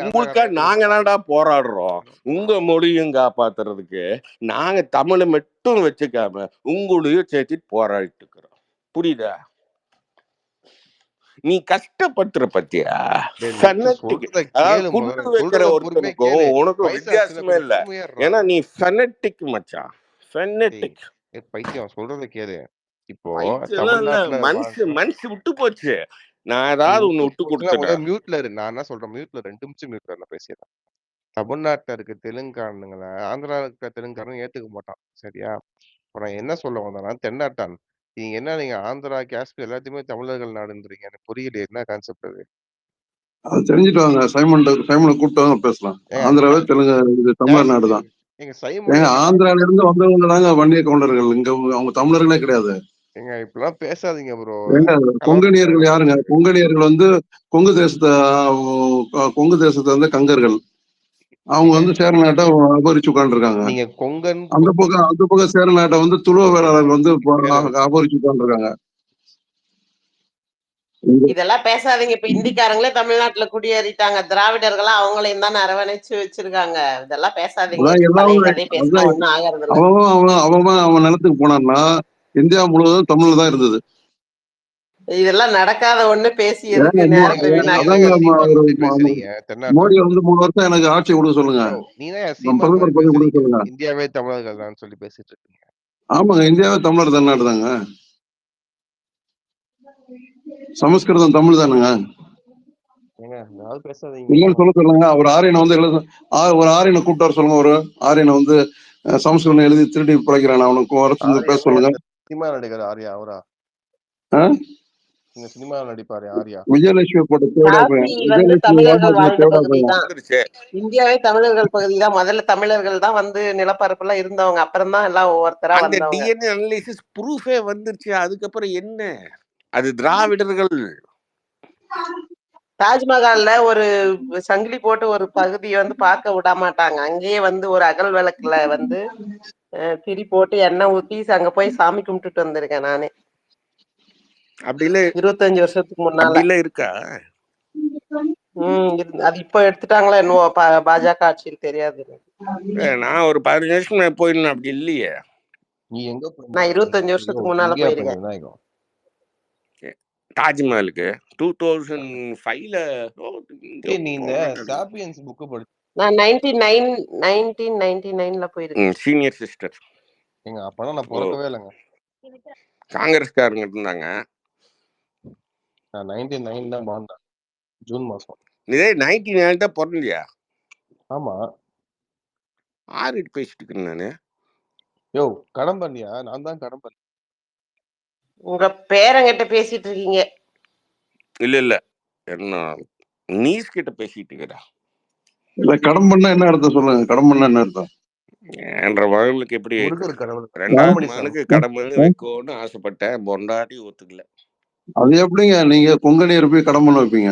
உங்களுக்கா நாங்க தான்டா போராடுறோம். உங்க மொழியும் காப்பாத்துறதுக்கு நாங்க தமிழை மட்டும் வச்சுக்காம உங்களையும் சேர்த்து போராடிட்டு இருக்கிறோம். புரியுதா? நீ கஷ்டப்படுத்துற பத்தியா? குண்டு வைக்கிற ஒருத்தனுக்கும் உனக்கும் வித்தியாசமே இல்ல. ஏன்னா நீ ஃபெனட்டிக் மச்சான். ஃபெனட்டிக் பைத்தியம் சொல்றத கேளு. இப்போ மனசு விட்டு போச்சு. நான் ஏதாவது ஒண்ணு விட்டு கொடுத்துட்டேன். மியூட்ல இரு. நான் என்ன சொல்றேன், மியூட்ல 2 நிமிஷம் மியூட்ல நான் பேசிடுறேன். தமிழ்நாட்டுல இருக்க தெலுங்கானுங்களை ஆந்திரால இருக்க தெலுங்கானும் ஏத்துக்க மாட்டான். சரியா? இப்ப நான் என்ன சொல்ல வந்தேன்னா, தென்னாட்டான் நீங்க ஆந்திரா, காஷ்மீர் எல்லாத்தையுமே தமிழர்கள் நாடுன்றீங்க. எனக்கு புரியலையே, என்ன கான்செப்ட் அது? அது தெரிஞ்சுட்டு வாங்க. சைமனை கூப்பிட்டு வாங்க, பேசலாம். ஆந்திராவே தெலுங்கு தமிழ்நாடு தான். ஆந்திரால இருந்து வந்தவங்க தாங்க வன்னிய கவுண்டர்கள். இங்க அவங்க தமிழர்களே கிடையாது. இப்பெல்லாம் பேசாதீங்க ப்ரோ. கொங்கணியர்கள் யாருங்க? கொங்கணியர்கள் வந்து கொங்கு தேசத்தை வந்து கங்கர்கள். அவங்க வந்து சேர நாட்டை அபகரிச்சு உட்காந்துருக்காங்க. நீங்க கொங்கன் அந்த பக்கம் சேர நாட்டை வந்து துளுவ வேளாளர்கள் வந்து அபகரிச்சு உட்காந்துருக்காங்க. இதெல்லாம் பேசாதீங்க. இப்ப இந்திக்காரங்களே தமிழ்நாட்டுல குடியேறிட்டாங்க. திராவிடர்களா அவங்களையும் தான் அரவணைச்சு வச்சிருக்காங்க. இதெல்லாம் பேசாதீங்க. அவன் நிலத்துக்கு போனான்னா இந்தியா முழுவதும் தமிழ் தான் இருந்தது. இதெல்லாம் நடக்காத ஒண்ணு பேசி மோடி வந்து 3 வருஷம் எனக்கு ஆட்சி கொடுக்க சொல்லுங்க. பிரதமர் பதவி கொடுக்க சொல்லுங்க. இந்தியாவே தமிழர்கள் தான் சொல்லி பேசிட்டு இருக்கீங்க. ஆமாங்க, இந்தியாவே தமிழர் தமிழ்நாடு தாங்க. சமஸ்கிருதம் தமிழ் தானுங்க. இல்லைன்னு சொல்ல சொல்லுங்க. ஒரு ஆரியனை வந்து ஒரு ஆரியனை கூப்பிட்டு வர சொல்லுங்க. ஒரு ஆரியனை வந்து சமஸ்கிருதம் எழுதி திருடி பிழைக்கிறான், அவனுக்கு வர பேச சொல்லுங்க. சினிமா நடிகர் ஆரியா அவரா? சினிமா நடிப்பாரு ஆரியா. விஜயலட்சுமி போட்ட இந்தியாவே தமிழர்கள் பகுதி தான். முதல்ல தமிழர்கள் தான் வந்து நிலப்பரப்புல இருந்தவங்க. அப்புறம் தான் எல்லாம் ஒவ்வொருத்தரா வந்தவங்க. டிஎன்ஏ அனலைசிஸ் ப்ரூஃபே வந்துருச்சு. அதுக்கப்புறம் என்ன? அது திராவிடர்கள். தாஜ்மஹால்ல ஒரு சங்கிலி போட்டு ஒரு பகுதியை வந்து பார்க்க விட மாட்டாங்க. அங்கேயே வந்து ஒரு அகல் விளக்குல வந்து திரி போட்டு எண்ணெய் ஊத்தி அங்க போய் சாமி கும்பிட்டுட்டு வந்திருக்கேன் நானே. அப்படி இல்ல 25 வருஷத்துக்கு முன்னால இருக்கா? அது இப்ப எடுத்துட்டாங்களா என்னவோ பாஜக ஆட்சியில் தெரியாது. நான் ஒரு 15 வருஷம் போயிருந்தேன். அப்படி இல்லையே. நீ எங்க? நான் 25 வருஷத்துக்கு முன்னால போயிருக்கேன் தாஜ்மஹாலுக்கு. 2005ல நீ இந்த சாப்பியன்ஸ் புக் படிச்சு? நான் 1999ல போயிருக்கேன். Senior sister. அப்பதான் நான் பிறக்கவே இல்லைங்க. காங்கிரஸ்காரங்க இருந்தாங்க. நான் 99 தான் பிறந்தேன், ஜூன் மாசம். இதே 99 தான் பிறந்தியா? ஆமா. ஆறிட்டு பேசிட்டு இருக்கேன் நானு. யோ கடம்பண்ணியா? நான் தான் கடம்பண்ணி. உங்க பேரங்கிட்ட பேசிட்டு இருக்கீங்க. இல்ல என்ன நீஸ் கிட்ட பேசிட்டு இருக்கா? இல்ல, கடம்பண்ணா என்ன அர்த்தம் சொல்லுங்க. கடம்பண்ணா என்ன அர்த்தம்? என்ற மகளுக்கு எப்படி 2வது மகனுக்கு கடம்பு வைக்கணும்னு ஆசைப்பட்டேன். பொண்டாட்டி ஒத்துக்கல. அது எப்படிங்க நீங்க கொங்கணியர் போய் கடம்பண்ண வைப்பீங்க?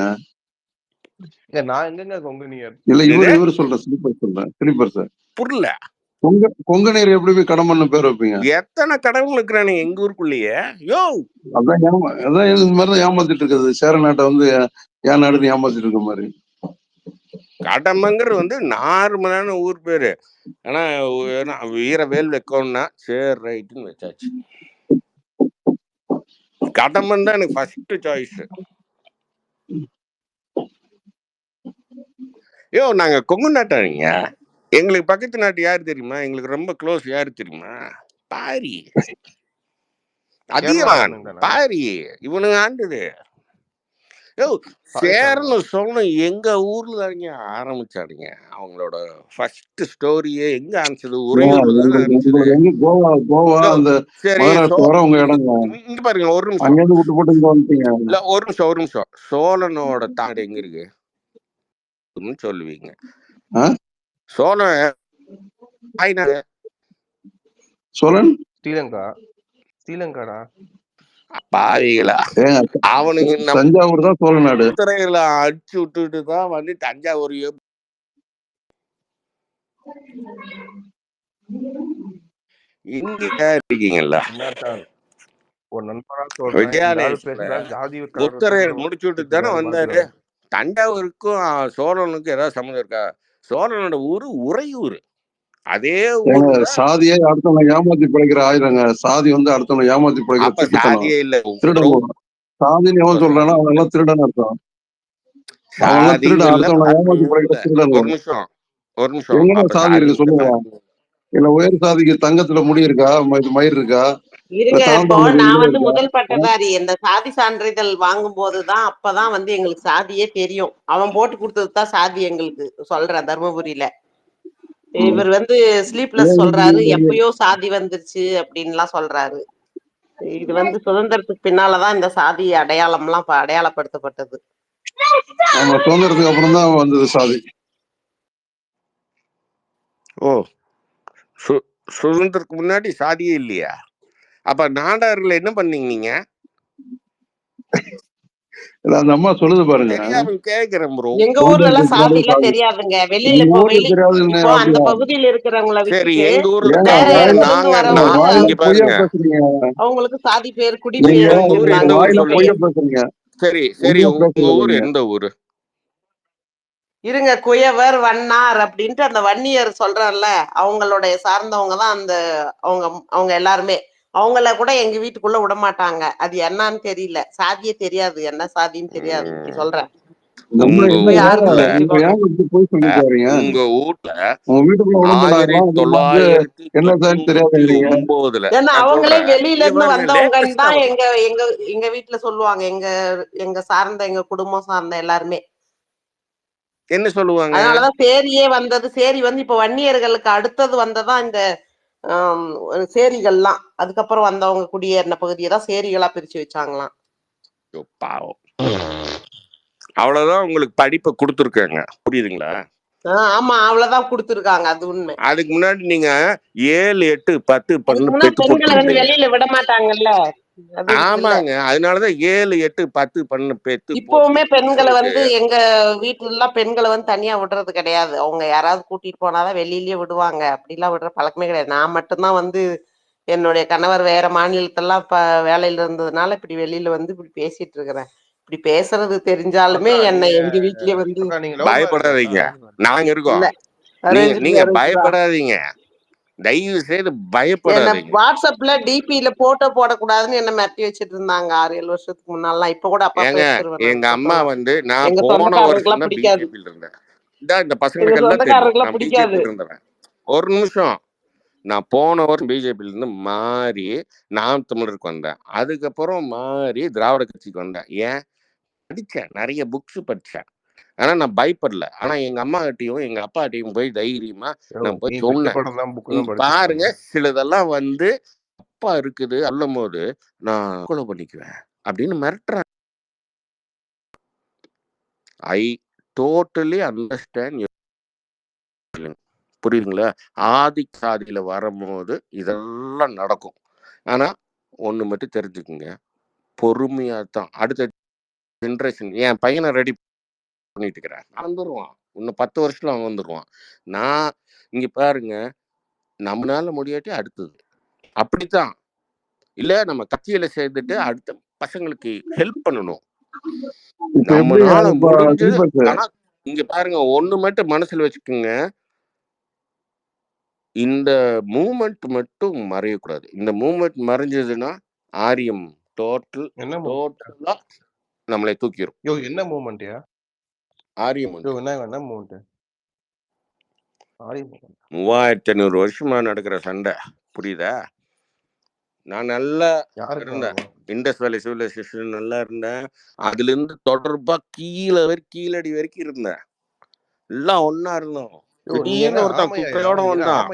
நான் எங்கங்க கொங்கணியர்? இல்ல, இவரு சொல்றேன். ஸ்லீப்பர் சார் புரியல. கொங்கணியர் எப்படி போய் கடம்பண்ண பேர் வைப்பீங்க? எத்தனை கடவுள் இருக்கிறானு எங்க ஊருக்குள்ளேயே. யோ அதான் இந்த மாதிரிதான் ஏமாத்திட்டு இருக்குது. சேர நாட்டை வந்து ஏன் நாடுன்னு ஏமாத்திட்டு இருக்க மாதிரி. கடம்பங்கிறது வந்து நார்மலான ஊர் பேரு. ஆனா வீரவேல் வைக்கணும்னா சரி ரைட்டுன்னு வச்சாச்சு. கடம்பன் தான் எனக்கு ஃபர்ஸ்ட் சாய்ஸ். யோ நாங்க கொங்கு நாட்டாங்க. எங்களுக்கு பக்கத்து நாட்டு யாரு தெரியுமா? எங்களுக்கு ரொம்ப க்ளோஸ் யாரு தெரியுமா? பாரி. அதிகமான பாரி. இவனுங்க ஆண்டுது. யோ சேரன்னு சொல்லணும். எங்க ஊர்ல தாங்க ஆரம்பிச்சாடுங்க. அவங்களோட ஃபர்ஸ்ட் ஸ்டோரியே எங்க ஆரம்பிச்சது? உறையூர்ல தானே ஆரம்பிச்சது. சரி இங்க பாருங்க, ஒரு நிமிஷம். இல்ல ஒரு நிமிஷம். சோழனோட தாடு எங்க இருக்கு சொல்லுவீங்க? சோழன் ஸ்ரீலங்காடா பாவிகளா. அவனுக்கு தஞ்சாவூர் தான் சோழ நாடு. திரையில அடிச்சு விட்டுட்டு தான் வந்து தஞ்சாவூர். இங்க இருக்கீங்களா? புத்தரை முடிச்சு விட்டு தானே வந்தாரு. தஞ்சாவூருக்கும் சோழனுக்கும் ஏதாவது சம்மந்தம் இருக்கா? சோழனோட ஊரு உறையூர். அதே ஏங்க ஊர்ல சாதியே அடுத்தவங்க ஏமாத்தி பிழைக்கிற ஆயுதங்க. சாதி வந்து அடுத்தவங்க ஏமாத்தி பிழைக்கிற அப்ப திருட்டுத்தனம், சாதியே இல்ல. திருடன். சாதின்னு எவன் சொல்றானோ அவங்க எல்லாம் திருடன் அர்த்தம். அவங்க எல்லாம் திருடன், சாதிங்கள்ல அடுத்தவங்க ஏமாத்தி பிழைக்கிற திருடன். ஒரு நிமிஷம் ஒரு நிமிஷம். எங்க அப்ப சாதி இருக்கு சொல்லுங்க. இல்ல உயர் சாதிக்கு தங்கத்துல முடி இருக்கா, மயிர் இருக்கா? இருங்க, இப்போ தாழ்ந்தவங்களுக்கு நான் ஈரம் வந்து இருக்கா? முதல் பட்டதாரி. இந்த சாதி சான்றிதழ் வாங்கும் போதுதான் அப்பதான் வந்து எங்களுக்கு சாதியே தெரியும். அவன் போட்டு கொடுத்ததுதான் சாதி எங்களுக்கு. சொல்றேன், தர்மபுரியில இவர் வந்து ஸ்லீப்லெஸ் சொல்றாரு, எப்பயோ சாதி வந்துருச்சு அப்படின்லாம் சொல்றாரு. இது வந்து சுதந்திரத்துக்கு பின்னாலதான் இந்த சாதி அடையாளம் எல்லாம் அடையாளப்படுத்தப்பட்டது. ஆமா, சுதந்திரத்துக்கு அப்புறம் தான் வந்தது சாதி. ஓ, சுதந்திரத்துக்கு முன்னாடி சாதியே இல்லையா? அப்ப நாடார்ல என்ன பண்ணீங்க நீங்க? அந்த அம்மா சொல்லுது பாருங்க. கேக்குறேன் ப்ரோ. எங்க ஊர்ல எல்லாம் சாதி எல்லாம் தெரியாதுங்க. வெளியில இப்போ அந்த பகுதியில இருக்கிறவங்கள விட்டுட்டு வேற இடத்துல இருந்து வரவங்க அவங்களுக்கு சாதி பேர், குடி பேர். சரி சரி, உங்க ஊர் எந்த ஊரு? இருங்க, குயவர் வண்ணார் அப்படின்ட்டு அந்த வன்னியர் சொல்றல அவங்களுடைய சார்ந்தவங்க தான் அந்த அவங்க எல்லாருமே. அவங்கள கூட எங்க வீட்டுக்குள்ள விட மாட்டாங்க. அது என்னன்னு தெரியல, சாதியே தெரியாது, என்ன சாதின்னு தெரியாது. இப்படி சொல்றேன். உங்க ஊர்ல 1999 ஏன்னா அவங்களே வெளியில இருந்து வந்தவங்கன்னு தான் எங்க வீட்டுல சொல்லுவாங்க. எங்க சார்ந்த, எங்க குடும்பம் சார்ந்த எல்லாருமே என்ன சொல்லுவாங்க? அதனாலதான் சேரியே வந்தது. சேரி வந்து இப்ப வன்னியர்களுக்கு அடுத்தது வந்ததான் இந்த சேரிகள்லாம். அதுக்கப்புறம் வந்தவங்க குடியேறின பகுதியை தான் சேரிகளா பிரிச்சு வச்சாங்களாம். பாவம். அவ்வளவுதான் உங்களுக்கு படிப்பை கொடுத்துருக்காங்க, புரியுதுங்களா? ஆமா, அவ்வளவுதான் கொடுத்துருக்காங்க, அது உண்மை. அதுக்கு முன்னாடி நீங்க 7, 8, 10 பெண்களை வந்து வெளியில விட மாட்டாங்கல்ல. ஆமாங்க, அதனாலதான் 7, 8, 10 பெத்து. இப்பவுமே பெண்களை வந்து எங்க வீட்டுல எல்லாம் பெண்களை வந்து தனியா விடுறது கிடையாது. அவங்க யாராவது கூட்டிட்டு போனாதான் வெளியிலயே விடுவாங்க. அப்படிலாம் விடுற பழக்கமே கிடையாது. நான் மட்டும்தான் வந்து என்னுடைய கணவர் வேற மாநிலத்தெல்லாம் வேலையில இருந்ததுனால இப்படி வெளியில வந்து இப்படி பேசிட்டு இருக்கிறேன். இப்படி பேசுறது தெரிஞ்சாலுமே என்னை எங்க வீட்லயே வந்து பயப்படாதீங்க, நாங்க இருக்கோம். நீங்க பயப்படாதீங்க, தயவு செய்து பயப்படாதீங்க. வாட்ஸ்அப்ல டிபில போட்டோ போடக்கூடாதுன்னு என்ன மிரட்டி வச்சிட்டு இருந்தாங்க 6-7 வருஷத்துக்கு முன்னாலாம். இப்ப கூட அப்பா எங்க அம்மா வந்து நான் போன வருஷம் தான் பிஜேபியில் இருந்தேன். இந்த பசங்களுக்கு எல்லாம் தெரியும் நான் பிஜேபியில் இருந்தேன். ஒரு நிமிஷம், நான் போன வருஷம் பிஜேபியில இருந்து மாறி நாம் தமிழருக்கு வந்தேன். அதுக்கப்புறம் மாறி திராவிட கட்சிக்கு வந்தேன். ஏன்? படிச்சேன், நிறைய புக்ஸ் படிச்சேன். ஆனா நான் பயப்படல. ஆனா எங்க அம்மா கிட்டையும் எங்க அப்பா கிட்டையும் போய் தைரியமா நான் போய் சொன்னேன், பாருங்க சிலதெல்லாம் வந்து அப்பா இருக்குது அள்ளும் போது நான் கொலை பண்ணிக்குவேன் அப்படின்னு மிரட்டுறேன். I totally understand. புரியுதுங்களா? ஆதி சாதியில வரும்போது இதெல்லாம் நடக்கும். ஆனா ஒண்ணு மட்டும் தெரிஞ்சுக்குங்க, பொறுமையா தான் அடுத்த ஜென்ரேஷன். என் பையனை ரெடி பண்ணிட்டு இருக்கிறேன், வந்துருவான். இன்னும் 10 வருஷத்துல அவன் வந்துருவான். நான் இங்க பாருங்க, நம்மளால முடியாட்டி அடுத்தது. அப்படித்தான். இல்ல நம்ம கட்சியில சேர்ந்துட்டு அடுத்த பசங்களுக்கு ஹெல்ப் பண்ணணும், நம்மளால முடிஞ்சது. ஆனா இங்க பாருங்க, ஒண்ணு மட்டும் மனசுல வச்சுக்கோங்க, இந்த மூமெண்ட் மட்டும் மறையக்கூடாது. இந்த மூமெண்ட் மறைஞ்சதுன்னா ஆரியம் டோட்டலா நம்மளை தூக்கிடும். என்ன மூமெண்ட்? ஆரியம் என்ன மூமெண்ட்? 3500 வருஷமா நடக்கிற சண்டை, புரியுதா? நான் நல்லா இருந்தேன், இண்டஸ் வேலி சிவிலைசேஷன் நல்லா இருந்தேன். அதுல இருந்து தொடர்பா கீழடி வரைக்கும் இருந்தேன். எல்லாம் ஒன்னா இருந்தோம். திடீர்னு ஒருத்தன் குதிரையோட வந்தான்.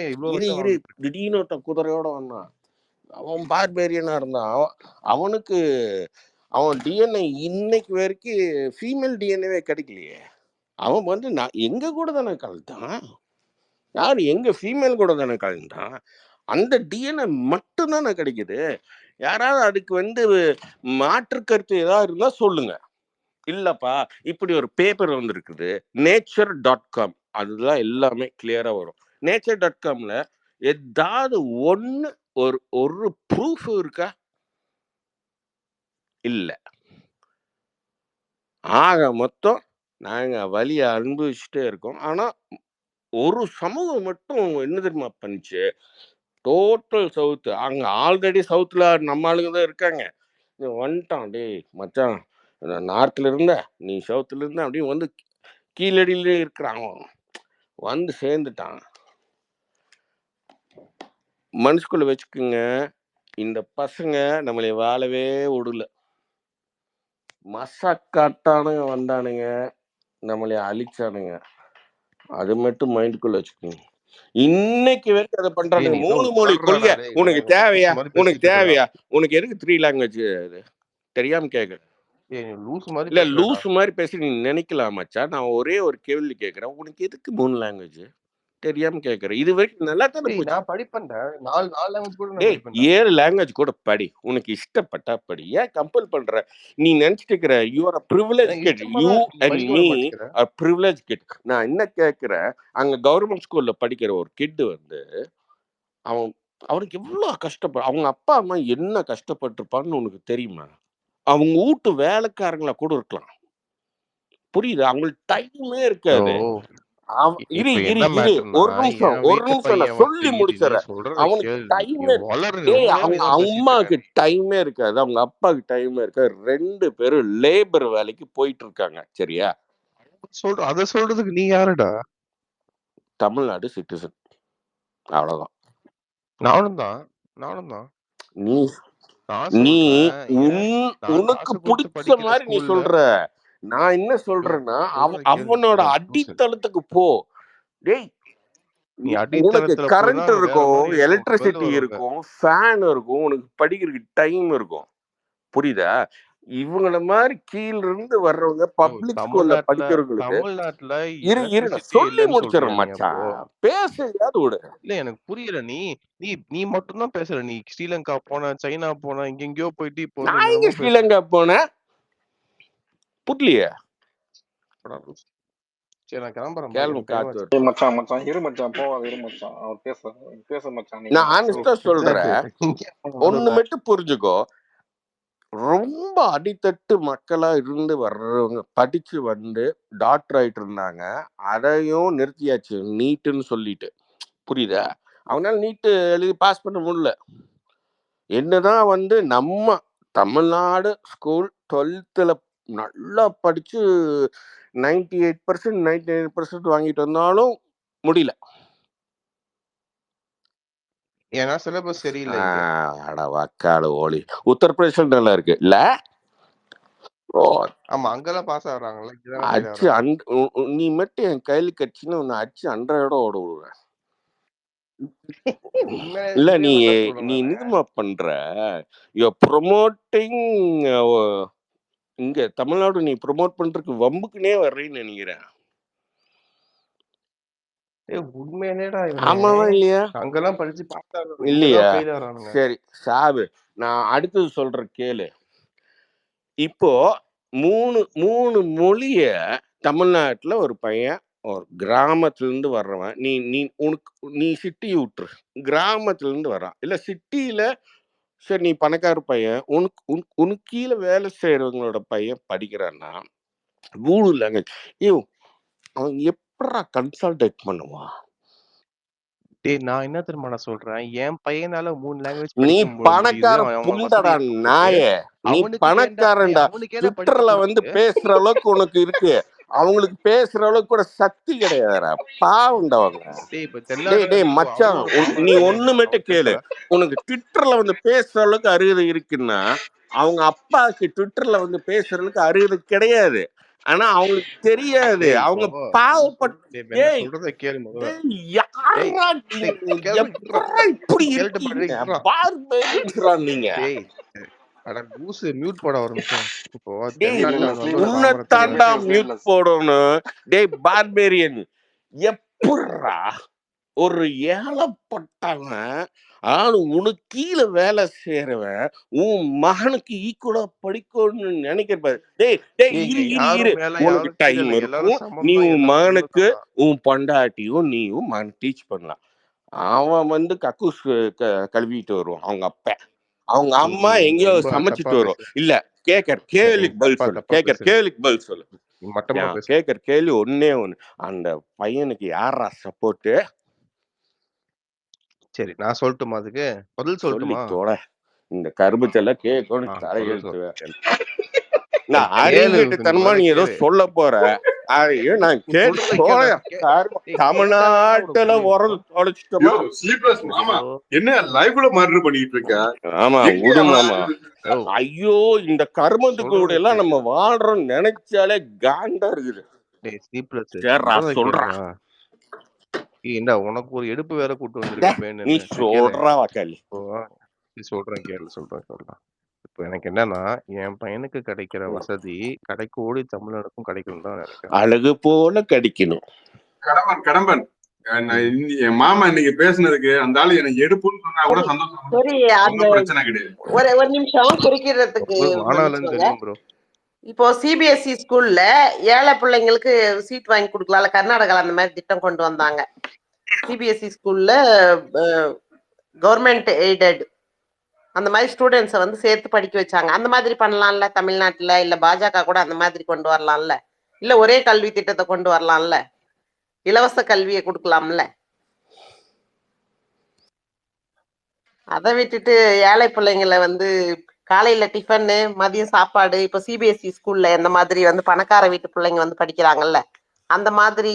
திடீர்னு ஒருத்தன் குதிரையோட வந்தான். அவன் பார்பேரியனா இருந்தான். அவனுக்கு அவன் டிஎன்ஏ இன்னைக்கு வரைக்கும் ஃபீமேல் டிஎன்ஏவே கிடைக்கலையே. அவன் வந்து நான் எங்க கூட தானே கலந்தான், யாரு எங்க ஃபீமேல் கூட தானே கலந்தான். அந்த டிஎன்ஏ மட்டும் தானே கிடைக்குது. யாராவது அதுக்கு வந்து மாற்று கருத்து ஏதாவது இருந்தா சொல்லுங்க. இல்லப்பா இப்படி ஒரு பேப்பர் வந்திருக்குது nature.com, அதுதான் எல்லாமே கிளியரா வரும். nature.comல ஏதாவது ஒரு ப்ரூஃப் இருக்கா? இல்ல. ஆக மொத்தம் நாங்க வலிய அனுபவிச்சுட்டே இருக்கோம். ஆனா, ஒரு சமூகம் மட்டும் என்ன தெரியுமா பண்ணுச்சு? Total south. அங்க ஆல்ரெடி சவுத்ல நம்ம ஆளுங்க தான் இருக்காங்க. இவன் வந்துட்டான், "டேய் மச்சான், நான் நார்த்ல இருந்தேன், நீ சவுத்ல இருந்த" அப்படின்னு வந்து கீழடியிலே இருக்கிறான் அவன். வந்து சேர்ந்துட்டான். மனசுக்குள்ள வச்சுக்குங்க, இந்த பசங்க நம்மளை வாழவே விடல. மசக்காட்டானுங்க வந்தானுங்க, நம்மளை அழிச்சானுங்க. அது மட்டும் மைண்டுக்குள்ள வச்சுக்கோங்க. இன்னைக்கு வரைக்கும் அதை டேய் பண்றானுங்க. நீ ஏதோ 3 மொழி உளர்றடா கொள்கை. டேய். உனக்கு எனக்கு லூஸ் தேவையா? மாதிரி உனக்கு பேசிட்டு இருக்கடா. தேவையா? உனக்கு எதுக்கு 3 லாங்குவேஜ்? தெரியாம கேட்குறேன். டேய் நீ லூஸ் மாதிரி இல்ல பேசுறடா. லூஸ் மாதிரி பேசி நீ நினைக்கலாம் மச்சான். நான் ஒரே ஒரு கேள்வி கேட்கிறேன். உனக்கு எதுக்கு 3 லாங்குவேஜ்? தெரியாம கேட்கிறேன். இது வரைக்கும் நல்லா தானே டேய் போச்சு. நான் படிப்பேன்டா. 4 லாங்குவேஜ் கூட நான் டேய் படிப்பேன்டா. 7 லாங்குவேஜ் கூட படி. உனக்கு இஷ்டப்பட்டா படி. ஏன் கம்பல் பண்ற? நீ நினைச்சிட்டு இருக்கிற யூ ஆர் a privileged எனக்கு kid. இஷ்டமா You தான் இருக்கு. நீ and படிக்க me விட மாட்டேங்கிற. are privileged kid. நான் என்ன கேட்கிறேன், அங்க கவர்மெண்ட் ஸ்கூல்ல படிக்கிற ஒரு கிட் வந்து அவனுக்கு எவ்வளவு கஷ்டப்பட, அவங்க அப்பா அம்மா என்ன கஷ்டப்பட்டிருப்பான்னு உனக்கு தெரியுமா? அவங்க வீட்டு வேலைக்காரங்களா கூட இருக்கலாம். புரியுது? அவங்களுக்கு டைமே ஓ இருக்காது. இரு இப்ப இரு என்ன இரு மேட்டர்னா ஒரு நிமிஷம் என் ஒரு வீட்டு நிமிஷம் நான் பையன் வந்து சொல்லி நீ முடிச்சிடறேன். சொல்றத அவனுக்கு கேளு. நீ டைமே வளருது டேய் ரொம்ப நேரம் அவங்க இதான் பேசிட்டு அம்மாவுக்கு இருக்க. டைமே இருக்காது, அவங்க அப்பாவுக்கு டைமே இருக்காது. 2 பேரும் லேபர் வேலைக்கு போயிட்டு இருக்காங்க. சரியா? அத சொல்றதுக்கு நீ யாருடா? தமிழ்நாடு சிட்டிசன். அவ்வளவுதான். நானும் தான். நீ நான் நீ சொல்றேன் நான் உனக்கு காசு கொடுத்து பிடிச்ச படிக்கிற மாதிரி நீ ஸ்கூல்ல சொல்ற. நான் என்ன சொல்றேன்னா சொல்றத கேளு. அவனோட லூசு. அடித்தளத்துக்கு போ. டேய் நீ உனக்கு அடித்தளத்துல போனா கரண்ட் அங்க வேற இருக்கும், மாதிரி இருக்கும். ஸ்மெல் எலக்ட்ரிசிட்டி வரும் அங்க. இருக்கும், ஃபேன் இருக்கும், உனக்கு படிக்கிறதுக்கு டைம் இருக்கும். புரியுதா? இவங்கள மாதிரி கீழ இருந்து வர்றவங்க பப்ளிக் ஸ்கூல்ல படிக்கிறவங்களுக்கு தமிழ்நாட்டுல இரு நான் எலக்ட்ரிசிட்டி சொல்லி இல்லன்னு முடிச்சிடறேன் சொல்றியா நீ அப்போ? மச்சான். பேசையாவது விடு. இல்ல எனக்கு புரியல. நீ நீ நீ மட்டும் தான் பேசுற. நீ ஸ்ரீலங்கா போன, சைனா போன, எங்கெங்கயோ போயிட்டு இப்போ வந்து நான் இங்க என்னமோ பேசுற. ஸ்ரீலங்கா போனேன். புரியலையே. சரி நான் கிளம்புறேன். கேள்வி காத்து ஏய் வருது. மச்சான் இரு மச்சான் போவாத இரு மச்சான் அவர் பேச மச்சான் நீங்க நான் ஆனஸ்டா சொல்றேன். ஒண்ணு மட்டும் புரிஞ்சுக்கோ. ரொம்ப அடித்தட்டு மக்களா இருந்து வர்றவங்க படிச்சு வந்து டாக்டர் ஆயிட்டு இருந்தாங்க. அதையும் நிறுத்தியாச்சு நீட்டுன்னு சொல்லிட்டு. புரியுதா? அவனால நீட்டு எழுதி பாஸ் பண்ண முடியல. என்னதான் வந்து நம்ம தமிழ்நாடு ஸ்கூல் 12th நல்லா படிச்சு 98% 99% வாங்கிட்டு வந்தாலும் முடியல. ஏன்னா சிலபஸ் சரியில்லை. அட வக்காடு ஓலி. உத்தரப்பிரதேச நல்லா இருக்கு இல்ல? ஆமா அங்கெல்லாம் பாஸ் ஆகுறாங்கல்ல. அச்சு நீ மட்டும் என் கையில கட்சின்னு உன்னை அச்சு 100 ஓட விடுவேன். இல்ல நீ நிஜமா பண்ற. ப்ரொமோட்டிங் இங்க தமிழ்நாடு நீ ப்ரொமோட் பண்றதுக்கு வம்புக்குனே வர்றேன்னு நினைக்கிறேன். உண்மையிலேடா ஆமாவா இல்லையா? அங்கெல்லாம் படிச்சு பாஸ் இல்லையா? சரி சாவு. நான் அடுத்தது சொல்ற கேளு. இப்போ 3 மொழிய தமிழ்நாட்டுல ஒரு பையன் ஒரு கிராமத்துல இருந்து வர்றவன், நீ சிட்டி விட்டுரு, கிராமத்துல இருந்து வர்றான். இல்ல சிட்டியில சரி நீ பணக்கார பையன், உனக்கு கீழே வேலை செய்யறவங்களோட பையன் படிக்கிறான்னா 3 லாங்குவேஜ் அவன் எப்படா கன்சல்டேட் பண்ணுவான்? நான் என்ன தெரியுமா நான் சொல்றேன், என் பையனால 3 லாங்குவேஜ் நீ படிக்க பணக்கார புண்டடா நாயே. நீ பணக்காரன்டா. ட்விட்டர்ல வந்து பேசுற அளவுக்கு உனக்கு இருக்கு. அவங்களுக்கு பேசுற அளவுக்கு கூட சக்தி கிடையாதுடா. பாவம்டா அவங்க. டேய் மச்சான், நீ ஒண்ணு மட்டும் கேளு. உனக்கு ட்விட்டர்ல வந்து பேசுற அளவுக்கு அருகதை இருக்குன்னா அவங்க அப்பாவுக்கு ட்விட்டர்ல வந்து பேசுற அளவுக்கு அருகதை கிடையாது. ஆனா அவங்களுக்கு தெரியாது. அவங்க பாவப்பட்ட இப்படி இருக்கீங்க. பார்பேரியன்ஸ்ரா நீங்க. மியூட் போட ஒரு நிமிஷம். இப்போ உன்னத்தாண்டா மியூட் போடணும். டேய் பார்பேரியன், எப்படா ஒரு ஏழப்பட்டவன் உனக்கு கீழே வேலை செய்யறவன் உன் மகனுக்கு ஈக்குவலா படிக்கணும்னு நினைக்கிறப்பாரு. உனக்கு டைம் இருக்கும். நீ உன் மகனுக்கு உன் பொண்டாட்டியும் நீயும் மகன் டீச் பண்ணலாம். அவன் வந்து கக்கூஸ் கழுவிட்டு வருவான். அவங்க அப்பா அவங்க அம்மா எங்கேயோ சமைச்சிட்டு வரும். இல்ல கேள்விக்கு பதில் சொல்லு. நீ மட்டமா நான் பேசு. கேட்குற கேள்வி ஒண்ணே ஒண்ணு. அந்த பையனுக்கு யாரா சப்போர்ட்டு? சரி நான் சொல்லட்டுமா அதுக்கு? பதில் சொல்லி சொல்லட்டுமா? தொலை. இந்த கரும்புச்செல்லாம் கேட்கணும் பதில் தலையெழுத்து. கேளு. நான் கேளு அறிவிட்டத்தனமா நீ ஏதோ கேளு. சொல்ல போற. அதையே நான் நீ கேட்டு சொல்றத கேளு. தமிழ்நாட்டுல உறவு தொலைச்சிட்டோமா? மாமா என்ன லைவ்ல மர்டர் பண்ணிட்டு இருக்க? ஆமா விடு மாமா. யோ, ஐயோ இந்த கருமத்துக்கு கூட எல்லாம் நம்ம வாழ்றோம் நினைச்சாலே காண்டா இருக்குது. டேய் சீப்ளஸ் சரிடா சொல்றத சொல்றா. கேளுடா. ஏண்டா உனக்கு ஒரு எடுப்பு வேற கூட்டு வந்திருக்க நீ வேணும்னு. சொல்றா வாக்காளி. நீ சொல்றேன் சொல்றேன். இப்போ எனக்கு என்னன்னா என் பையனுக்கு கிடைக்கிற வசதி கடைக்கோடி தமிழனுக்கும் கிடைக்கணும் தான் நினைக்கிறேன். அழகு போல கிடைக்கணும். கடம்பன் என் மாமா இன்னைக்கு பேசுனதுக்கு அந்த ஆளு எனக்கு எடுப்புன்னு சொன்னா கூட சந்தோஷம். சரி, அந்த பிரச்சனை கிடையாது. ஒரு நிமிஷம் குறுக்கிறதுக்கு வானாலன்னு தெரியும் ப்ரோ. இப்போ சிபிஎஸ்இ ஸ்கூல்ல ஏழை பிள்ளைங்களுக்கு சீட் வாங்கி கொடுக்கலாம்ல. கர்நாடகால அந்த மாதிரி திட்டம் கொண்டு வந்தாங்க. சிபிஎஸ்இ ஸ்கூல்ல கவர்மெண்ட் எய்டட் அந்த மாதிரி ஸ்டூடெண்ட்ஸை வந்து சேர்த்து படிக்க வச்சாங்க. அந்த மாதிரி பண்ணலாம்ல தமிழ்நாட்டுல? இல்ல பாஜக கூட அந்த மாதிரி கொண்டு வரலாம்ல? இல்ல ஒரே கல்வி திட்டத்தை கொண்டு வரலாம்ல? இலவச கல்வியை கொடுக்கலாம்ல? அதை விட்டுட்டு ஏழை பிள்ளைங்களை வந்து காலையில டிஃபனு மதியம் சாப்பாடு, இப்ப சிபிஎஸ்இ ஸ்கூல்ல எந்த மாதிரி வந்து பணக்கார வீட்டு பிள்ளைங்க வந்து படிக்கிறாங்கல்ல, அந்த மாதிரி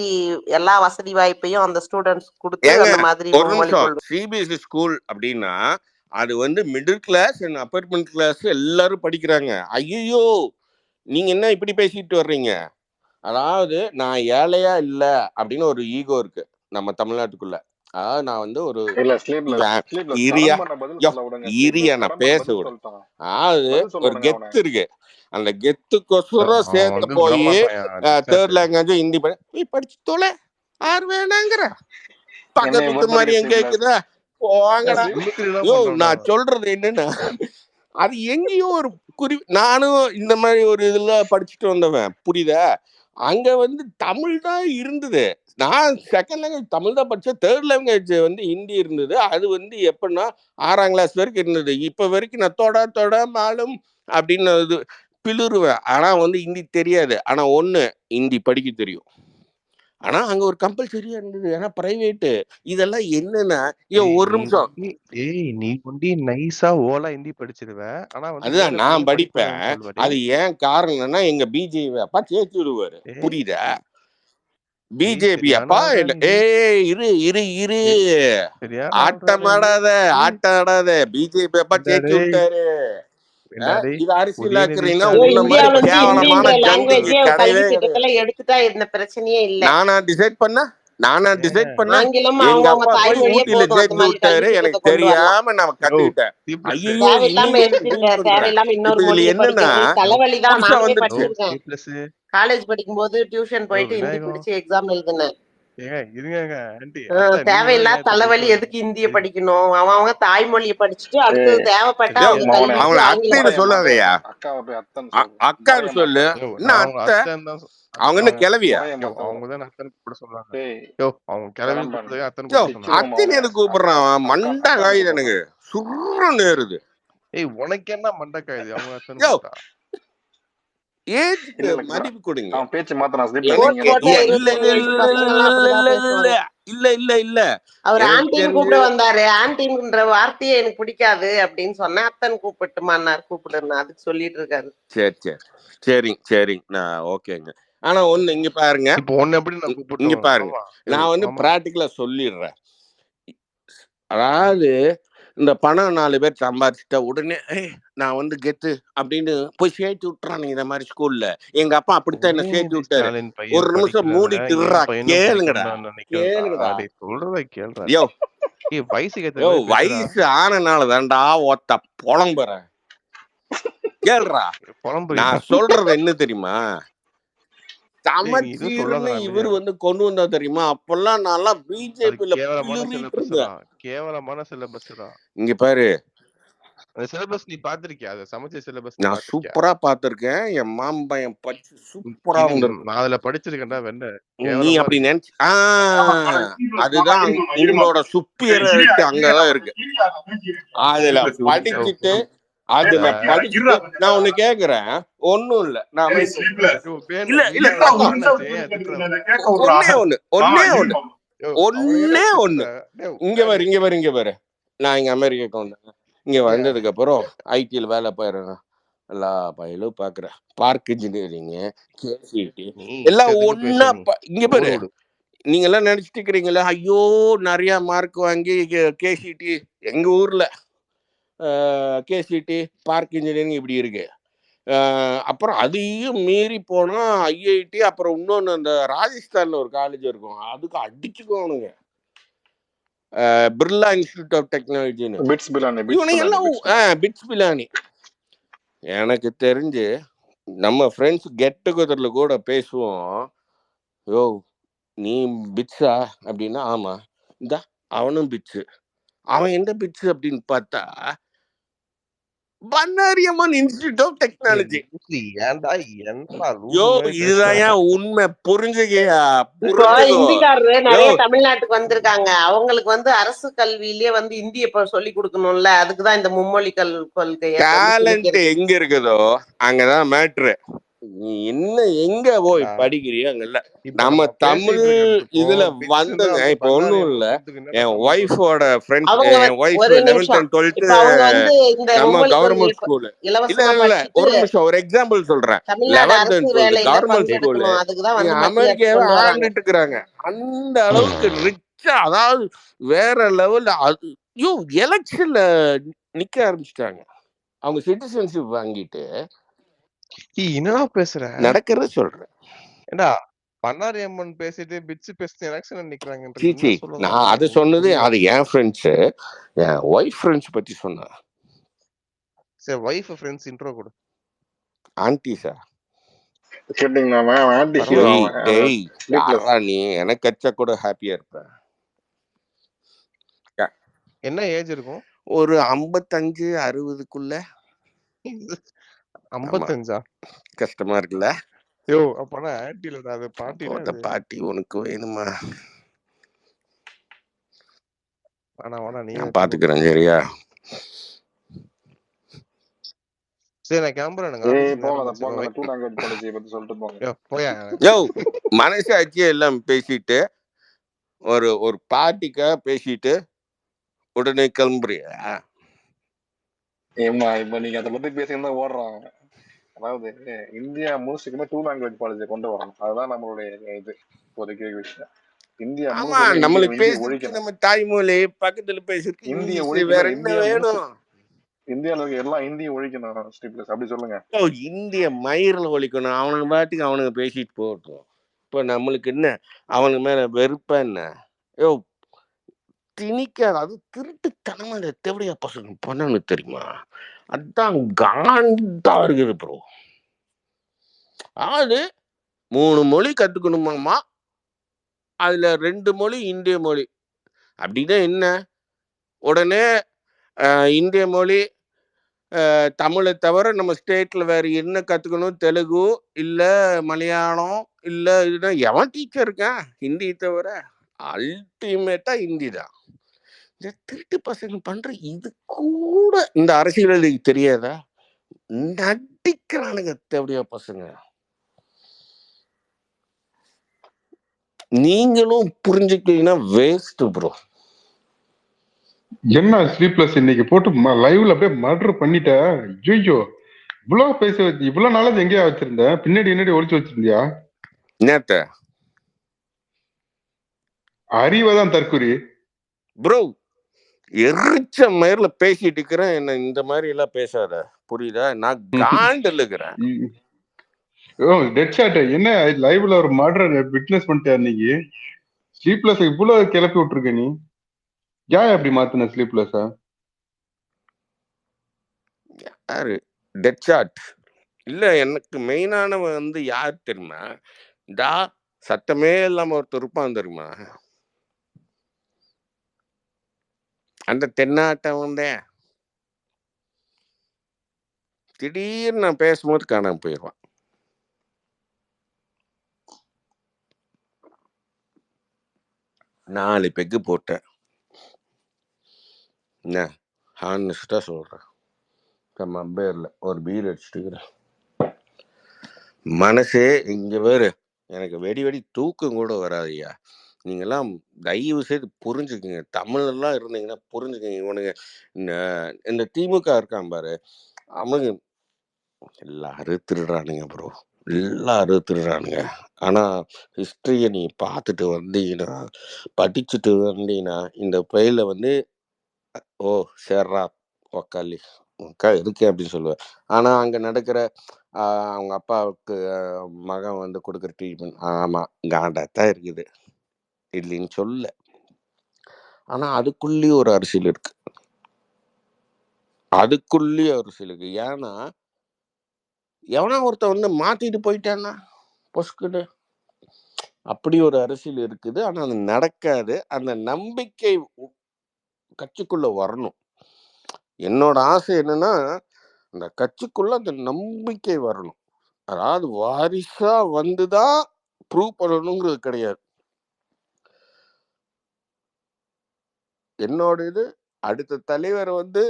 எல்லா வசதி வாய்ப்பையும் அந்த ஸ்டூடெண்ட்ஸ் கொடுத்து அந்த மாதிரி ஒரு நிமிஷம். சிபிஎஸ்இ ஸ்கூல் அப்படின்னா அது வந்து middle class and upper middle class எல்லாரும் படிக்கிறாங்க. ஐயோ நீங்க என்ன இப்படி பேசிட்டு வர்றீங்க? அதாவது நான் ஏழையா இல்ல அப்படின்னு ஒரு ஈகோ இருக்கு நம்ம தமிழ்நாட்டுக்குள்ள. அதாவது நான் வந்து ஒரு நான் பேச விடு. அதாவது ஒரு கெத்து இருக்கு. அந்த கெத்துக்கொசரம் சேர்த்து போய் தேர்ட் லாங்குவேஜ் ஹிந்தி படிச்சு தொலை யார் வேணாங்கிற பக்கத்து வீட்டு மாதிரி எங்க கேக்குதா போங்கடா. நான் சொல்றது என்னன்னா அது எங்கேயோ ஒரு நானும் இந்த மாதிரி ஒரு இதுல படிச்சுட்டு வந்தவன், புரியுதா? அங்க வந்து தமிழ் தான் இருந்தது. நான் செகண்ட் லாங்குவேஜ் தமிழ் தான் படிச்சேன். தேர்ட் லாங்குவேஜ் வந்து ஹிந்தி இருந்தது. அது வந்து எப்படின்னா 6ஆம் கிளாஸ் வரைக்கும் இருந்தது. இப்ப வரைக்கும் நான் தொட மாலும் அப்படின்னு இது பிளிருவேன். ஆனா வந்து ஹிந்தி தெரியாது. ஆனா ஒண்ணு ஹிந்தி படிக்க தெரியும். ஆனா அங்க ஒரு கம்பல்சரியா இருந்தது. ஏன்னா பிரைவேட். இதெல்லாம் என்னன்னா ஒரு நிமிஷம். நீ ஒண்டி நைஸா ஓலா ஹிந்தி படிச்சிருவ. ஆனா வந்து அதுதான் நான் படிப்பேன். அது ஏன் காரணம்னா எங்க பிஜேபி அப்பா சேர்த்து விடுவாரு, புரியுதா? பிஜேபி அப்பா இரு ஆட்டம் ஆடாத பிஜேபி அப்பா சேர்த்து விட்டாரு. இது அரசியலாக்குறீங்கன்னா உன்ன மாதிரி கேவலமான ஜந்துக்கு கிடையவே கிடையாது. எடுத்துட்டா இந்த பிரச்சனையே இல்ல. நானா டிசைட் பண்ண ஆங்கிலம் எங்க அவங்க அப்பா போய் தாய்மொழியே ஊட்டியில போதும். அந்த சேர்த்து மாதிரி விட்டாரு. கல்வி எனக்கு திட்டத்தை கொண்டு வரலாம். தெரியாம நான் கத்துக்கிட்டேன். ஐயோ தேவையில்லாம எடுத்துருங்க. தேவையில்லாம இன்னொரு மொழியை படிக்கிறது தலைவலிதான். நானே படிச்சிருக்கேன். காலேஜ் படிக்கும் போது டியூஷன் போயிட்டு ஹிந்தி படிச்சு எக்ஸாம் எழுதுனேன். தேவையில்லாத தலைவலி. எதுக்கு இந்திய படிக்கணும்? அவங்க தாய்மொழியை படிச்சுட்டு அடுத்தது தேவைப்பட்டா அவங்க அவங்கள அத்தைன்னு சொல்லாதயா. அக்கான்னு சொல்லு. என்ன அத்தை? அவங்க என்ன கிளவியா? அத்தைன்னு எது கூப்பிடுறான்? மண்டா காயுது எனக்கு, சுருன்னு ஏறுது. உனக்கு என்ன மண்டை காயுது? அவங்க ஏஜுக்கு மதிப்பு கொடுங்க. அவன் பேச்சு மாத்தறான். இல்ல அவர் ஆன்டின்னு கூப்பிட வந்தாரு. ஆன்டின்ற வார்த்தையே எனக்கு பிடிக்காது அப்படின்னு சொன்னேன். அத்தன் கூப்பிட்டுமான்னாரு. கூப்பிடுன்னு அதுக்கு சொல்லிட்டு இருக்காரு. சரி நான் ஓகேங்க. ஆனா ஒண்ணு இங்க பாருங்க, இங்க பாருங்க, நான் வந்து பிராக்டிகலா சொல்லிடுறேன். அதாவது இந்த பணம் 4 பேர் சம்பாதிச்சுட்டா உடனே நான் வந்து கெத்து அப்படின்னு போய் சேர்த்து விட்டுறானுங்க. இந்த மாதிரி ஸ்கூல்ல எங்க அப்பா அப்படித்தான் என்ன சேர்த்து விட்டாரு. ஒரு நிமிஷம் மூடிட்டு கேளுங்கடா. வயசு ஆனனால தான்டா ஒத்த புலம்புற. கேள்றா, நான் சொல்றது என்ன தெரியுமா? சமச்சீர்னு இவர் வந்து கொண்டு வந்தா தெரியுமா? அப்பெல்லாம் நான் பிஜேபியில கேவலமான சிலபஸ். இங்க பாரு, சிலபஸ் நீ பாத்திருக்கியா? சமச்சீர் சிலபஸ் நான் சூப்பரா பாத்திருக்கேன். என் மாம்பையன் படிச்சு சூப்பரா வந்திருக்கு. நான் அதுல படிச்சிருக்கேன்டா. வெண்ண நீ அப்படி நினைச்சு அதுதான் உங்களோட சுப்பியரிட்டி அங்கதான் இருக்கு. அதுல படிச்சுட்டு அது இந்த நான் படிச்சுட்டு நான் ஒண்ணு கேக்குறேன். ஒண்ணும் இல்ல. நான் அமைதியா இருக்கேன். யோ பேன் இல்ல இல்ல நீயா தங்கம். பானாச்சே திட்டுற ஒண்ணே ஒண்ணு ஒண்ணே ஒண்ணு யோ அவனையடா ஒண்ணே திட்டுற ஒண்ணு டேய் இங்க பாரு இங்க பாரு இங்க பாரு. நான் இங்க அமெரிக்காக்கு வந்தேன். இங்க ஏய், வந்ததுக்கு அப்புறம் ஐடியில் வேலை போயிடுறேன். எல்லா பயிலும் பாக்குறேன். பார்க் இன்ஜினியரிங், கேசிடி நீ எல்லாம் இஷ்டத்துக்கு ஒன்னா பேச நீ இங்க பாரு. ஊரு விடு நீங்க எல்லாம் நினைச்சிட்டு இருக்கிறீங்களா, ஐயோ நிறைய மார்க் வாங்கி கேசிடி எங்க ஊர்ல கேசிடி பார்க் இன்ஜினியரிங் இப்படி இருக்கு. அப்புறம் அதையும் மீறி போனா ஐஐடி, அப்புறம் இன்னொன்று அந்த ராஜஸ்தான்ல ஒரு காலேஜ் இருக்கும், அதுக்கு அடிச்சுக்கோனுங்க, பிர்லா இன்ஸ்டிடியூட் ஆஃப் டெக்னாலஜின்னு. பிட்ஸ் பிலானி இவனை எல்லாம் பிட்ஸ் பிலானி. எனக்கு தெரிஞ்சு நம்ம ஃப்ரெண்ட்ஸ் கெட் டுகெதர்ல கூட பேசுவோம். யோ நீ பிட்ஸா அப்படின்னா, ஆமா இந்த அவனும் பிட்ஸு. அவன் எந்த பிட்ஸு அப்படின்னு பார்த்தா பன்னாரியம்மன் இன்ஸ்டிடியூட் ஆஃப் டெக்னாலஜி. ஏன்டா என்னடா யோ லூசு மாதிரி பேசுற இதுதான் உண்மை. புரிஞ்சுக்கையா, இப்போ புரிஞ்சுக்கோ. இந்திக்காரரு யோ நிறைய தமிழ்நாட்டுக்கு வந்திருக்காங்க. அவங்களுக்கு வந்து அரசு கல்வியிலேயே வந்து இந்திய சொல்லி கொடுக்கணும்ல. அதுக்குதான் இந்த மும்மொழி கொள்கையை வந்து டேலண்ட் திணிக்கிறது. எங்க இருக்குதோ அங்கதான் மேட்ரு. நீ என்ன எங்க போய் டா. படிக்கிறியோ அங்கல்ல. இப்ப நம்ம நம்ம தமிழ் பேசிட்டு இருக்கிறதுக்கும் இதுல பிட்ஸ்னா வந்துங்க. வந்து இப்போ ஒன்றும் பன்னாரியம்மன் இல்லை, கூட்டத்துக்கு என்னடா என் சம்பந்தம்? ஒய்ஃபோட ஃப்ரெண்ட்ஸ், அவங்க என் ஒய்ஃப் ஒரு 11th நிமிஷம், and 12th இப்ப அவங்க வந்து இந்த நம்ம மும்மொழி கவர்மெண்ட் கொள்கையை ஸ்கூலு. இல்ல இலவசமா இல்ல படிச்சுட்டு ஒரு நிமிஷம், ஒரு எக்ஸாம்பிள் சொல்றேன். தமிழ்நாடு 11th அரசு and 12th வேலையில கவர்மெண்ட் ஸ்கூலு பங்கெடுக்கணும். அதுக்குதான் நீங்க வந்து மத்திய அரசு அமெரிக்காவை கொண்டு வராங்க. ஆண்டுட்டு இருக்கிறாங்க. அந்த அளவுக்கு ரிச்சா, அதாவது வேற லெவல்ல. அது எலெக்ஷன்ல நிக்க ஆரம்பிச்சிட்டாங்க. அவங்க சிட்டிசன்ஷிப் வாங்கிட்டு என்னடா பேசுற? நடக்கிறத சொல்றேன். ஏண்டா பன்னாரியம்மன் பேசிட்டு பிட்ஸ் பேசிட்டு எலெக்ஷன் நிக்கிறாங்கன்ற சீச்சி, என்ன சொல்ல நான் அது எனக்கு சொன்னது புரியல. அது என் ஃப்ரெண்ட்ஸு, என் ஒய்ஃப் ஃப்ரெண்ட்ஸ் பத்தி சொன்னேன். சரி வைஃப் ஃப்ரெண்ட்ஸ் இன்ட்ரோ கொடு. Anti sir. கேட்டீங்களா ஆன்டி பரவாயில்ல. ஹீரோ டேய் டேய் ஸ்லீப்லெஸ். யாரா நீ? எனக்கு கச்சா கூட ஹாப்பியா இருப்பேன். என்ன ஏஜ் இருக்கும்? ஒரு 55 60க்குள்ள. 55ஆ? கஷ்டமா இருக்குல்ல? யோ அப்பனா ஆன்டி இல்லடா, அது பாட்டிடா போட்ட அது. பாட்டி உனக்கு வேணுமா? வேணா நீ நான் பாத்துக்கிறேன், சரியா? சரி நான் கிளம்புறேன், எனக்கு ஏய் ஆபீஸ்க்கு நேரம் போகாத ஆச்சு. போங்க, பை. அந்த டூ லாங்குவேஜ் பாலிசியை பத்தி சொல்லிட்டு போங்க. யோ போயா. யோ மனசாட்சியே எல்லாம் பேசிட்டு ஒரு ஒரு பார்ட்டிக்கா பேசிட்டு உடனே கிளம்புறியா? ஏமா இப்ப நீங்க அதை பத்தி பேசியிருந்தா ஓடுறான். அதாவது இந்தியா முழுசுக்குமே டூ லாங்குவேஜ் பாலிசியை கொண்டு வரணும். அதுதான் நம்மளுடைய இது இப்போதைக்கு விஷயம். இந்தியா ஆமா, முழுசுமே நம்மளுக்கு இந்திய பேசுறதுக்கு ஒழிக்கணும். நம்ம தாய்மொழி, பக்கத்துல பேசுறதுக்கு இந்திய இங்கிலீஷ், ஒழிக்கணும். வேற என்ன வேணும்? இந்தியாவில் இருக்க எல்லாம் இந்திய ஒழிக்கணும். ஸ்லீப்லெஸ் அப்படி சொல்லுங்க. இந்திய மயிரில் ஒழிக்கணும். அவனுக்கு பாட்டுக்கு அவனுக்கு பேசிட்டு போகட்டும். இப்போ நம்மளுக்கு என்ன அவனுக்கு மேல வெறுப்பா என்ன? யோ திணிக்காது. அது திருட்டுத்தனமா இந்த தேவடியா பசங்க பண்ணணும் தெரியுமா? அதான் காண்டா இருக்குது ப்ரோ. அதாவது 3 மொழி கத்துக்கணுமாமா, அதுல 2 மொழி இந்திய மொழி. அப்படின்னா என்ன? உடனே இந்திய மொழி தமிழை தவிர நம்ம ஸ்டேட்ல வேற என்ன கத்துக்கணும்? தெலுங்கு இல்ல மலையாளம் இல்ல இதுனா எவன் டீச்சர் இருக்கான் ஹிந்தி தவிர? அல்டிமேட்டா ஹிந்தி தான். இந்த திருட்டு பசங்க பண்ற இது கூட இந்த அரசியலுக்கு தெரியாதா? நடிக்கிறானுங்க தேவடியா பசங்க. நீங்களும் புரிஞ்சுக்கிட்டீங்கன்னா வேஸ்ட் ப்ரோ. என்ன ஸ்லீப்லெஸ் இன்னைக்கு போட்டு லைவ்ல அப்படியே மர்டர் பண்ணிட்ட. ஐயோ இவ்வளவு பேச வச்சு இவ்வளவு நாளாவது எங்கேயா வச்சிருந்த? பின்னாடி ஒளிச்சு வச்சிருந்தியா? என்னத்த அறிவைதான் தற்குறி ப்ரோ, எரிச்ச மயிரில் பேசிட்டு இருக்கிறேன். என்ன இந்த மாதிரி எல்லாம் பேசாத, புரியுதா? நான் காண்டில் இருக்கிறேன். டெட் ஷாட் என்ன லைவ்ல ஒரு மர்டர் விட்னஸ் பண்ணிட்ட இன்னைக்கு. ஸ்லீப்லெஸ் இவ்வளவு கிளப்பி விட்டுருக்க நீ. ஏன் அப்படி மாத்தின ஸ்லீப்லெஸ்? யாரு டெட் ஷாட்? இல்ல, எனக்கு மெயினானவன் வந்து யார் தெரியுமா? டா சத்தமே இல்லாம ஒருத்தர் இருப்பான் தெரியுமா? அந்த தென்னாட்டம் தான். திடீர்னு நான் பேசும்போது காணாம போயிடுவான். நாலு பெக்கு போட்டேன். என்ன ஹானஸ்டா சொல்றேன், நம்ம பேர்ல ஒரு பீர் அடிச்சுட்டுக்கிறேன். மனசே இங்க வேறு எனக்கு வெடி வெடி தூக்கம் கூட வராதுய்யா. நீங்கெல்லாம் தயவு செய்து புரிஞ்சுக்குங்க. தமிழ்லாம் இருந்தீங்கன்னா புரிஞ்சுக்குங்க. இவனுங்க இந்த திமுக இருக்கான் பாரு, அவனுங்க எல்லாரும் திருடுறானுங்க ப்ரோ, எல்லாரும் திருடுறானுங்க. ஆனா ஹிஸ்டரியை நீ பார்த்துட்டு வந்தீங்கன்னா, படிச்சுட்டு வந்தீங்கன்னா, இந்த பயில வந்து ஓ சேர்றா உக்காளி உக்கா இருக்கேன் அப்படின்னு சொல்லுவேன். ஆனா அங்க நடக்கிற அவங்க அப்பாவுக்கு மகன் வந்து கொடுக்குற ட்ரீட்மெண்ட் ஆமா காண்டாத்தான் இருக்குது, இல்லைன்னு சொல்ல. ஆனா அதுக்குள்ளேயும் ஒரு அரசியல் இருக்கு, அதுக்குள்ளேயும் அரசியல் இருக்கு. ஏன்னா எவனா ஒருத்தன் வந்து மாத்திட்டு போயிட்டான்னா பொசுக்குன்னு அப்படி ஒரு அரசியல் இருக்குது. ஆனா அது நடக்காது. அந்த நம்பிக்கை கட்சிக்குள்ள வரணும். என்னோட ஆசை என்னன்னா, அந்த கட்சிக்குள்ள அந்த நம்பிக்கை வரணும். அதாவது வாரிசா வந்துதான் ப்ரூவ் பண்ணணுங்கிறது கிடையாது. என்னோட இது அடுத்த தலைவர் வந்து,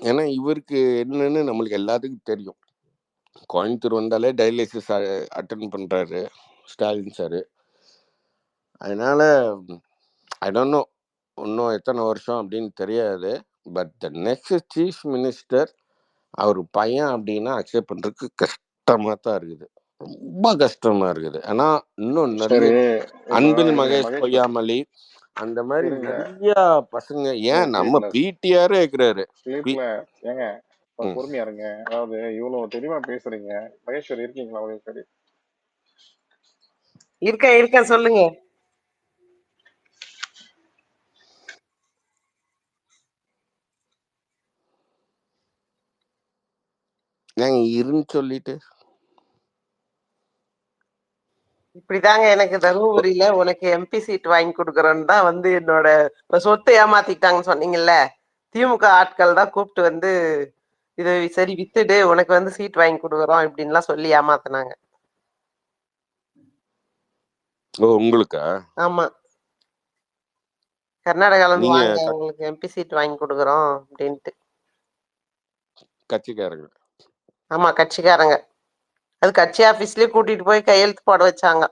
ஏன்னா இவருக்கு என்னன்னு நம்மளுக்கு எல்லாத்துக்கும் தெரியும். கோயம்புத்தூர் வந்தாலே டயாலிசிஸ் அட்டன் பண்றாரு ஸ்டாலின் சார். அதனால ஐ டோன்ட் நோ இன்னும் எத்தனை வருஷம் அப்படின்னு தெரியாது. But the next chief minister அவர் பையன் அப்படின்னா அக்செப்ட் பண்றதுக்கு கஷ்டமா தான் இருக்குது, ரொம்ப கஷ்டமா இருக்குது. ஆனா இன்னும் நிறைய அன்பில் மகேஷ் பொய்யாமலி அந்த மாதிரி நிறைய பசங்க, ஏன் நம்ம பிடிஆரே இருக்கிறாரு. ஏங்க பொறுமையா இருங்க. அதாவது இவ்வளவு தெளிவா பேசுறீங்க. மகேஸ்வரி இருக்கீங்களா? மகேஸ்வரி இருக்க சொல்லுங்க. ஏங்க இருன்னு சொல்லிட்டு இப்படிதாங்க எனக்கு தருமபுரியில உனக்கு எம்பி சீட் வாங்கி கொடுக்குறோன்னு தான் வந்து என்னோட சொத்தை ஏமாத்திட்டாங்கன்னு சொன்னீங்கல்ல, திமுக ஆட்கள் தான் கூப்பிட்டு வந்து இது சரி வித்துடு உனக்கு வந்து சீட் வாங்கி கொடுக்குறோம் இப்படின்லாம் சொல்லி ஏமாத்தினாங்க. உங்களுக்கா? ஆமா, கர்நாடகால இருந்து வாங்க உங்களுக்கு எம்பி சீட் வாங்கி கொடுக்குறோம் அப்படின்ட்டு. கட்சிக்காரங்க? ஆமா கட்சிக்காரங்க. அது கட்சி ஆபீஸ்லயே கூட்டிட்டு போய் கையெழுத்து போட வச்சாங்க.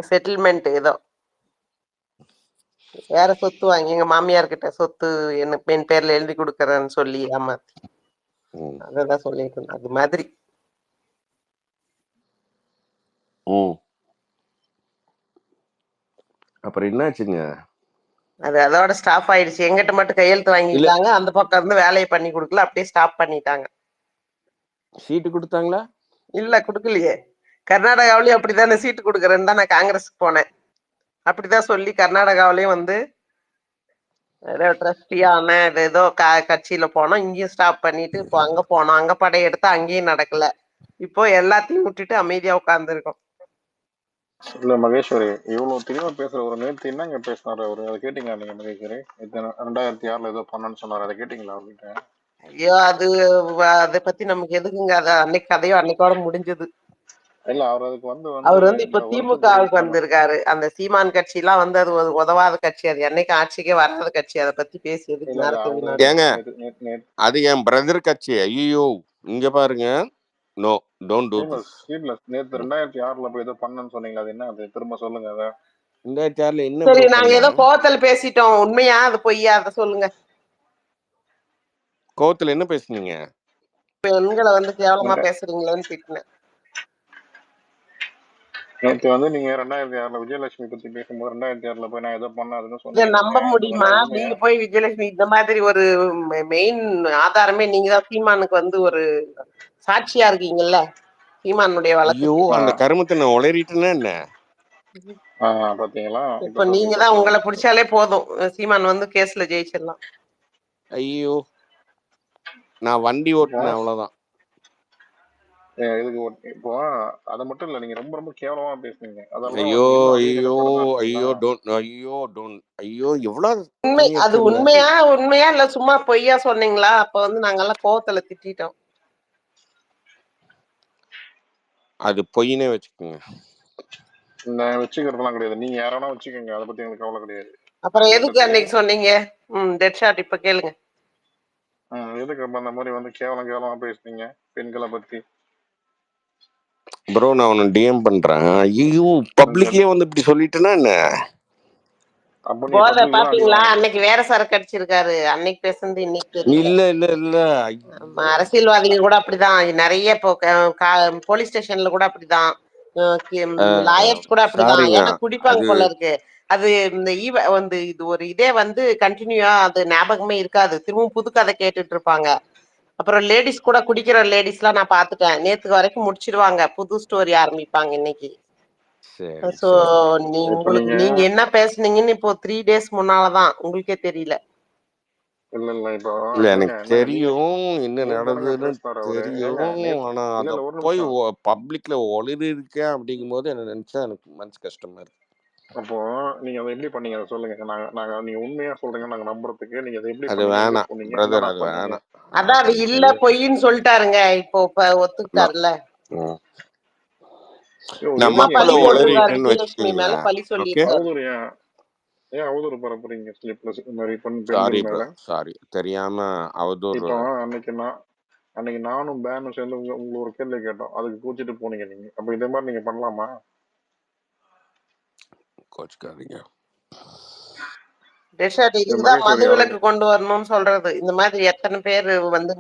செட்டில்மெண்ட் ஏதோ வேற சொத்து வாங்கி எங்க மாமியார் கிட்ட சொத்து என் பேர்ல எழுதி கொடுக்கறேன்னு சொல்லி ஏமாத்தி அதான் சொல்லிட்டு இருந்தேன். அது மாதிரி அப்புறம் என்னாச்சுங்க? அது அதோட ஸ்டாப் ஆயிடுச்சு. எங்கிட்ட மட்டும் கையெழுத்து வாங்கிட்டாங்க, அந்த பக்கம் இருந்து வேலையை பண்ணி கொடுக்கல, அப்படியே ஸ்டாப் பண்ணிட்டாங்க. சீட்டு கொடுத்தாங்களா? இல்ல கொடுக்கலையே. கர்நாடகாவிலயும் அப்படித்தானே சீட்டு கொடுக்குறேன்னு தான் நான் காங்கிரஸுக்கு போனேன். அப்படிதான் சொல்லி கர்நாடகாவிலயும் வந்து ஏதோ ட்ரஸ்டியான ஏதோ கட்சியில போனோம், இங்கேயும் ஸ்டாப் பண்ணிட்டு இப்போ அங்க போனோம், அங்க படையெடுத்தா அங்கேயும் நடக்கல. இப்போ எல்லாத்தையும் விட்டுட்டு அமைதியா உட்கார்ந்து இருக்கோம். இல்ல மகேஸ்வரி இவ்வளவு தெளிவா பேசுற ஒரு நேற்று என்னங்க பேசினாரு அவரு? அதை கேட்டீங்களா நீங்க மகேஸ்வரி? 2006 ஏதோ பண்ணணும்னு சொன்னாரு, அதை கேட்டீங்களா அவர்கிட்ட? ஐயோ அதை பத்தி நமக்கு எதுக்குங்க, அது அன்னைக்கு கதையோ அன்னைக்கோட முடிஞ்சது. இல்ல அவர் அதுக்கு அவர் வந்து இப்ப திமுகவுக்கு வந்திருக்காரு. அந்த சீமான் கட்சி எல்லாம் வந்து அது உதவாத கட்சி, அது என்னைக்கு ஆட்சிக்கே வராத கட்சி. அதை பத்தி பேசியது ஏங்க அது என் பிரதர் கட்சி. ஐயோ இங்க பாருங்க, நோ டோன்ட் டு திஸ். நேத்து 2006 போய் ஏதோ பண்ணணும்னு சொன்னீங்க, அது என்ன? அது திரும்ப சொல்லுங்க. அதை 2006 என்ன? சரி நாங்க ஏதோ கோவத்துல பேசிட்டோம், உண்மையா அது பொய்யா அதை சொல்லுங்க. கோவத்துல என்ன பேசுனீங்க? பெண்களை வந்து கேவலமா பேசுறீங்களேன்னு திட்டினேன். நேற்று வந்து நீங்க 2006 விஜயலட்சுமி பத்தி பேசும்போது 2006 போய் நான் ஏதோ பண்ணாதுன்னு சொன்னீங்க. நம்ப முடியுமா? நீங்க போய் விஜயலட்சுமி இந்த மாதிரி ஒரு மெயின் ஆதாரமே நீங்க தான் சீமானுக்கு வந்து ஒரு சாட்சியா இருக்கீங்கல்ல, சீமானுடைய வழக்கு. அந்த கருமத்தை நான் உளறிட்டேன்னா என்ன? பாத்தீங்களா? இப்ப நீங்க தான் உங்களை பிடிச்சாலே போதும், சீமான் வந்து கேஸ்ல ஜெயிச்சிடலாம். ஐயோ நான் வண்டி ஓட்டுனேன் அவ்வளவுதான். இதுக்கு இப்போ அதை மட்டும் இல்ல, நீங்க ரொம்ப ரொம்ப கேவலமா பேசுனீங்க. ஐயோ ஐயோ ஐயோ டோன்ட் ஐயோ டோன்ட் ஐயோ எவ்வளவு உண்மை. அது உண்மையா இல்ல சும்மா பொய்யா சொன்னீங்களா? அப்ப வந்து நாங்கெல்லாம் கோவத்துல திட்டோம். அது பொய்னே வச்சுக்கோங்க. நான் வச்சுக்கிறதுலாம் கிடையாது, நீங்க யாரானா வச்சுக்கோங்க, அதை பத்தி எனக்கு கவலை கிடையாது. அப்புறம் எதுக்கு அன்னைக்கு சொன்னீங்க டெட் ஷாட்? இப்ப கேளுங்க. எதுக்கு அந்த மாதிரி வந்து கேவலமா பேசுனீங்க பெண்களை பத்தி? ப்ரோ நான் உன்னை டிஎம் பண்றேன். ஐயோ பப்ளிக்லயே வந்து இப்படி சொல்லிட்டேன்னா என்ன? போத பாத்தீங்களா? அன்னைக்கு வேற சரக்கு அடிச்சிருக்காரு. அன்னைக்கு பேசுனது இன்னைக்கு தெரியல. இல்ல அரசியல்வாதிங்க கூட அப்படிதான். நிறைய இப்போ போலீஸ் ஸ்டேஷன்ல கூட அப்படிதான், லாயர்ஸ் கூட அப்படிதான். ஏன்னா குடிப்பாங்க போல இருக்கு. அது இந்த வந்து இது ஒரு இதே வந்து கண்டினியூவா அது ஞாபகமே இருக்காது. திரும்பவும் புது கதை கேட்டுட்டு இருப்பாங்க. அப்புறம் லேடிஸ் கூட குடிக்கிற லேடிஸ் எல்லாம் நான் பாத்துட்டேன். நேத்துக்கு வரைக்கும் முடிச்சிருவாங்க, புது ஸ்டோரி ஆரம்பிப்பாங்க இன்னைக்கு. சோ நீங்க என்ன பேசுனீங்கன்னு இப்போ 3 days முன்னாலதான் உங்களுக்கே தெரியல. இல்ல இப்போ எனக்கு தெரியும் என்ன நடந்ததுன்னு தெரியும். ஆனா அத போய் பப்ளிக்ல ஒளிரி இருக்கேன் அப்படிங்கும் போது என்ன நினைச்சா எனக்கு மனசு கஷ்டமா இருக்கு. அப்போ நீங்க அதை எப்படி பண்ணீங்க அதை சொல்லுங்க. நாங்க நீங்க உண்மையா சொல்றீங்க நாங்க நம்புறதுக்கு நீங்க அதை எப்படி அது வேணாம் பிரதர், அது வேணாம். அதான் அது இல்ல பொய்ன்னு சொல்லிட்டாருங்க. இப்போ ஒத்துக்கிட்டாருல. நம்ம மக்களை ஒளிரிட்டேன்னு வச்சுக்கீங்களேன். ஏன் அவதூறு பரப்புறீங்க? சாரி தெரியாம அவதூறு. இப்போ அன்னைக்கு நானும் பேனும் சேர்ந்து உங்களுக்கு ஒரு கேள்வி கேட்டோம், அதுக்கு கூச்சிட்டு போனீங்க நீங்க. அப்ப இதே மாதிரி நீங்க பண்ணலாமா? கோச்சுக்காதீங்க. இதுதான் மது விலக்கு கொண்டு வரணும்னு சொல்றது. இந்த மாதிரி எத்தனை பேர் வந்து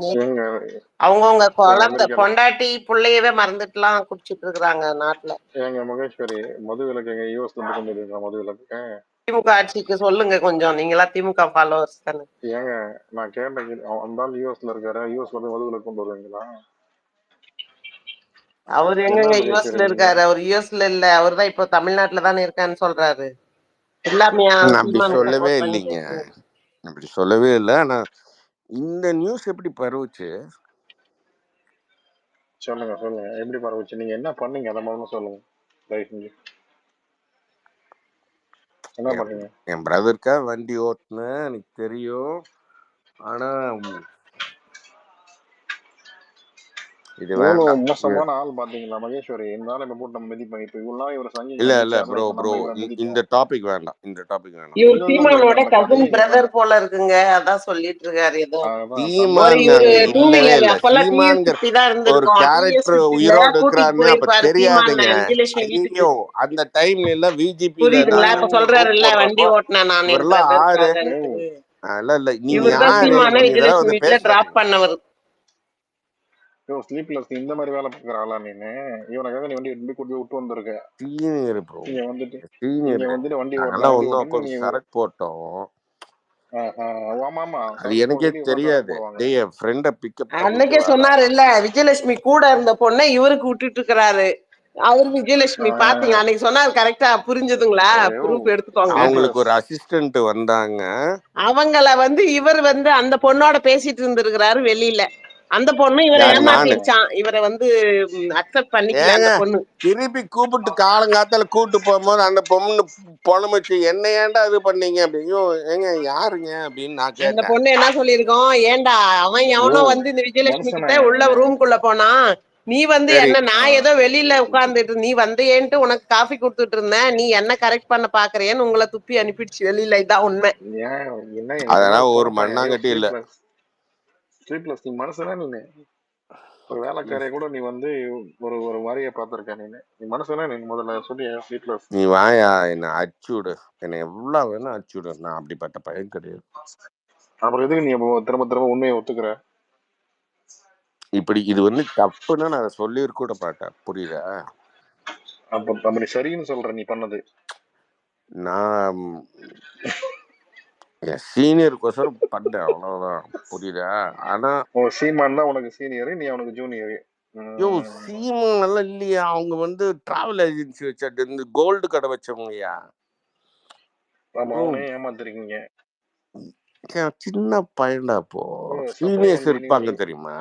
அவங்கவுங்க குழந்தை பொண்டாட்டி பிள்ளையவே மறந்துட்டுலாம் குடிச்சிட்டு இருக்கிறாங்க நாட்டுல. ஏங்க மகேஸ்வரி, மது விலக்கு எங்க யூஎஸ்ல இருந்து கொண்டு வருவீங்களா? மது விலக்கு திமுக ஆட்சிக்கு சொல்லுங்க கொஞ்சம். நீங்களா திமுக ஃபாலோவர்ஸ் தானே. ஏங்க நான் கேட்டேன், அந்த யூஎஸ்ல இருக்காரு, யூஎஸ்ல இருந்து மது விலக்கு கொண்டு வருவீங்களா? அவர் எங்க யூஎஸ்ல இருக்காரு? அவர் யூஎஸ்ல இல்ல, அவர் தான் இப்போ தமிழ்நாட்டுல தானே இருக்கான்னு சொல்றாரு. அப்படி சொல்லவே இல்லைங்க, அப்படி சொல்லவே இல்லை. ஆனா இந்த நியூஸ் எப்படி பரவுச்சு? சொல்லுங்க எப்படி பரவுச்சு? நீங்க என்ன பண்ணீங்க அதை மாதிரி சொல்லுங்க. என்ன பண்ணீங்க? என் பிரதருக்கா வண்டி ஓட்டுனேன், எனக்கு தெரியும். ஆனா இது மோசமான ஆள் பாத்தீங்களா மகேஸ்வரி? இந்த ஆள் இப்ப போட்டு நம்ம மிதிப்போம். இப்ப இவ்வளவு இவர் சங்கி இல்ல ப்ரோ இந்த டாபிக் வேண்டாம். இவர் சீமானோட கசின் பிரதர் போல இருக்குங்க. அதான் சொல்லிட்டு இருக்காரு ஏதோ. ஒரு கேரக்டர் உயிரோடு இருக்கிறாருன்னு அப்ப தெரியாதுங்க. ஐயோ அந்த டைம்ல இல்ல விஜிபில தான் சொல்றாருல்ல வண்டி ஓட்டுனா நான் ஆறு இல்ல நீங்க யாரு டிராப் பண்ணவர். ஸ்லீப்லெஸ் இந்த மாதிரி வேலை பார்க்குற ஆளா நீனு? இவனுக்காக நீ வண்டி எடுத்து கூட்டி விட்டு வந்திருக்க. சீனியர் ப்ரோ, நீங்க வந்துட்டு வண்டி ஓட்டலாம் சரக்கு போட்டோம். அது எனக்கே தெரியாது. டேய் ஃப்ரெண்ட பிக்கப் அன்னைக்கே சொன்னாரு இல்ல, விஜயலட்சுமி கூட இருந்த பொண்ணை இவருக்கு விட்டுட்டு இருக்காரு. அவரு விஜயலட்சுமி பாத்தீங்க அன்னைக்கு சொன்னாரு. கரெக்டா புரிஞ்சதுங்களா? ப்ரூஃப் எடுத்துக்கோங்க. அவங்களுக்கு ஒரு அசிஸ்டன்ட் வந்தாங்க. அவங்கள வந்து இவர் வந்து அந்த பொண்ணோட பேசிட்டு இருந்திருக்கிறாரு வெளியில. அந்த பொண்ணு இவரை ஏமாத்திச்சான். இவரை வந்து அக்செப்ட் பண்ணிக்கல அந்த பொண்ணு. திருப்பி கூப்பிட்டு காலங்காத்தால கூட்டு போகும்போது அந்த பொண்ணு பொண்ணு என்ன ஏன்டா இது பண்ணீங்க அப்படின்னு. ஏங்க யாருங்க அப்படின்னு நான் கேட்டேன். அந்த பொண்ணு என்ன சொல்லிருக்கோம், ஏண்டா அவன் எவனோ வந்து இந்த விஜயலட்சுமி கிட்ட உள்ள ரூம்குள்ள போனா, நீ வந்து என்ன நான் ஏதோ வெளியில உட்கார்ந்துட்டு நீ வந்தேன்ட்டு உனக்கு காஃபி கொடுத்துட்டு இருந்தேன், நீ என்ன கரெக்ட் பண்ண பாக்குறேன்னு உங்களை துப்பி அனுப்பிடுச்சு வெளியில. இதான் உண்மை. அதெல்லாம் ஒரு மண்ணாங்கட்டி இல்ல. நீ மனுஷனா? நீ ஒரு வேலைக்காரைய கூட நீ வந்து ஒரு ஒரு மாதிரியே பாத்திருக்க. நீ மனுஷனா? நீ முதல்ல சொல்லி ஸ்லீப்லெஸ். நீ வாயா என்ன அச்சுடு, என்ன எவ்வளவு வேணா அச்சுடு. நான் அப்படிப்பட்ட பையன் கிடையாது. அப்புறம் எதுக்கு நீ திரும்ப உண்மையை ஒத்துக்கிற? இப்படி இது வந்து தப்புன்னு நான் சொல்லியிருக்க கூட மாட்டேன். புரியுதா? அப்படி சரின்னு சொல்ற நீ பண்ணது. நான் சீனியருக்கோசரம் பண்ணேன், அவ்வளவுதான். புரியுதா? ஆனா சீமான் தான் உனக்கு சீனியர், நீ அவனுக்கு ஜூனியர். சீமான் எல்லாம் இல்லையா, அவங்க வந்து டிராவல் ஏஜென்சி வச்சுட்டு இந்த கோல்டு கடை வச்சவங்கயா. ஏமாத்திருக்கீங்க. சின்ன பையன்டா. இப்போ சீனியர்ஸ் இருப்பாங்க தெரியுமா?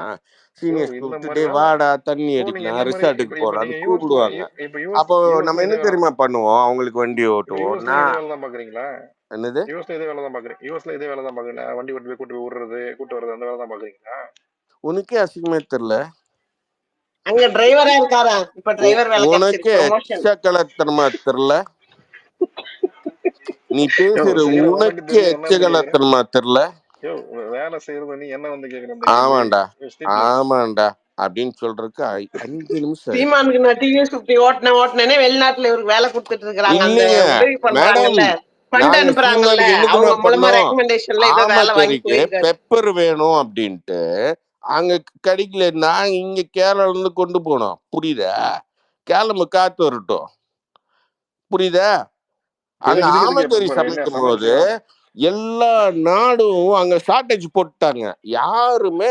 சீனியர்ஸ் கூப்பிட்டு வாடா தண்ணி அடிக்கலாம், ரிசார்ட்டுக்கு போறான்னு கூப்பிடுவாங்க. அப்போ நம்ம என்ன தெரியுமா பண்ணுவோம், அவங்களுக்கு வண்டி ஓட்டுவோம். என்னது இதே வேலை தான் பாக்குறீங்க? வண்டி ஓட்டி போய் கூட்டு விடுறது கூட்டு வர்றது அந்த வேலை தான் பாக்குறீங்களா? உனக்கே அசிங்கமே தெரியல. அங்க டிரைவரா இருக்காரா இப்ப? டிரைவர் வேலை உனக்கே எச்சக்கலத்தனமா தெரியல. நீ பேசுற செய்யற உனக்கு உனக்கே தெரியும், என்ன வந்து கேக்குற? எச்சகலத்தனமா தெரியல. வேலை செய்யறது நீ என்ன வந்து கேக்குற இந்த கேள்வி? ஆமாண்டா ஸ்லீப்லெஸ் ஆமாண்டா அப்படின்னு சொல்றதுக்கு 5 நிமிஷம் ஆயிடுச்சு. சீமானுக்கு நான் டிவிஎஸ் 50 ஓட்டுனேனே வெளிநாட்டுல இவருக்கு வேலை கொடுத்துட்டு இருக்காங்க. அந்த இல்லைங்க உதவி மேடம், பண்றாங்கல்ல, ஃபண்ட் நாங்க அனுப்புறாங்கல்ல, சீமானுக்கு என்ன அவங்க தெரியுமா மூலமா பண்ணோம், ரெக்கமெண்டேஷன்ல ஏதோ வேலை வாங்கி ஆமக்கறிக்கு போயிருக்காரு. பெப்பர் வேணும் அப்படின்ட்டு அங்க கிடைக்கல, நாங்க இங்க கேரளால இருந்து கொண்டு போனோம். புரியுதா? கேரளா காத்து வரட்டும், புரியுதா? அங்க இதுக்கு எதுக்கு ஆமக்கறி பெப்பர்? என்ன சமைக்கும் போது சமையல்? எல்லா நாடும் அங்க ஷார்டேஜ் போட்டாங்க. யாருமே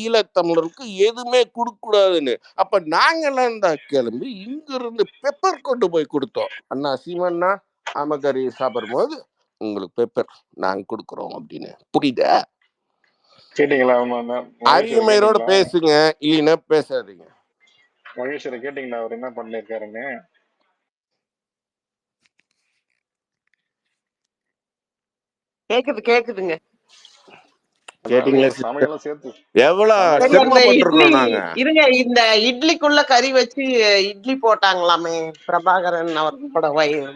ஈழத்தமிழருக்கு எதுவுமே கொடுக்க கூடாதுன்னு. அப்ப நாங்கெல்லாம் இருந்தா கிளம்பி இங்க இருந்து பெப்பர் கொண்டு போய் கொடுத்தோம். அண்ணா சீமண்ணா ஆமக்கறி சாப்பிடும் போது உங்களுக்கு பெப்பர் நாங்க கொடுக்குறோம் அப்படின்னு. புரியுதா? கேட்டீங்களா? அறிவுமையோட பேசுங்க, இல்லைன்னா பேசாதீங்க. மகேஸ்வரை கேட்டீங்களா அவர் என்ன பண்ணிருக்காருன்னு? கேக்குதுங்க. கேட்டீங்களா? சமையலும் சேர்த்து எவ்வளவு சரி, அந்த சிரமப்பட்டிருக்கோம் இட்லி நாங்க. இருங்க, இந்த இட்லிக்குள்ள கறி வச்சு இட்லி போட்டாங்களாமே பிரபாகரன் அவர்களோட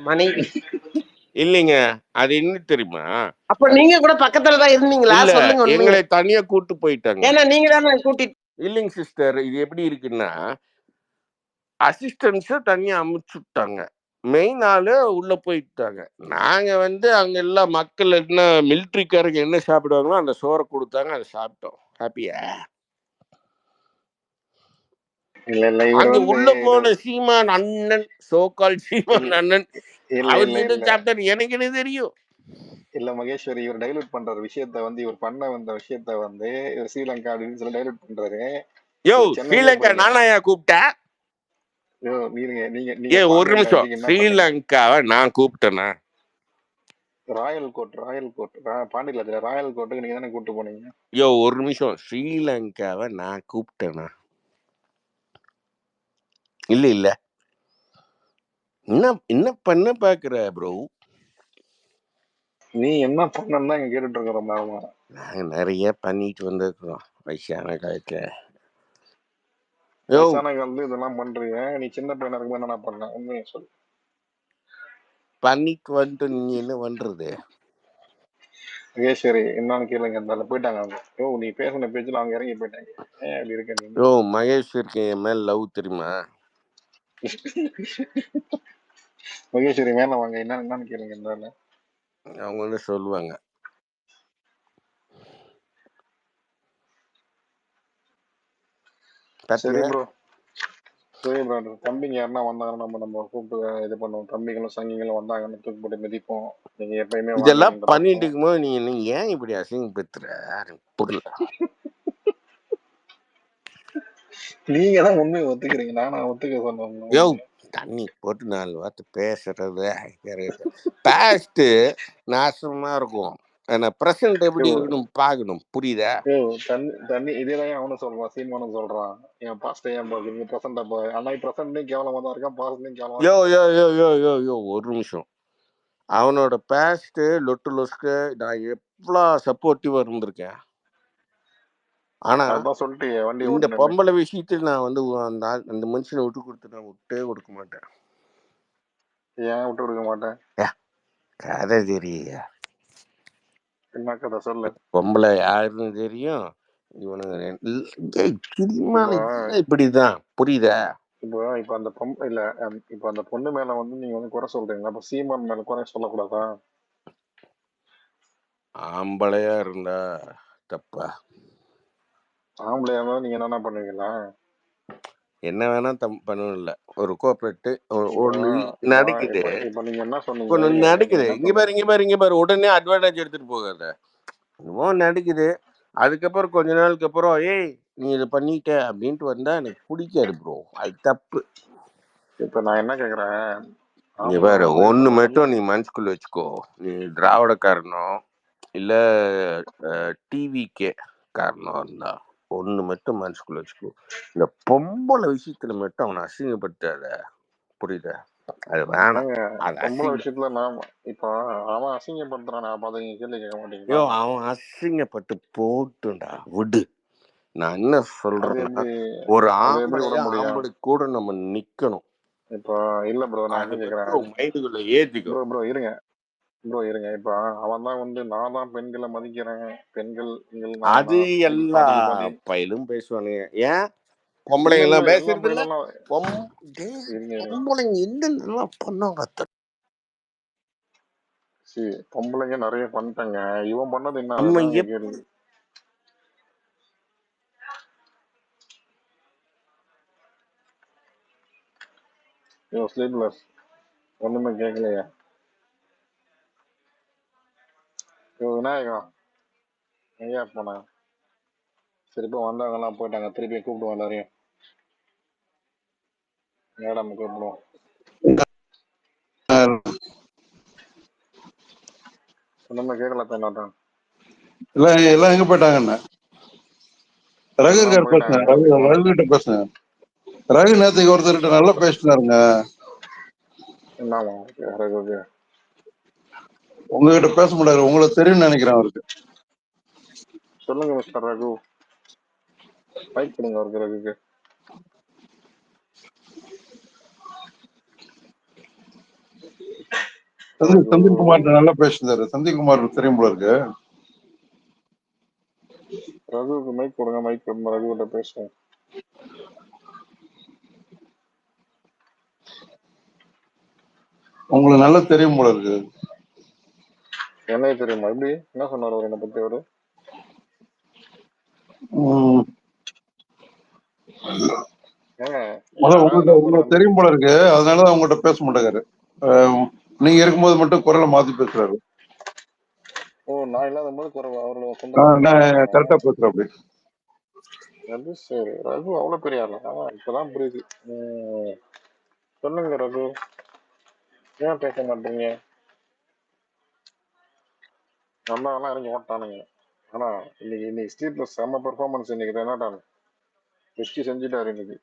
மனைவி. இல்லைங்க, அது என்ன தெரியுமா? அப்ப நீங்க கூட பக்கத்துலதான் இருந்தீங்களா? இல்ல, சொல்லுங்க உண்மையை. எங்களை தனியா கூட்டு போயிட்டாங்க. ஏன்னா நீங்க தானே கூட்டிட்டு. இல்லைங்க சிஸ்டர், இது எப்படி இருக்குன்னா அசிஸ்டன்ஸ் தனியா அமுச்சுட்டாங்க, மெயின் ஆளு உள்ள போயிட்டாங்க. நாங்க அங்க எல்லாம் மக்கள் என்ன மிலிட்ரிக்காரங்க என்ன சாப்பிடுவாங்களோ அந்த சோறை கொடுத்தாங்க, அதை சாப்பிட்டோம். ஹாப்பியா? அங்க உள்ள போன சீமான் அண்ணன், சோகால் சீமான் அண்ணன், அவர் சாப்பிட்டாரு. எனக்கு என்ன தெரியும்? இல்ல மகேஸ்வரி, இவர் டைலூட் பண்ற விஷயத்த இவர் பண்ண வந்த விஷயத்த இவர் ஸ்ரீலங்கா அப்படின்னு சொல்லி டைலூட் பண்றாரு. யோ, ஸ்ரீலங்கா நானாயா கூப்பிட்டேன்? நீங்க ஒரு நிமிஷம், ஸ்ரீலங்காவை நான் கூப்பிட்டேனா? ராயல் கோட் பாண்டியில ராயல் கோட்டுக்கு நீங்க தானே கூப்பிட்டு போனீங்க. யோ, ஒரு நிமிஷம், ஸ்ரீலங்காவை நான் கூப்பிட்டேனா? இல்ல இல்ல, என்ன பண்ண பாக்குற ப்ரோ? நீ என்ன பண்ணா இங்க கேட்டுட்டு இருக்கிறோம். நாங்க நிறைய பண்ணிட்டு வந்திருக்கிறோம் வயசான காலத்துல. வயசான காலத்துல இதெல்லாம் பண்றீங்க. நீ சின்ன பையனா இருக்கும்போது என்ன பண்ண? உண்மையை சொல்லு. பண்ணிட்டு வந்துட்டு நீ என்ன பண்றது? மகேஸ்வரி என்னன்னு கேளுங்க. இருந்தாலும் போயிட்டாங்க அவங்க. நீ பேசின பேச்சுல அவங்க இறங்கி போயிட்டாங்க. ஏன் அப்படி இருக்க நீ? மகேஸ்வருக்கு என் மேல லவ் தெரியுமா? மகேஸ்வரி மேல வாங்க, என்னன்னு கேளுங்க. இருந்தாலும் அவங்க சொல்லுவாங்க. சரி ப்ரோ, சரி ப்ரோ. தம்பிங்க யாருன்னா வந்தாங்கன்னா நம்ம கூப்பிட்டு இது பண்ணுவோம். தம்பிகளும் சங்கிகளும் வந்தாங்கன்னு தூக்கி போட்டு மிதிப்போம். நீங்க எப்பயுமே இதெல்லாம் பண்ணிட்டு இருக்கும்போது நீ ஏன் இப்படி அசிங்கப்படுத்துற? புரியல. நீங்க தான் உண்மையை ஒத்துக்கிறீங்க, நானா ஒத்துக்க சொன்னோம். தண்ணி போட்டு 4 வார்த்தை பேசுறது பாஸ்ட் நாசமா இருக்கும். பிரசன்ட் எப்படி இருக்கணும் பாக்கணும். புரியுதா? தண்ணி இதேதான் அவனும் சொல்றான், சீமானும் சொல்றான். என் பாஸ்ட் ஏன் பாக்குறீங்க? பிரசன்ட் ஆனா பிரசன்ட்லயும் கேவலமா தான் இருக்கான், பாஸ்ட்லயும் கேவலமா. யோ ஒரு நிமிஷம். அவனோட பாஸ்ட் லொட்டு லொஸ்க்கு நான் எவ்வளவு சப்போர்ட்டிவா இருந்திருக்கேன். ஆனா இந்த பொம்பளை விஷயத்துல நான் அந்த மனுஷனை விட்டு கொடுத்து நான் விட்டே கொடுக்க மாட்டேன். ஏன் விட்டு கொடுக்க மாட்டேன்? கதை தெரியா? என்ன கதை சொல்லு. பொம்பளை யாருன்னு தெரியும். இவனுங்க இப்படிதான். புரியுதா? இப்ப அந்த இல்ல, இப்ப அந்த பொண்ணு மேல நீங்க குறை சொல்றீங்களா? அப்ப சீமான் மேல குறை சொல்லக்கூடாதா? ஆம்பளையா இருந்தா தப்பா? ஆம்பளையா இருந்தா நீங்க என்ன பண்ணுவீங்களா? என்ன வேணா பண்ணல. ஒரு கோஆபரேட் ஒண்ணு நடக்குது. இப்ப நீங்க என்ன சொன்னீங்க? ஒண்ணு நடக்குது. இங்க பாரு உடனே அட்வான்டேஜ் எடுத்துட்டு போகாத. இன்னும் நடக்குது. அதுக்கப்புறம் கொஞ்ச நாளுக்கு அப்புறம் ஏய் நீ இதை பண்ணிட்ட அப்படின்ட்டு வந்தா எனக்கு பிடிக்காது ப்ரோ. அது தப்பு. இப்ப நான் என்ன கேக்குறேன், இங்க பாரு, ஒண்ணு மட்டும் நீ மனசுக்குள்ள வச்சுக்கோ. நீ திராவிடக்காரனோ இல்ல டிவிக்கே காரணம் இருந்தா ஒண்ணு மட்டும் மனசுக்குள்ள வச்சுக்கோ. இந்த பொம்பளை விஷயத்துல மட்டும் அவனை அசிங்கப்படுத்தாத. புரியுதா? அது வேணாம். பொம்பளை விஷயத்துல நான் இப்ப அவன் அசிங்கப்படுத்துறான், கேள்வி கேட்க மாட்டீங்களா? அவன் அசிங்கப்பட்டு போட்டுண்டா விடு. நான் என்ன சொல்றேன்னா, ஒரு ஆம்பளை கூட நம்ம நிக்கணும். இப்போ இல்ல ப்ரோ, நான் என்ன கேக்குறேன், மைண்டுக்குள்ள ஏத்திக்கோ. ப்ரோ இருங்க. ப்ரோ இருங்க. இப்ப அவன் தான் வந்து நான் தான் பெண்களை மதிக்கிறேன், பெண்கள் அது எல்லா பாதிக்கு பாதி. பயிலும் பேசுவானுங்க. ஏன் இல்ல பொம்பளைங்க இல்ல எல்லாம் எல்லா பேசுறது இல்ல? பயிலும் இருங்க இருங்க. பொம்பளைங்க என்னென்னலாம் பண்ணாங்க பொம்பளைங்க நிறைய பண்ணிட்டாங்க. இவன் பண்ணது என்ன? நம்ம அதுதான் கேள்வி. ஸ்லீப்லெஸ் ஒண்ணுமே கேட்கலையா? விநாயகா எங்கேயா போனா? திருப்பி வந்தாங்கலாம் போயிட்டாங்க. திருப்பி கூப்பிடுவோம் எல்லாரையும். மேடம் கூப்பிடுவோம். ஒண்ணுமே கேட்கல தென்னாட்டம். எல்லாம் எங்க போயிட்டாங்கண்ணா? ரகு இருக்காரு, பேசுங்க. ரகு கிட்ட பேசுங்க. ரகு நேற்றுக்கு ஒருத்தர்கிட்ட நல்லா பேசினாருங்க. என்னமா ரகு? உங்ககிட்ட பேச முடியாது, உங்களுக்கு தெரியும்னு நினைக்கிறேன் அவருக்கு. சொல்லுங்க மிஸ்டர் ரகு. மைக் கொடுங்க அவருக்கு. ரகுக்கு சந்தீப்குமார் நல்லா பேசினாரு. சந்தீப்குமார் தெரியும் போல இருக்கு. ரகுக்கு மைக் கொடுங்க. மைக் கொடுங்க, ரகு கிட்ட பேசுவோம். உங்களுக்கு நல்லா தெரியும் போல இருக்கு. என்ன தெரியுமா? எப்படி என்ன சொன்னார் அவர் என்னை பத்தி? அவரு உங்களுக்கு தெரியும் போல இருக்கு, அதனாலதான் அவங்ககிட்ட பேச மாட்டேங்காரு. நீங்க இருக்கும்போது மட்டும் குரலை மாத்தி பேசுறாரு. ஓ, நான் இல்லாத போது குறை அவரோட கரெக்டா பேசுற அப்படி. அது சரி. ரகு அவ்வளவு பெரிய ஆளா? இப்பதான் புரியுது. சொல்லுங்க ரகு, ஏன் பேச மாட்டீங்க? நல்லா இறங்கி ஓட்டானுங்க. ஆனா இன்னைக்கு ஸ்ட்ரீட்ல செம்ம பெர்ஃபார்மன்ஸ். இன்னைக்கு என்னடா வெற்றி செஞ்சுட்டாரு இன்னைக்கு.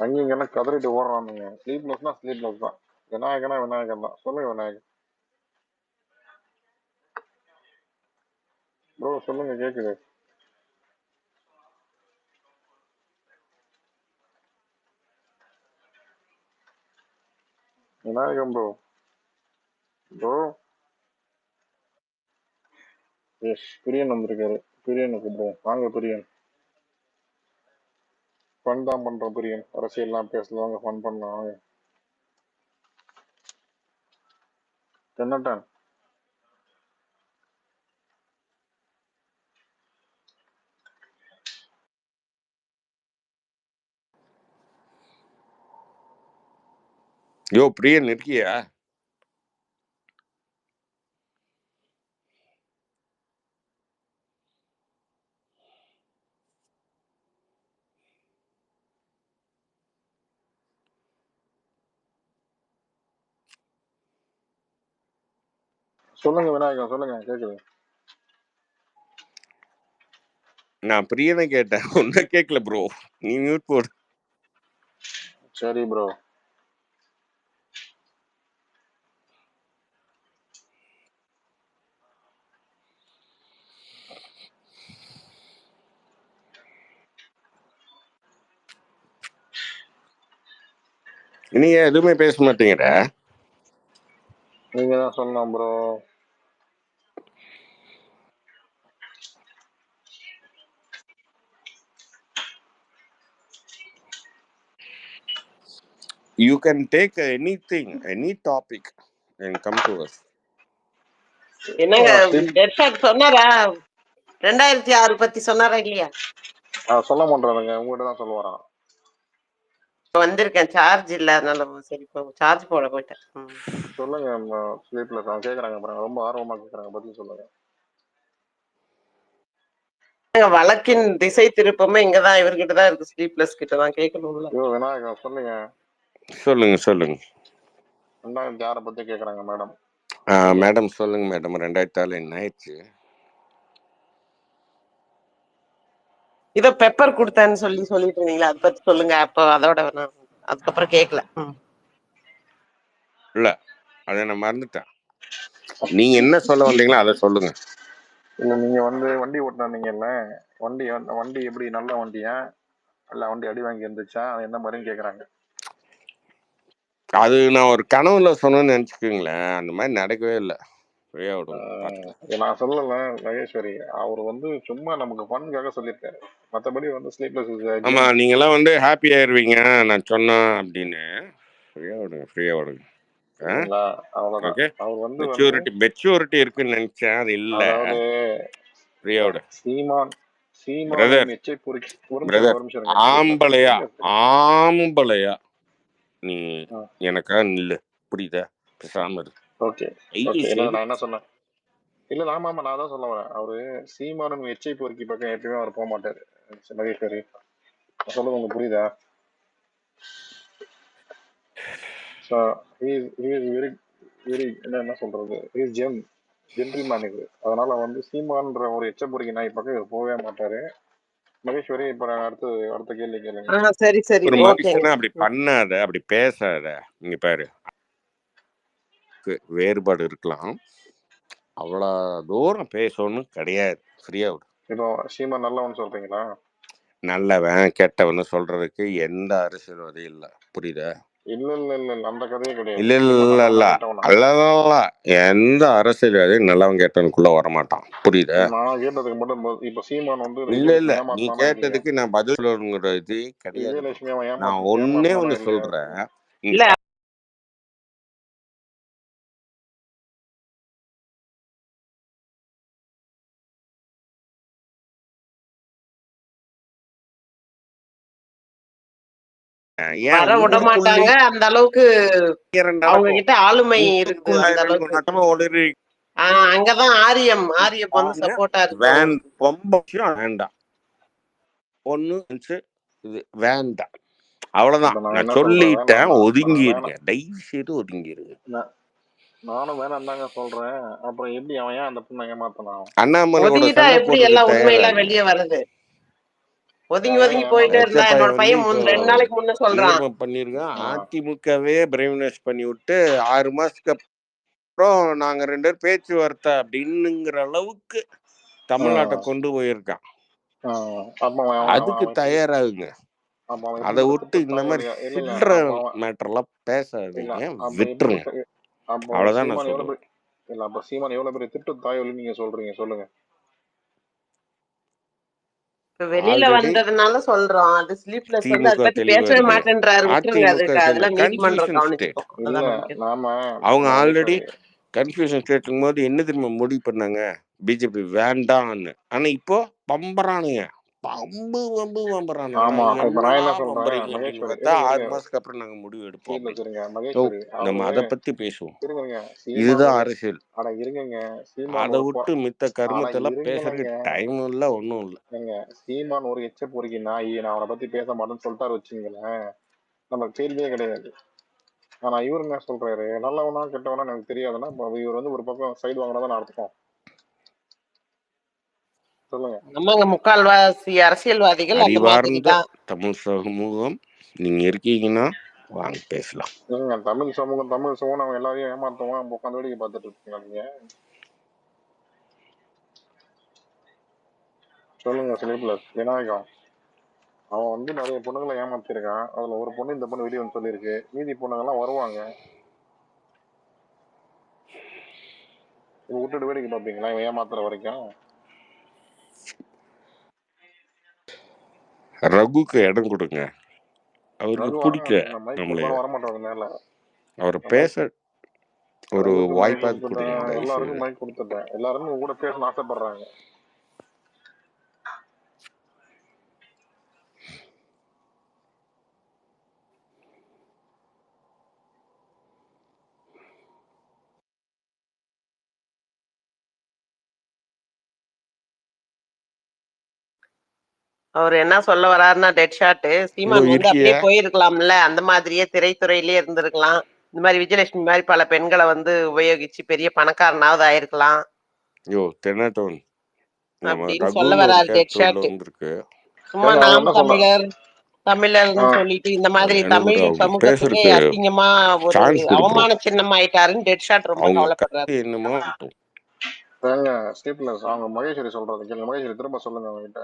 அங்கெல்லாம் கதறிட்டு ஓடுறானுங்க. ஸ்லீப்லெஸ்னா ஸ்லீப்லெஸ் தான். விநாயகன் தான். சொல்லுங்க விநாயகன் ப்ரோ, சொல்லுங்க, கேக்குது. விநாயகம் ப்ரோ. எஸ், பிரியன் வந்திருக்காரு. பிரியனை கூப்பிடுவோம். வாங்க பிரியன். ஃபன் தான் பண்றோம் பிரியன். அரசியல்லாம் பேசலாம், ஃபன் பண்ணலாம். வாங்க. தென்னட்டான் யோ பிரியன் இருக்கியா? சொல்லுங்க விநாயகம், சொல்லுங்க, கேக்குது. நான் பிரியனை கேட்டேன், ஒன்னும் கேட்கல ப்ரோ. நீ மியூட் போடு. சரி ப்ரோ. நீங்க எதுவுமே பேச மாட்டேங்கிற. நீங்க தான் சொல்லலாம் bro. You can take anything, any topic and come to us. என்னங்க டெட்ஷாட் சொன்னாரா? 2006 பத்தி சொன்னாரா இல்லையா? சொல்ல மாட்டாருங்க, உங்ககிட்ட தான் சொல்லுவாராம். வந்திருக்கேன், சார்ஜ் இல்ல, அதனால சரி சார்ஜ் போட போயிட்டேன். சொல்லுங்க. ஸ்லீப்ல கேக்குறாங்க பாருங்க, ரொம்ப ஆர்வமா கேக்குறாங்க, பதில் சொல்லுங்க. வழக்கின் திசை திருப்பமே இங்கதான், இவர்கிட்டதான் இருக்கு. ஸ்லீப்லெஸ் கிட்டதான் கேட்கணும்ல. விநாயகம் சொல்லுங்க. சொல்லுங்க. 2006 பத்தி கேக்குறாங்க மேடம். மேடம் சொல்லுங்க மேடம். 2006 என்ன ஆயிடுச்சு? இதோ பெப்பர் கொடுத்தேன்னு சொல்லிட்டு இருந்தீங்களா, அதை பத்தி சொல்லுங்க. அப்போ அதோட அதுக்கப்புறம் கேட்கல. இல்ல, அதை நான் மறந்துட்டேன். நீங்க என்ன சொல்ல வந்தீங்களோ அதை சொல்லுங்க. இல்ல, நீங்க வண்டி ஓட்டினீங்கல்ல, வண்டி எப்படி, நல்ல வண்டியா இல்ல வண்டி அடி வாங்கி இருந்துச்சா, அது என்ன மாதிரின்னு கேக்குறாங்க. அது நான் ஒரு கனவுல சொன்னேன்னு நினைச்சுக்கோங்களேன். அந்த மாதிரி நடக்கவே இல்லை. ஃப்ரீயா விடுங்க பார்த்துக்கலாம். நான் சொல்லல மகேஸ்வரி, அவர் வந்து சும்மா நமக்கு ஃபன்காக சொல்லியிருக்காரு. மற்றபடி வந்து ஸ்லீப்லெஸ் ஆமா, நீங்கெல்லாம் வந்து ஹாப்பி ஆயிருவீங்க நான் சொன்னேன் அப்படின்னு. ஃப்ரீயா விடுங்க, ஃப்ரீயா விடுங்க. அவ்வளவுதான். ஓகே, அவர் வந்து மெச்சூரிட்டி இருக்குன்னு நினைச்சேன், அது இல்ல. அதாவது ஃப்ரீயா விடு சீமான் பிரதர். எச்சை பொறுக்கி ஒரு பிரதர், நிமிஷம் இருங்க. ஆம்பளையா நீ எனக்கா நில்லு, புரியுதா? பேசாம இரு. ஓகே, நான் என்ன சொன்னேன்? இல்ல ஆமா நான் தான் சொல்ல வரேன். அவரு சீமானும் எச்சை பொறுக்கி பக்கம் எப்பயுமே அவர் போக மாட்டாரு மகேஸ்வரி. சொல்லுங்க, உங்களுக்கு புரியுதா? என்ன சொல்றது, ஜென்டில்மேன் இது. அதனால வந்து சீமான்ற ஒரு எச்ச பொறுக்கி நாய் பக்கம் இவர் போகவே மாட்டாரு. மகேஸ்வரி, இப்ப அடுத்த கேள்வி கேளுங்க. சரி சரி, ஒரு ஓகே. மனுஷனை அப்படி பண்ணாத, அப்படி பேசாத. இங்க பாரு, வேறுபாடு இருக்கலாம், அவ்வளவு தூரம் பேசணும் கிடையாது. ஃப்ரீயா விடு. இப்போ சீமான் நல்லவன் சொல்றீங்களா? நல்லவன் கெட்டவன் சொல்றதுக்கு எந்த அரசியல்வாதியும் இல்ல, புரியுதா? இல்ல அந்த கதையே கிடையாது. இல்ல எந்த அரசியல்வாதியும் நல்லவன் கேட்டவனுக்குள்ள வரமாட்டான், புரியுதா? நான் கேட்டதுக்கு மட்டும் இப்ப சீமான் வந்து இல்ல நீ கேட்டதுக்கு நான் பதில் சொல்லணுங்கிறது கிடையாது. நான் ஒன்னே ஒண்ணு சொல்றேன். இல்ல வர விட மாட்டாங்க. அந்த அளவுக்கு அவங்க கிட்ட ஆளுமை இருக்கு. அந்த அளவுக்கு அங்கதான் ஆரியம் வந்து சப்போர்ட்டா இருக்கு. வேண்டாம், ஒண்ணு இது வேண்டாம், அவ்வளவுதான். நான் சொல்லிட்டேன், ஒதுங்கிருங்க, தயவு செய்து ஒதுங்கிருங்க. நானும் வேணாம் தாங்க சொல்றேன். அப்புறம் எப்படி அவன் ஏன் அந்த பொண்ணை ஏமாத்தலாம்? அண்ணாமலை எப்படி எல்லாம் உண்மையெல்லாம் வெளியே வருது? ஒதுங்கி போயிட்டே இருந்தா என்னோட பையன் 2 நாளைக்கு முன்ன சொல்றான் பண்ணிருக்கேன். அதிமுகவே பிரைவ்னஸ் பண்ணி விட்டு 6 மாசத்துக்கு அப்புறம் நாங்க 2 பேரும் பேச்சுவார்த்தை அப்படின்னுங்கிற அளவுக்கு தமிழ்நாட்டை கொண்டு போயிருக்கான். அதுக்கு தயாராகுங்க. அதை விட்டு இந்த மாதிரி சில்ற மேட்டர்லாம் பேசாதீங்க, விட்டுருங்க. அவ்வளவுதான் நான் சொல்லுவேன். இல்ல அப்ப சீமான் எவ்வளவு பெரிய திட்டு தாயொலி நீங்க சொல்றீங்க, சொல்லுங்க. வெளியில வந்ததுனால சொல்றோம். அது ஸ்லீப்லெஸ் வந்து அத பத்தி பேசவே மாட்டேன்றாரு. விட்டுருங்க, அதுக்கு அதெல்லாம் நீதிமன்றம் கவனிச்சுக்கும். அவங்க ஆல்ரெடி கன்ஃபியூஷன் ஸ்டேட் இருக்கும்போது என்ன தெரியுமா முடிவு பண்ணாங்க? பிஜேபி வேண்டான்னு. ஆனா இப்போ பம்பறானுங்க, பம்பு வம்புறானுங்க. 6 மாசத்துக்கு அப்புறம் நாங்க முடிவு எடுப்போம். நம்ம அதை பத்தி பேசுவோம். இதுதான் அரசியல். அதை விட்டு மித்த கருமத்தை எல்லாம் பேசுறதுக்கு டைம் இல்ல, ஒன்னும் இல்ல. சீமான் ஒரு எச்ச பொறுக்கி நாய், நான் அவனை பத்தி பேச மாட்டேன்னு சொல்லிட்டாரு வச்சுங்களேன், நம்ம கேள்வியே கிடையாது. ஆனா இவரு என்ன சொல்றாரு, நல்லவனா கெட்டவனா எனக்கு தெரியாதுன்னா இவர் வந்து ஒரு பக்கம் சைடு வாங்கினதான் அர்த்தம். சொல்லுங்க. நம்மங்க முக்கால்வாசி அரசியல்வாதிகள் அந்த மாதிரி தான். தமிழ் சமூகம் நீங்க இருக்கீங்கன்னா வாங்க பேசலாம். தமிழ் சமூகம் அவங்க எல்லாரையும் ஏமாத்துவோம், உட்காந்து வேடிக்கை பார்த்துட்டு இருக்கீங்க நீங்க. சொல்லுங்க. ஸ்லீப்லெஸ் விநாயகம் அவன் வந்து நிறைய பொண்ணுங்களை ஏமாத்திருக்கான். அதுல ஒரு பொண்ணு இந்த பொண்ணு வெளியே வந்து சொல்லியிருக்கு. மீதி பொண்ணுங்கெல்லாம் வருவாங்க. விட்டுட்டு வேடிக்கை பார்ப்பீங்களா இவன் ஏமாத்துற வரைக்கும்? ரகுக்கு இடம் கொடுங்க, அவருக்கு பிடிக்கல நம்மளே. அவரை பேச ஒரு வாய்ப்பாக கொடுங்க. எல்லாருக்கும் மைக் கொடுத்துட்டேன். எல்லாரும் கூட பேசணும்னு ஆசைப்படுறாங்க. அவர் என்ன சொல்ல வராருன்னா, டெட் ஷாட் சீமான் வந்து அப்படியே போயிருக்கலாம்ல, அந்த மாதிரியே திரைத்துறையிலே இருந்திருக்கலாம். இந்த மாதிரி விஜயலட்சுமி மாதிரி பல பெண்களை வந்து உபயோகிச்சு பெரிய பணக்காரனாவது ஆயிருக்கலாம் அப்படின்னு சொல்ல வராரு டெட் ஷாட். சும்மா நாம் தமிழர்னு சொல்லிட்டு இந்த மாதிரி தமிழ் சமூகத்துக்கே அசிங்கமா ஒரு அவமான சின்னம் ஆயிட்டாருன்னு டெட் ஷாட் ரொம்ப கவலைப்படுறாரு. அவங்க மகேஸ்வரி சொல்றது கேளுங்க. மகேஸ்வரி திரும்ப சொல்லுங்க அவங்க கிட்ட.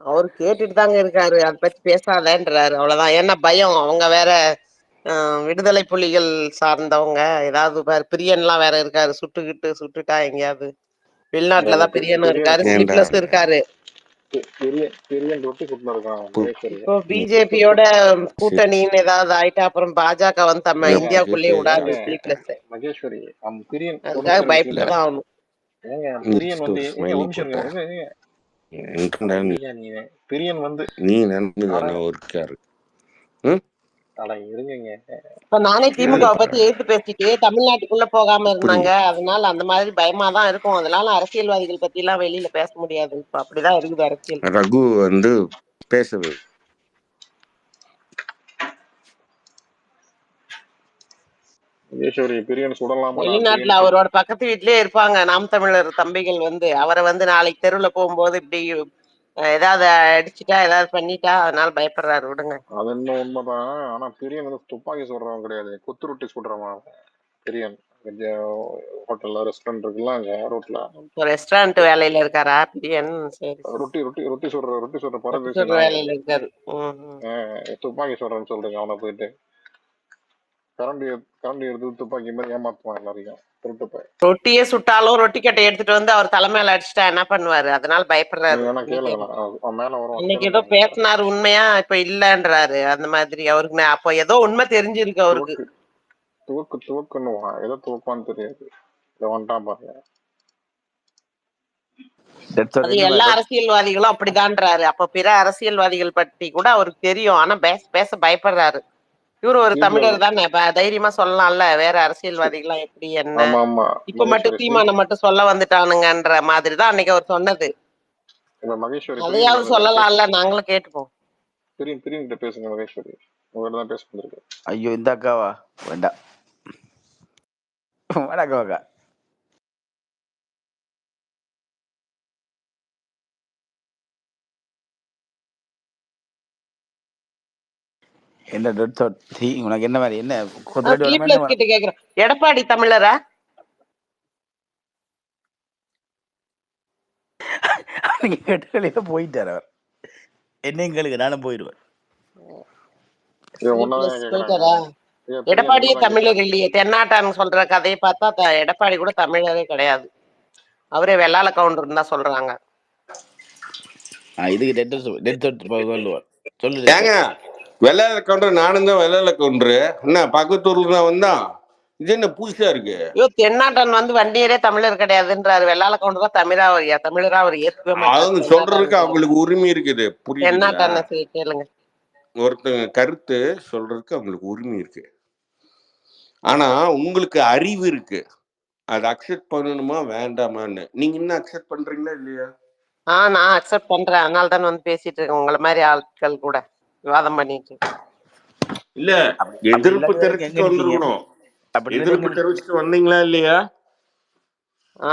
அவரு கேட்டுட்டு தாங்க இருக்காரு, அதை பத்தி பேசாதேன்றாரு, அவ்வளவுதான். ஏன்னா பயம், அவங்க வேற விடுதலை புலிகள் சார்ந்தவங்க, ஏதாவது பிரியன்லாம் வேற இருக்காரு, சுட்டுட்டா எங்கேயாவது வெளிநாட்டுலதான் பிரியனும் இருக்காரு, ஸ்லீப்லெஸ் இருக்காரு. இப்போ பிஜேபியோட கூட்டணின்னு ஏதாவது ஆயிட்டா அப்புறம் பாஜக வந்து நம்ம இந்தியாவுக்குள்ளேயே விடாது ஸ்லீப்லெஸ். மகேஸ்வரி பிரியன் அதுக்காக பயப்பட்டுதான் ஆகணும். பிரியன் வந்து பிரியன் வந்து நீ நன்மை ஒர்க்காரு. இப்ப நானே திமுக பத்தி எதிர்த்து பேசிட்டு தமிழ்நாட்டுக்குள்ள போகாம இருந்தாங்க, அதனால அந்த மாதிரி பயமாதான் இருக்கும். அதனால அரசியல்வாதிகள் பத்தி எல்லாம் வெளியில பேச முடியாது. இப்ப அப்படிதான் இருக்குது அரசியல். ரகு வந்து பேசவே வெளிநாட்டுல அவரோட பக்கத்து வீட்லயே இருப்பாங்க நாம் தமிழர் தம்பிகள் வந்து, அவரை வந்து நாளைக்கு தெருவுல போகும்போது இப்படி ஏதாவது அடிச்சுட்டா ஏதாவது பண்ணிட்டா அதனால பயப்படுறாரு. விடுங்க. அது என்ன உண்மைதான். ஆனா பிரியன் வந்து துப்பாக்கி சுடுறவன் கிடையாது, கொத்து ரொட்டி சுடுறவன் பிரியன். ஹோட்டல்ல ரெஸ்டாரண்ட் இருக்குல்ல அங்க ரோட்ல, ரெஸ்டாரண்ட் வேலையில இருக்காரா பிரியன்? சரி, ரொட்டி சுடுற பரதேசி வேலையில இருக்காரு. துப்பாக்கி சுடுறேன்னு சொல்றீங்க அவனை போயிட்டு கரண்டி எடுத்து துப்பாக்கி மாதிரி ஏமாத்துவான் எல்லாரையும். ரொட்டியே சுட்டாலும் ரொட்டி கட்டை எடுத்துட்டு வந்து அவர் தலைமையில அடிச்சுட்டா என்ன பண்ணுவாரு? அதனால பயப்படுறாரு. இன்னைக்கு ஏதோ பேசினாரு உண்மையா, இப்ப இல்லன்றாரு. அந்த மாதிரி அவருக்கு அப்ப ஏதோ உண்மை தெரிஞ்சிருக்கு அவருக்கு. துவக்குன்னுவான், ஏதோ துவப்பான்னு தெரியாது. வந்துட்டான் பாருங்க. அது எல்லா அரசியல்வாதிகளும் அப்படிதான்றாரு. அப்ப பிற அரசியல்வாதிகள் பற்றி கூட அவருக்கு தெரியும், ஆனா பேச பயப்படுறாரு. இவரு ஒரு தமிழர் தானே, தைரியமா சொல்லலாம்ல. வேற அரசியல்வாதிகள் எப்படி என்ன இப்ப மட்டும் தீமானம் மட்டும் சொல்ல வந்துட்டானுங்கன்ற மாதிரிதான் அன்னைக்கு அவர் சொன்னது. அதையாவது சொல்லலாம்ல, நாங்களும் கேட்டுப்போம். பேசுங்க மகேஸ்வரி, உங்கள்ட்ட பேச வந்திருக்கு. ஐயோ இந்த அக்காவா? வேண்டாம். வணக்கம் அக்கா. என்ன உனக்கு என்ன மாதிரி என்ன கேக்குறேன். எடப்பாடி தமிழரா? நீங்க கேட்ட போயிட்டார் அவர். என்னங்களுக்கு நானும் போயிடுவேன். எடப்பாடியே தமிழர் இல்லையே. தென்னாட்டான்னு சொல்ற கதையை பார்த்தா எடப்பாடி கூட தமிழரே கிடையாது. அவரே வெள்ளாள கவுண்டர் தான் சொல்றாங்க. இதுக்கு சொல்லுங்க. வெள்ளாள கவுண்டர் நானும் தான் வெள்ளாள கவுண்டரு. என்ன பக்கத்தூர்ல தான் வந்தான். இது என்ன புதுசா இருக்கு? ஐயோ, தென்னாட்டன் வந்து வண்டியரே தமிழர் கிடையாதுன்றாரு. வெள்ளாள கவுண்டர் தான் தமிழரா அவர் ஏற்கவே மாட்டாரு. சொல்றதுக்கு அவங்களுக்கு உரிமை இருக்குது. தென்னாட்டான கேளுங்க. ஒருத்தங்க கருத்து சொல்றதுக்கு அவங்களுக்கு உரிமை இருக்கு. ஆனா உங்களுக்கு அறிவு இருக்கு, அதை அக்செப்ட் பண்ணணுமா வேண்டாமான்னு. நீங்க இன்னும் அக்செப்ட் பண்றீங்களா இல்லையா? நான் அக்செப்ட் பண்றேன். அதனால தான் வந்து பேசிட்டு இருக்கேன் உங்களை மாதிரி ஆட்கள் கூட விவாதம் பண்ணிட்டு. இல்ல, எதிர்ப்பு தெரிவிச்சுட்டு வந்துருக்கணும். எதிர்ப்பு தெரிவிச்சுட்டு வந்தீங்களா இல்லையா?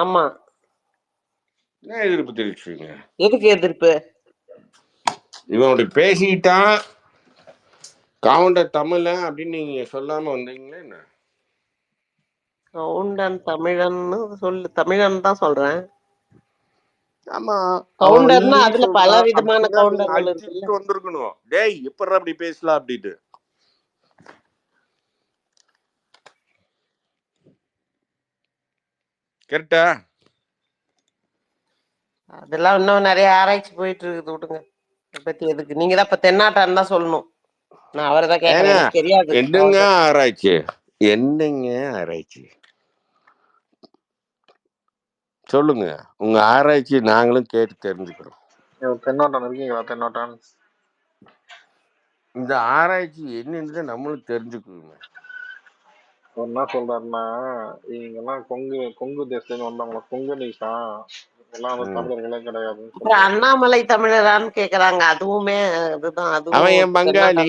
ஆமா. என்ன எதிர்ப்பு தெரிவிச்சுங்க? எதுக்கு எதிர்ப்பு? இவன் பேசிட்டான் கவுண்டர் தமிழன் அப்படின்னு நீங்க சொல்லாம வந்தீங்களா என்ன? கவுண்டன் தமிழன்னு சொல்லு, தமிழன் தான் சொல்றேன். ஆமா, கவுண்டர்னா அதுல பல விதமான கவுண்டர்கள் இருக்கு. வந்திருக்கணும். டேய் எப்பற அப்படி பேசலாம் அப்படிட்டு. கரெக்டா? அதெல்லாம் இன்னும் நிறைய ஆராய்ச்சி போயிட்டு இருக்குது. விடுங்க பத்தி. எதுக்கு நீங்க தான் இப்ப தென்னாட்டான்னு தான் சொல்லணும். நான் அவரை தான் கேட்கறேன். தெரியாது. என்னங்க ஆராய்ச்சி? என்னங்க ஆராய்ச்சி சொல்லுங்க. உங்க ஆராய்ச்சி நாங்களும் கேட்டு தெரிஞ்சுக்கிறோம். தென்னாட்டான் இருக்கீங்களா? தென்னாட்டான் இந்த ஆராய்ச்சி என்னன்னு நம்மளும் தெரிஞ்சுக்கோங்க. என்ன சொல்றாருன்னா, இவங்கெல்லாம் கொங்கு தேசத்துல வந்தவங்க கொங்கனிஸா எல்லாம் வந்து தமிழர்களே கிடையாது. அண்ணாமலை தமிழரான்னு கேக்குறாங்க. அதுவுமே அதுதான். அவன் என் பங்காளி,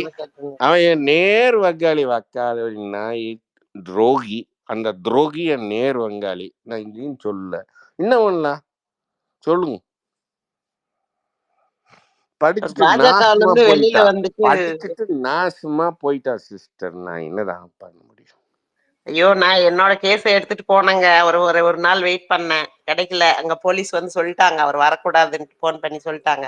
அவன் என் நேர் வங்காளி. வக்காளி நாய் துரோகி. அந்த துரோகி என் நேர் வங்காளி. நான் இங்கேயும் சொல்லல. என்ன பண்ணலாம் சொல்லுங்க. படிச்சுட்டு நாசமா போயிட்டா சிஸ்டர். நான் என்னதான் பண்ண முடியும்? ஐயோ, நான் என்னோட கேஸ எடுத்துட்டு போனேங்க. ஒரு நாள் வெயிட் பண்ணேன், கிடைக்கல. அங்க போலீஸ் வந்து சொல்லிட்டாங்க அவர் வரக்கூடாதுன்னு, போன் பண்ணி சொல்லிட்டாங்க.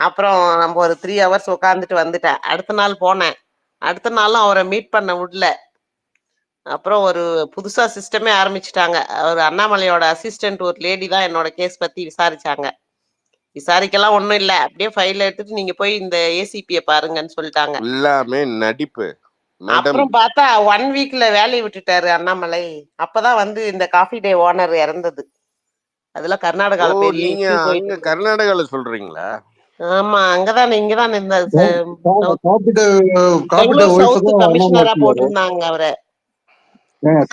அப்புறம் நம்ம ஒரு 3 ஹவர்ஸ் உட்காந்துட்டு வந்துட்டேன். அடுத்த நாள் போனேன். அடுத்த நாளும் அவரை மீட் பண்ண விடல. அப்புறம் ஒரு புதுசா சிஸ்டமே ஆரம்பிச்சுட்டாங்க. ஒரு அண்ணாமலையோட அசிஸ்டன்ட் ஒரு லேடி தான் என்னோட கேஸ் பத்தி விசாரிச்சாங்க. விசாரிக்கலாம் ஒண்ணும் இல்ல. அப்படியே ஃபைல் எடுத்துட்டு நீங்க போய் இந்த ஏசிபிய பாருங்கன்னு சொல்லிட்டாங்க. எல்லாமே நடிப்பு மேடம். அப்புறம் பார்த்தா 1 வீக்ல வேலையை விட்டுட்டாரு அண்ணாமலை. அப்பதான் வந்து இந்த காஃபி டே ஓனர் இறந்தது. அதெல்லாம் ஓ, கர்நாடகால பெரிய நீங்க இஷ்யூ போயிட்டு அங்க இருக்கு. கர்நாடகால சொல்றீங்களா? ஆமா, இங்கதான் இந்த காப்பீட்டு பெங்களூர் ஒய்ஃபை சவுத் தான் அண்ணாமலை கமிஷனரா வச்சிருந்தாரு. போட்டிருந்தாங்க அவரை.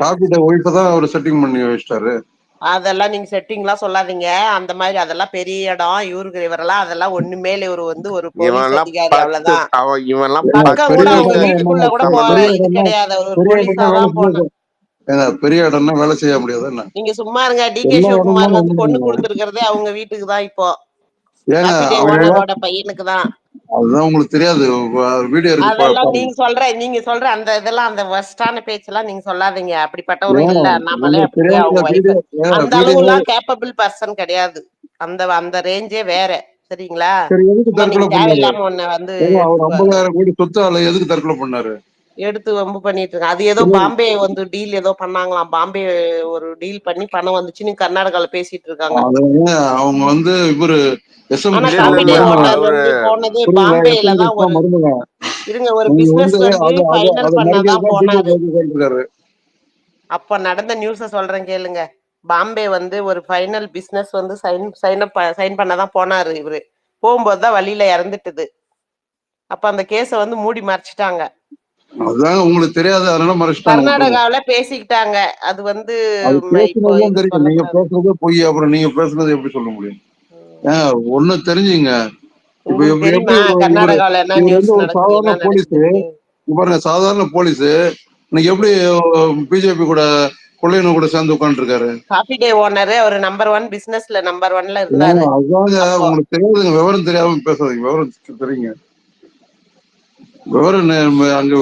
காப்பீட்டு ஒய்ஃபை தான் அவர் செட்டிங் பண்ணி வச்சிட்டாரு. அதெல்லாம் நீங்க செட்டிங்லாம் சொல்லாதீங்க. அந்த மாதிரி அதெல்லாம் பெரிய இடம். இவரெல்லாம் அதெல்லாம் ஒண்ணுமே இல்ல. இவரு வந்து ஒரு போலீஸ் இவன்லாம் அதிகாரி, 10 அவ்வளவுதான். இவன்லாம் பக்கம் பெரிய கூட 10 அவங்க இடம்னா வீட்டுக்குள்ள என்னங்க? கூட பெரிய இது இடம்னா கிடையாது. அவர் ஒரு பெரிய இடம்னா போலீஸா வேலை தான் போனார். பெரிய இடம்னா வேலை செய்ய முடியாது என்ன? நீங்க சும்மா இருங்க. டிகே எல்லா இடமும் சிவகுமார் வந்து ஒண்ணுங்க. பொண்ணு கொடுத்துருக்கிறதே அவங்க வீட்டுக்கு தான். இப்போ ஏங்க காபி டே அவங்க ஓனரோட பையனுக்கு தான். அதுதான் உங்களுக்கு தெரியாது. வீடியோ இருக்கு அதெல்லாம் பாருங்க. நீங்க சொல்ற அந்த இதெல்லாம் அந்த வர்ஸ்டான பேச்செல்லாம் நீங்க சொல்லாதீங்க. அப்படிப்பட்டவரும் இல்ல அண்ணாமலை. உங்களுக்கு அப்படி அவங்க தெரியாத ஒய்ஃப் வீடியோ அந்த வீடியோ அளவுலாம் கேப்பபிள் பர்சன் கிடையாது. அந்த ரேஞ்சே வேற. சரிங்களா? சரி எதுக்கு சும்மா நீங்க தற்கொலை பண்ணாரு? தேவையில்லாம ஒண்ணு வந்து அவர் 50,000 கோடி சொத்து ஆளு எதுக்கு தற்கொலை பண்ணாரு? எடுத்து வம்பு பண்ணிட்டு இருக்காங்க. அது ஏதோ பாம்பே வந்து டீல் ஏதோ பண்ணாங்களாம். பாம்பே ஒரு டீல் பண்ணி பணம் வந்துச்சுன்னு கர்நாடகால பேசிட்டு இருக்காங்க. அவங்க வந்து இவரு ஆனா இல்ல காபி டே இல்ல ஓனர் அவரு வந்து போனது புரியல. பாம்பேல தான். ஒரு மருமக இருங்க, ஒரு நீங்க பிசினஸ் வந்து வந்து அது அது ஃபைனல் அதை பண்ணதான் மறைக்கிறதுதான் போனாரு. இருக்காரு. அப்ப நடந்த நியூஸ சொல்றேன் கேளுங்க. பாம்பே வந்து ஒரு ஃபைனல் பிசினஸ் வந்து சைன் பண்ணதான் போனாரு இவரு. போகும்போதுதான் வழியில இறந்துட்டுது. அப்ப அந்த கேஸ வந்து மூடி மறைச்சிட்டாங்க. அதுதாங்க உங்களுக்கு தெரியாது, அதனால மறைச்சிட்டாங்க. விட்டுருங்க. கர்நாடகாவில பேசிக்கிட்டாங்க. அது வந்து அது இப்போ பேசுனதுதான் இது தெரியும். நீங்க சொல்லக்கூடாது. பேசுறதே பொய். அப்புறம் நீங்க பேசுனது எப்படி சொல்ல முடியும்? ஒண்ணு தெரிஞ்சுங்க. இப்ப உங்களுக்கு எப்படி தெரியுமா இவரு கர்நாடகாவில என்ன இவர் நியூஸ் வந்து ஒரு நடக்குது, சாதாரண என்ன போலீஸ். நடக்குதுன்னு? பாருங்க, சாதாரண போலீஸ் இன்னைக்கு எப்படி பிஜேபி கூட கொள்ளையனு கூட சேர்ந்து உட்காந்துருக்காரு? காபி டே ஓனர் அவர் நம்பர் 1 பிசினஸ்ல நம்பர் 1ல இருந்தாரு. அதுதாங்க அப்போ உங்களுக்கு தெரியாதுங்க. விவரம் தெரியாம பேசாதீங்க. விவரம் தெரியுங்க. விவரம் அங்க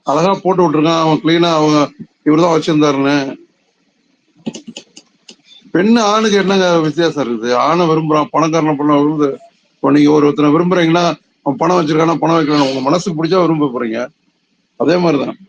அழகா போட்டு விட்டுருக்கான். அவன் கிளீனா அவங்க இவர்தான் வச்சிருந்தாருன்னு. பெண்ணு ஆணுக்கு என்னங்க வித்தியாசம் இருக்குது? ஆணை விரும்புறான், பணக்காரன பண்ண விரும்புது. இப்போ நீங்க ஒருத்தனை விரும்புறீங்கன்னா அவன் பணம் வச்சிருக்கானா பணம் வைக்கலாம், உங்க மனசுக்கு பிடிச்சா விரும்ப போறீங்க. அதே மாதிரிதான்.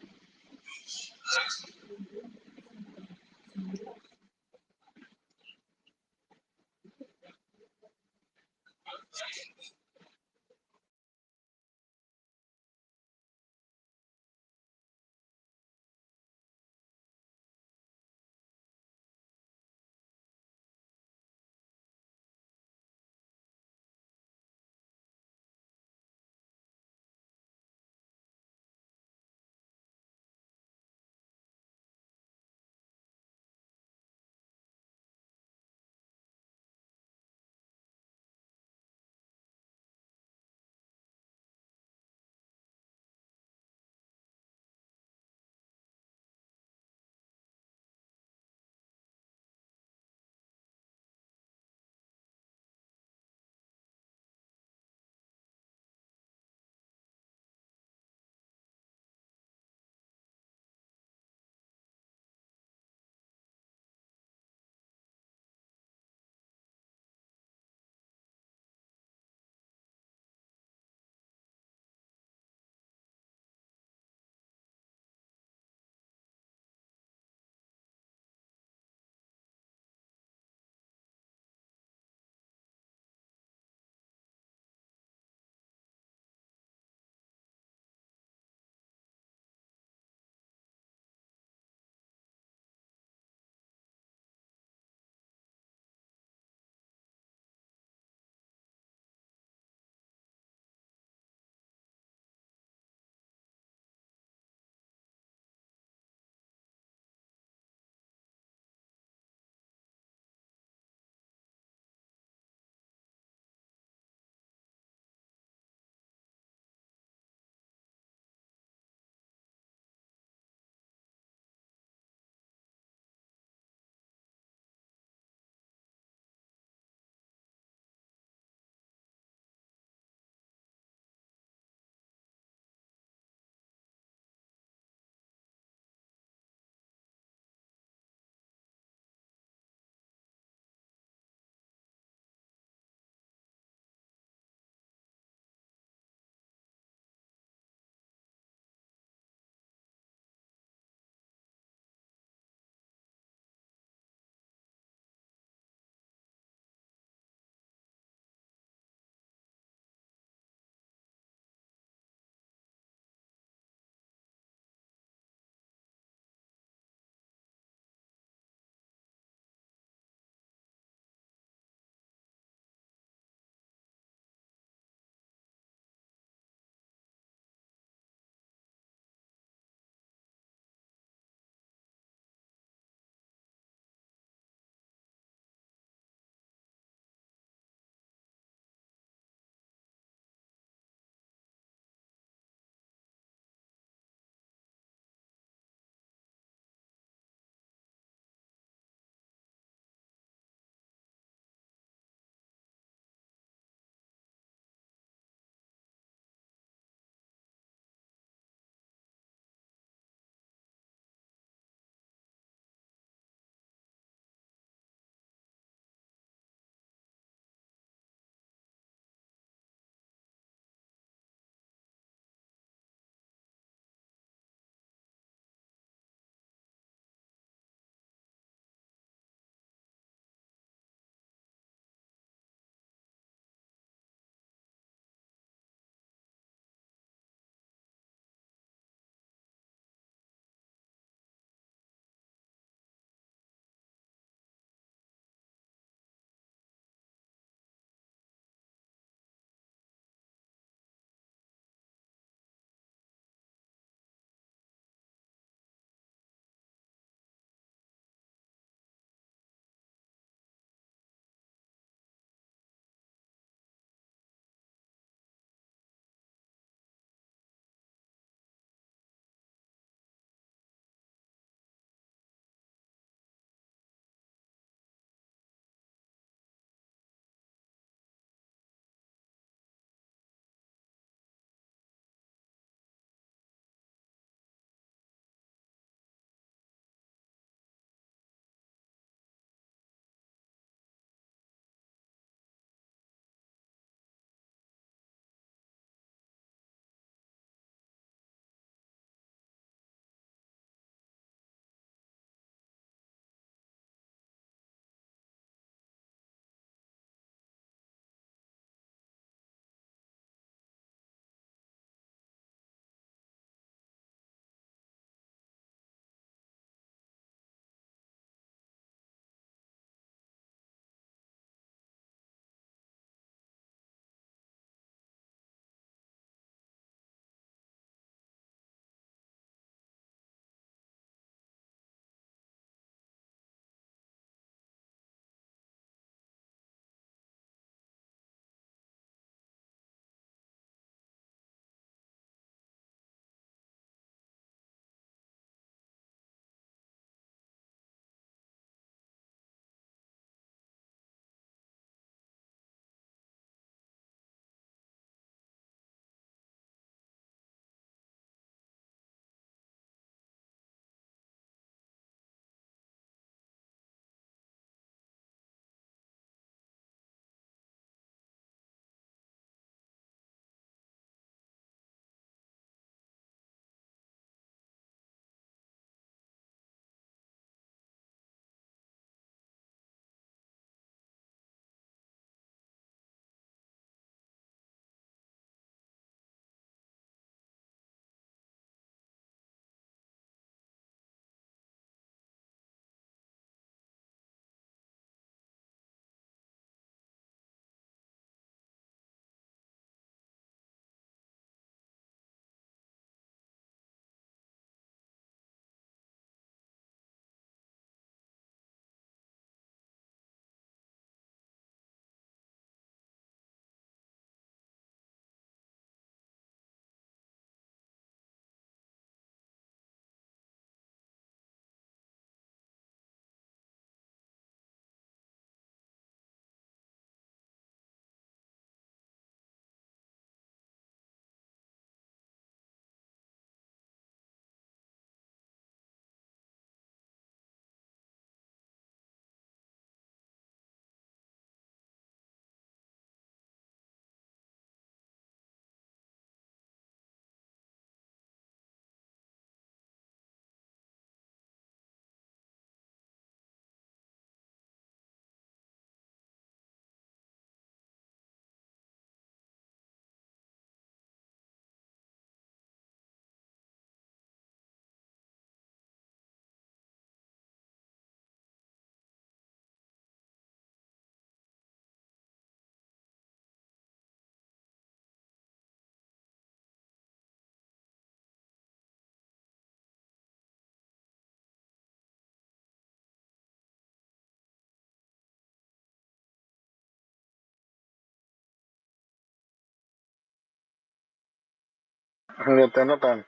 அங்க தென்னட்டான்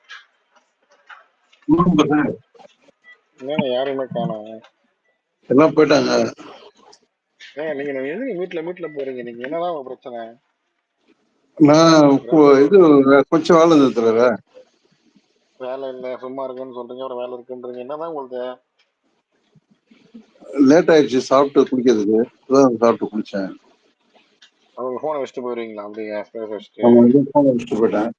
ஏங்க யாருமே காணோம். எல்லாம் போயிட்டாங்க. ஏங்க நீங்க எதுக்கு மீட்ல போறீங்க? நீங்க என்னதான் உங்க பிரச்சனை? நான் ரகு இது கொஞ்சம் வேலை இருந்தது தலைவர். வேலை இல்ல சும்மா இருக்குன்னு சொல்றீங்க, அப்புறம் வேலை இருக்குன்றீங்க. என்னதான் உங்களுக்கு? லேட் ஆயிடுச்சு சாப்பிட்டு குடிக்கிறதுக்கு. இப்பதான் சாப்பிட்டு குடிச்சேன். அவங்க போனை வச்சுட்டு போயிருவீங்களா? அப்படியே ஸ்பேஸ் வச்சுட்டு. அவங்க போன் வச்சுட்டு போயிட்டேன்.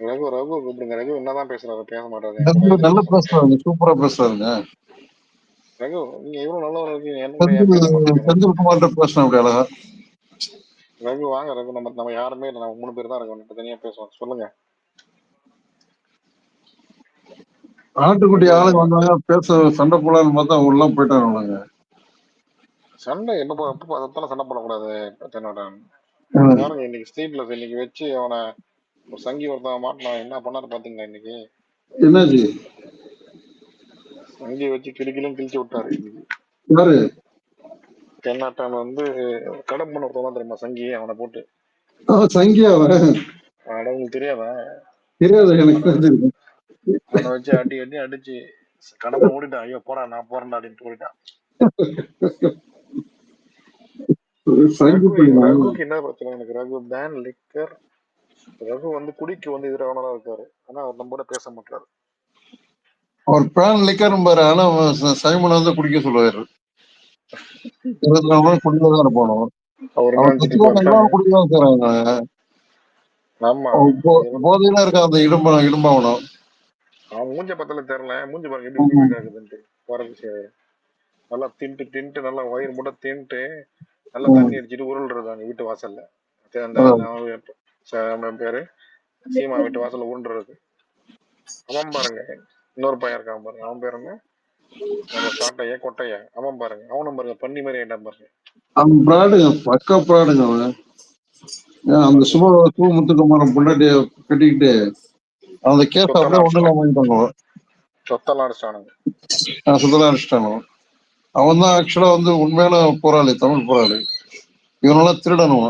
ரகு கூப்பிடுங்க. ரகு என்னதான் பேசுறாரு? பேச மாட்டாரு. நல்லா பேசுறாங்க, சூப்பரா பேசுறாருங்க. ரகு நீங்க எவ்வளவு நல்லவங்க இருக்கீங்க, என்ன கூட ஏன் பேச மாட்டேங்கிறீங்க? செந்தில்குமார்ட்ட பேசினேன் அப்படி அழகா. ரகு வாங்க ரகு, நம்ம யாருமே இல்லை, நம்ம 3 பேர் தான் இருக்கோம். இப்ப தனியா பேசுவோம். சொல்லுங்க ஆட்டுக்குட்டி ரகு. ஆளுங்க வந்தாங்க, பேச சண்டை போடலான்னு பார்த்தா அவங்க எல்லாம் போயிட்டாங்க. சண்டை எப்ப அதத்தான சண்டை போடக்கூடாது. தென்னோடன் பாருங்க, இன்னைக்கு ஸ்லீப்லெஸ் இன்னைக்கு வச்சு அவனை ஒரு சங்கி ஒருத்தன் மாட்டினான். என்ன பண்ணாரு பாத்தீங்களா? இன்னைக்கு என்னாச்சு? சங்கியை வச்சு கிளிக்கிலும் கிழிச்சு விட்டாரு இன்னைக்கு. யாரு? தென்னாட்டான் வந்து கடன் பண்ண ஒருத்தவங்க தெரியுமா? சங்கி அவனை போட்டு. சங்கியா? உங்களுக்கு தெரியாதா? தெரியாது எனக்கு. அவனை வச்சு அடிச்சு கடமை ஓடிட்டான். ஐயோ போடா நான் போறேன்டா அப்படின்ட்டு ஓடிட்டான். ரகுக்கு என்ன பிரச்சனை? எனக்கு ரகு பேன் லிக்கர். ரகு வந்து குடிக்கு வந்து எதிரானதா இருக்காரு. ஆனா அவர் நம்ம கூட பேச மாட்டாரு. அவர் பேன் லிக்கரும் பாரு. ஆனா சைமன் வந்து குடிக்க சொல்லுவாரு. 24 மணி குடிக்கதான் இருப்பானோ. அவர் அவன் எல்லாரும் குடிக்கதான் செய்றாங்க. ஆமா போதையில இருக்க அந்த இடும்பாவனம். அவன் மூஞ்ச பத்தல தெரியல. மூஞ்சி பாருங்க எப்படி இருக்காதுன்ட்டு. வரது நல்லா தின்ட்டு நல்லா வயிறு மூட்டை தின்ட்டு நல்லா தண்ணி அடிச்சுட்டு உருள்றது அங்க வீட்டு வாசல்ல. அந்த பேரு சீமா வீட்டு வாசல்ல உருண்டுறது. அவன் பாருங்க இன்னொரு பையன் இருக்கான் பாருங்க. அவன் பேரு என்ன? நம்ம சாட்டைய கொட்டைய. அவன் பாருங்க, அவனும் பாருங்க பண்ணி மாதிரி ஆயிட்டான் பாருங்க. அவன் பிராடுங்க, பக்கா பிராடுங்க அவன். அந்த முத்துக்குமாரம் பொண்டாட்டிய கட்டிக்கிட்டு அந்த கேஸ் அப்படியே ஒண்ணு இல்லாம வாங்கிட்டாங்க. சொத்தெல்லாம் அடிச்சிட்டானுங்க. சுத்தலாம் அடிச்சிட்டானோ. அவன் தான் ஆக்சுவலா வந்து உண்மையான போராளி, தமிழ் போராளி. இவனெல்லாம் திருடனும்.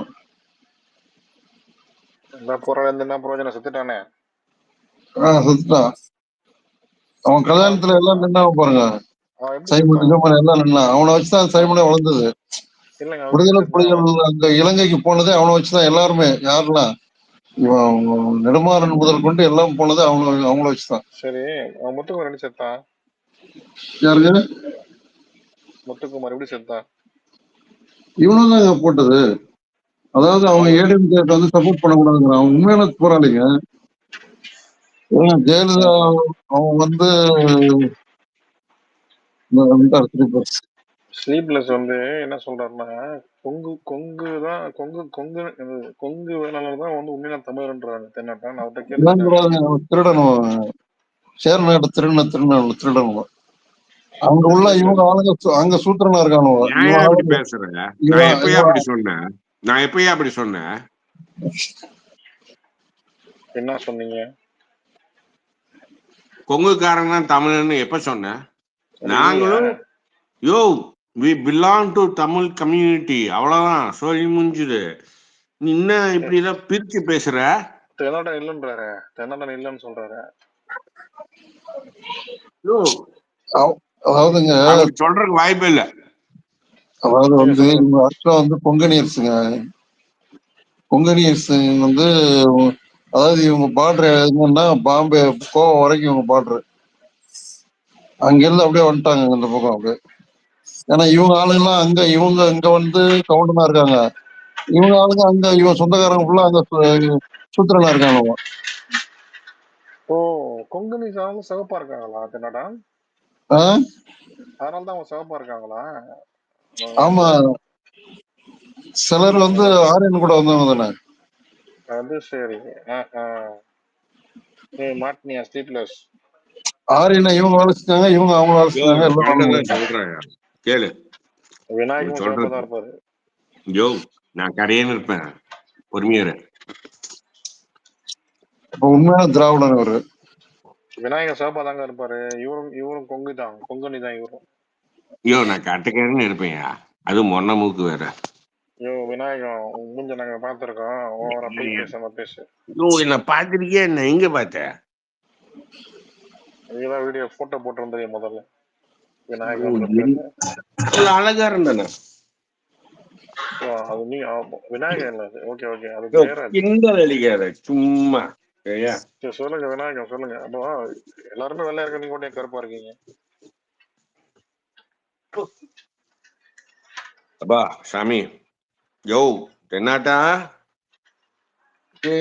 என்ன போராளி என்ன பிரயோஜனம்? செத்துட்டானே. செத்துட்டான். அவன் கல்யாணத்துல எல்லாம் நின்னாம பாருங்க. சைமன் எல்லாம் நின்னா. அவனை வச்சுதான் சைமனே வளர்ந்தது. விடுதலை புலிகள் அங்க இலங்கைக்கு போனதே அவனை வச்சுதான். எல்லாருமே யாருலாம் நெடுமாறன் முதல் கொண்டு எல்லாம் போனது அவங்கள வச்சுதான். சரி, முத்துக்குமார் எப்படி செத்தான்? யாருங்க? முத்துக்குமார் எப்படி செத்தான்? இவனும் தான் போட்டது. அதாவது அவங்க ஏடிஎம்கே வந்து சப்போர்ட் பண்ணக்கூடாதுங்கிற. அவன் உண்மையான போராளிங்க. ஜெயலலிதா அவன் வந்து ஸ்லீப்லெஸ் வந்து என்ன சொல்றாருன்னா, கொங்கு வேளாளர் வந்து உண்மையான தமிழர்ன்றாங்க. தென்னாட்டான் அவர்கிட்ட கேள்வி. திருடணும், சேர்நாடு திருடணும். அங்க உள்ள இவங்க ஆளுங்க அங்க சூத்திரனா இருக்கானுங்க. பேசுறேன். நான் எப்பயா அப்படி சொன்னேன்? என்ன சொன்னீங்க? கொங்குக்காரங்க தான் தமிழன்னு எப்ப சொன்னேன்? நாங்களும் we belong to Tamil community, அவ்வளவுதான். சொல்லி முடிஞ்சுது. நீ என்ன இப்படி எல்லாம் பிரிச்சு பேசுற? தென்னாட்டன் இல்லன்றாரு. தென்னாட்டன் இல்லன்னு சொல்றாரு. அதாவதுங்க சொல்றதுக்கு வாய்ப்பே இல்ல. அதாவது வந்து இவங்க ஆக்சுவலா வந்து கொங்கனியர்ஸுங்க. கொங்கனியர்ஸ் வந்து அதாவது இவங்க பார்டர் என்னன்னா பாம்பே கோவா வரைக்கும் இவங்க பார்டர். அங்கிருந்து அப்படியே வந்துட்டாங்க இந்த பக்கம் அப்படியே. ஏன்னா இவங்க ஆளுங்கெல்லாம் அங்க இங்க வந்து கவுண்டனா இருக்காங்க. இவங்க ஆளுங்க அங்க இவங்க சொந்தக்காரங்க ஃபுல்லா அங்க சூத்திரனா இருக்காங்க. ஓ, கொங்கனி சிவப்பா இருக்காங்களா? தென்னாடா அதனாலதான் அவங்க சிவப்பா இருக்காங்களா? ஆமா, சிலர் வந்து ஆரியன் கூட வந்தவங்க தானே. அது சரி. மாட்டினியா ஸ்லீப்லெஸ்? ஆரியனை இவங்க வளர்ச்சிட்டாங்க, இவங்க அவங்க வளர்ச்சிட்டாங்க. சொல்றாங்க கேளு. விநாயகம் சிவப்பா இருப்பாரு. நான் கரையேன்னு இருப்பேன். பொறுமையாரு. உண்மையான திராவிடன் அவரு. விநாயகர் சிவப்பா தாங்க இருப்பாரு. இவரும் கொங்குனி தான் இவரும். நான் கட்டுக்கேன்னு இருப்பேன். அது மொன்ன மூக்கு வேற. ஐயோ விநாயகம் மூஞ்ச நாங்க பாத்துருக்கோம். ஓவரா போய் பேசாம பேசு. என்ன பாத்திருக்கியா? என்ன எங்க பார்த்த? நீதான் வீடியோ போட்டோ போட்டிருந்தீங்க முதல்ல. ஓ, விநாயகன்ற பேர்ல. அவ்வளவு அழகா இருந்தானே. அது நீ விநாயகம் இல்ல அது. ஓகே ஓகே, அது யோ, பேர் அது. கிண்டல் அடிக்காத சும்மா. சரியா? சரி, சொல்லுங்க விநாயகம் சொல்லுங்க. அப்போ எல்லாருமே வெள்ளையா இருக்க, நீங்க மட்டும் கருப்பா இருக்கீங்க. அப்பா சாமி, யோ தென்னாட்டா, சரி,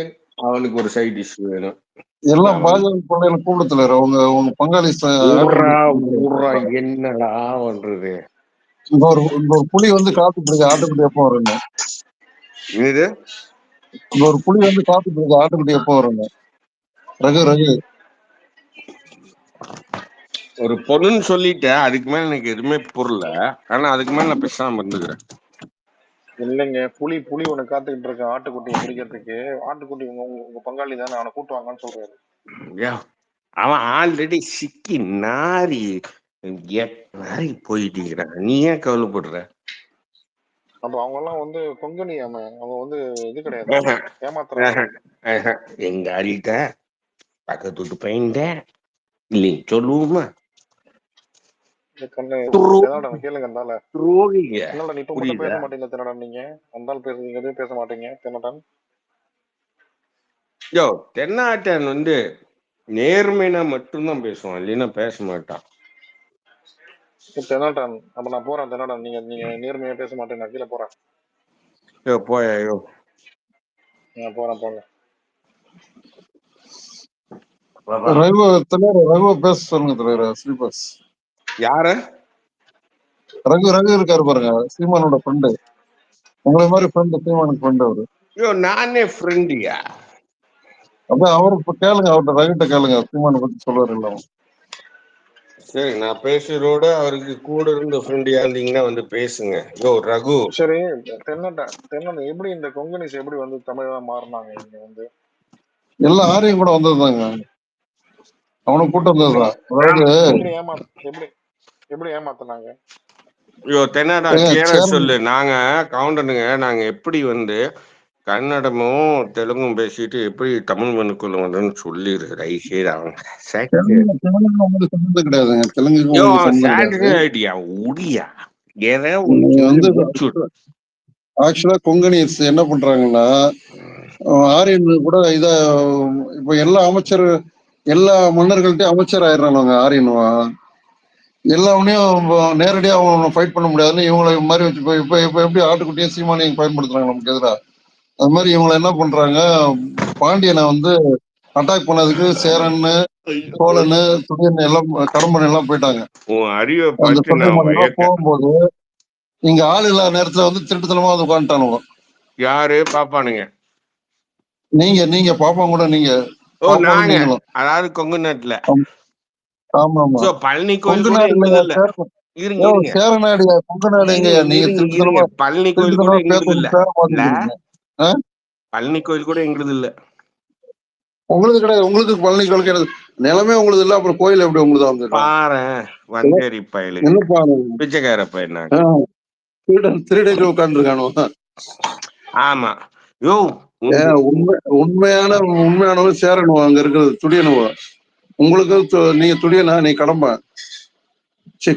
அவனுக்கு ஒரு சைட் டிஷ் வேணும். எல்லாம் பாஜக கொள்ளையில கூட்டத்துல அவங்க உங்க பங்காளி என்னடா பண்றது? இந்த ஒரு புலி வந்து காத்துட்டு இருக்கு, ஆட்டுக்குட்டி எப்போ வருங்க? இது இந்த ஒரு புலி வந்து காத்துட்டு இருக்கு, ஆட்டுக்குட்டி எப்போ வருங்க? ரகு ரகு ஒரு பொண்ணுன்னு சொல்லிட்டேன், அதுக்கு மேல எனக்கு எதுவுமே புரியல. ஆனா அதுக்கு மேல நான் பேசாம இருந்துக்கிறேன். இல்லைங்க, புலி புலி ஒண்ணு காத்துக்கிட்டு இருக்கேன் ஆட்டுக்குட்டியை பிடிக்கிறதுக்கு. ஆட்டுக்குட்டி உங்க பங்காளி தானே, அவனை கூட்டுவாங்கன்னு சொல்றாரு. அவன் ஆல்ரெடி சிக்கி நாரி நாரி போயிட்டீங்கிறான். நீ ஏன் கவலைப்படுற? அப்ப அவங்க எல்லாம் வந்து கொங்கணி, அவங்க வந்து இது கிடையாது, ஏமாத்துறாங்க. எங்க ஆடிட்ட பக்கத்து வீட்டு பையன் இல்லைங்க சொல்லுவோமா? கேளுங்க, இருந்தால நீ இப்ப மட்டும் பேச மாட்டீங்க தென்னடன். நீங்க அந்தாலும் பேசுறீங்க, எதுவும் பேச மாட்டீங்க தென்னடன். யோ, தென்னாட்டன் வந்து நேர்மைனா மட்டும்தான் பேசுவான், இல்லைன்னா பேச மாட்டான். தென்னடன், அப்ப நான் போறேன் தென்னடன். நீங்க நேர்மையா பேச மாட்டேன், நான் கீழே போறேன். யோ போயா யோ. நான் போறேன், போங்க. ரகு பேச சொல்லுங்க தலைவர். ஸ்லீப்பர்ஸ் யார? ரகு இருக்காரு பாருங்க, சீமானோட ஃப்ரெண்டு. உங்களை மாதிரி ஃப்ரெண்டு, சீமானுக்கு ஃப்ரெண்டு அவரு. யோ நானே ஃப்ரெண்டியா? அதான் அவரு இப்ப கேளுங்க, அவர்கிட்ட ரகுட்ட கேளுங்க, சீமானை பத்தி சொல்லுவாரு இல்லாம. சரி, நான் பேசுறதோட அவருக்கு கூட இருந்த ஃப்ரெண்டியா இருந்தீங்கன்னா வந்து பேசுங்க. யோ ரகு. சரி, தென்னடன் எப்படி இந்த கொங்கனிஸ் எப்படி வந்து தமிழா மாறினாங்க? இங்க வந்து எல்லா ஆரியம் கூட வந்ததுதாங்க, அவனை கூட்டு வந்ததுதான். அதாவது எப்படி ஏமாத்தினாங்க? யோ தென்னடா கிளியரா சொல்லு. நாங்க கவுண்டனுங்க, நாங்க எப்படி வந்து கன்னடமும் தெலுங்கும் பேசிட்டு எப்படி தமிழ் மண்ணுக்குள்ள வந்தோம்னு சொல்லிடு. ரைட் அவங்க கிடையாதுங்க, தெலுங்கு ஐடியா உடியா ஆக்சுவலா கொங்கனிஸ் என்ன பண்றாங்கன்னா, ஆரியன் கூட இத இப்ப எல்லா அமைச்சர், எல்லா மன்னர்கள்ட்டையும் அமைச்சர் ஆயிடுறாங்க ஆரியன்வா. எல்லாவனையும் நேரடியா அவங்க ஃபைட் பண்ண முடியாதுன்னு இவங்களை மாதிரி வச்சு இப்ப எப்படி ஆட்டுக்குட்டியும் சீமானையும் பயன்படுத்துறாங்க நமக்கு எதிராக. அது மாதிரி இவங்களை என்ன பண்றாங்க, பாண்டியனை வந்து அட்டாக் பண்ணதுக்கு சேரன்னு, சோழன்னு, துரியன் எல்லாம் கடம்பன் எல்லாம் போயிட்டாங்க. அந்த சொந்தம் போகும்போது இங்க ஆள் இல்லாத நேரத்துல வந்து திருட்டுத்தனமா வந்து உட்காந்துட்டானுங்க. யாரு பாப்பானுங்க? நீங்க பாப்பா கூட நீங்க நீங்களும். அதாவது கொங்கு நாட்டுல. ஆமா ஆமா, பழனி கொங்கு கோயில் நாடு இல்ல, சேரநாடியா கொங்கு நாடு எங்கயா? நீங்க திருட்டுத்தனமா பழனி கோயில் கூட எங்களுது இல்ல. பேர் பழனி கோயில் கூட எங்களுது இல்ல. உங்களுக்கு கிடையாது. உங்களுக்கு பழனி கோயில் கிடையாது, நிலமே உங்களுக்கு இல்ல, அப்புறம் கோயில் எப்படி உங்களுக்கு வந்து பாரு? வந்தேரி பயலு, பிச்சைக்கார பையன், திருடிட்டு உட்காந்துருக்கானோ. ஆமா யோ, உண்மையானவன் சேரணுவா, அங்க இருக்கிறது துடியனுவா. உங்களுக்கு நீங்க துடியனா? நீ கடம்ப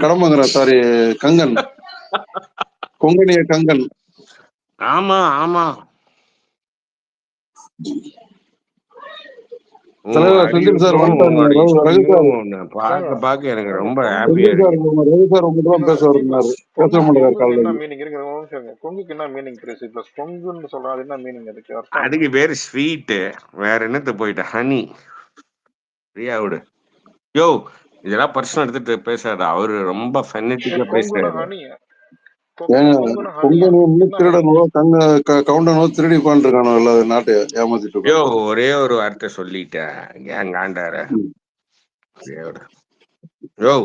கடம்பங்கிற, சாரி கங்கன், கொங்கனிய கங்கன். ஆமா ஆமா. செந்தில் சார் பாக்க எனக்கு ரொம்ப ஹாப்பியா இருக்கு. ரவி சார் உங்ககிட்ட பேசுவாரு, பேச மாட்டாரு. என்ன மீனிங் இருக்கு? கொங்குக்கு என்ன மீனிங்? பிளஸ் கொங்குன்னு சொல்றாரு, என்ன மீனிங் அதுக்கு? அதுக்கு பேரு ஸ்வீட், வேற என்னத்து போயிட்ட ஹனி. ஃப்ரீயா விடு. யோ இதெல்லாம் பர்சனல் எடுத்துட்டு பேசாத, அவரு ரொம்ப ஃபெனட்டிக்கா பேசுறாரு. திருடி உட்காந்துருக்கானோ எல்லா நாட்டை ஏமாத்திட்டு. யோ ஒரே ஒரு வார்த்தை சொல்லிட்டேன், ஏன் காண்டார? யோ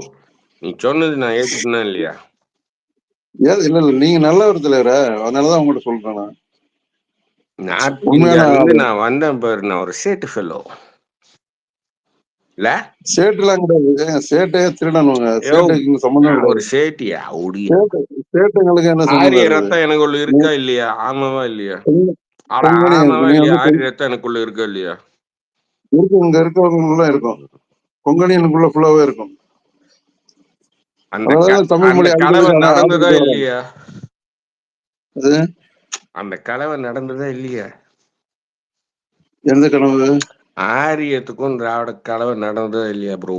நீ சொன்னது நான் ஏத்துக்கினா இல்லையா? இல்ல நீங்க நல்ல ஒரு தலைவர, அதனாலதான் உங்ககிட்ட சொல்றேன். நான் வந்தேன் பாரு, நான் ஒரு சேட்டு ஃபெல்லோ. இல்ல சேட்டுலாம் கிடையாது. சேட்டையே திருடனுங்க. சேட்டுக்கு சம்பந்தம் ஒரு கிடையாது. சேட்டியா ஒடியா சேட்டுங்களுக்கு என்ன சம்பந்தம் ஆரிய இருக்குது? ரத்தம் எனக்குள்ள இருக்கா இல்லையா? ஆமாவா இல்லையா? ஆனா பொங்கனி ஆமாவா நீ இல்லையா? வந்து ஆரிய ரத்தம் எனக்குள்ள இருக்கா இல்லையா? இருக்கு, இங்க இருக்கவங்களுக்குள்ள இருக்கும். கொங்கணியனுக்குள்ள ஃபுல்லாவே இருக்கும். அந்த அதாவது தமிழ் அந்த மொழி கலவை அடிக்கிறதுக்கான நடந்ததா ஆதிக்கத்தை வராது. இல்லையா? அது அந்த கலவை நடந்ததா இல்லையா? எந்த கனவு? ஆரியத்துக்கும் திராவிட கலவை நடந்ததா இல்லையா ப்ரோ?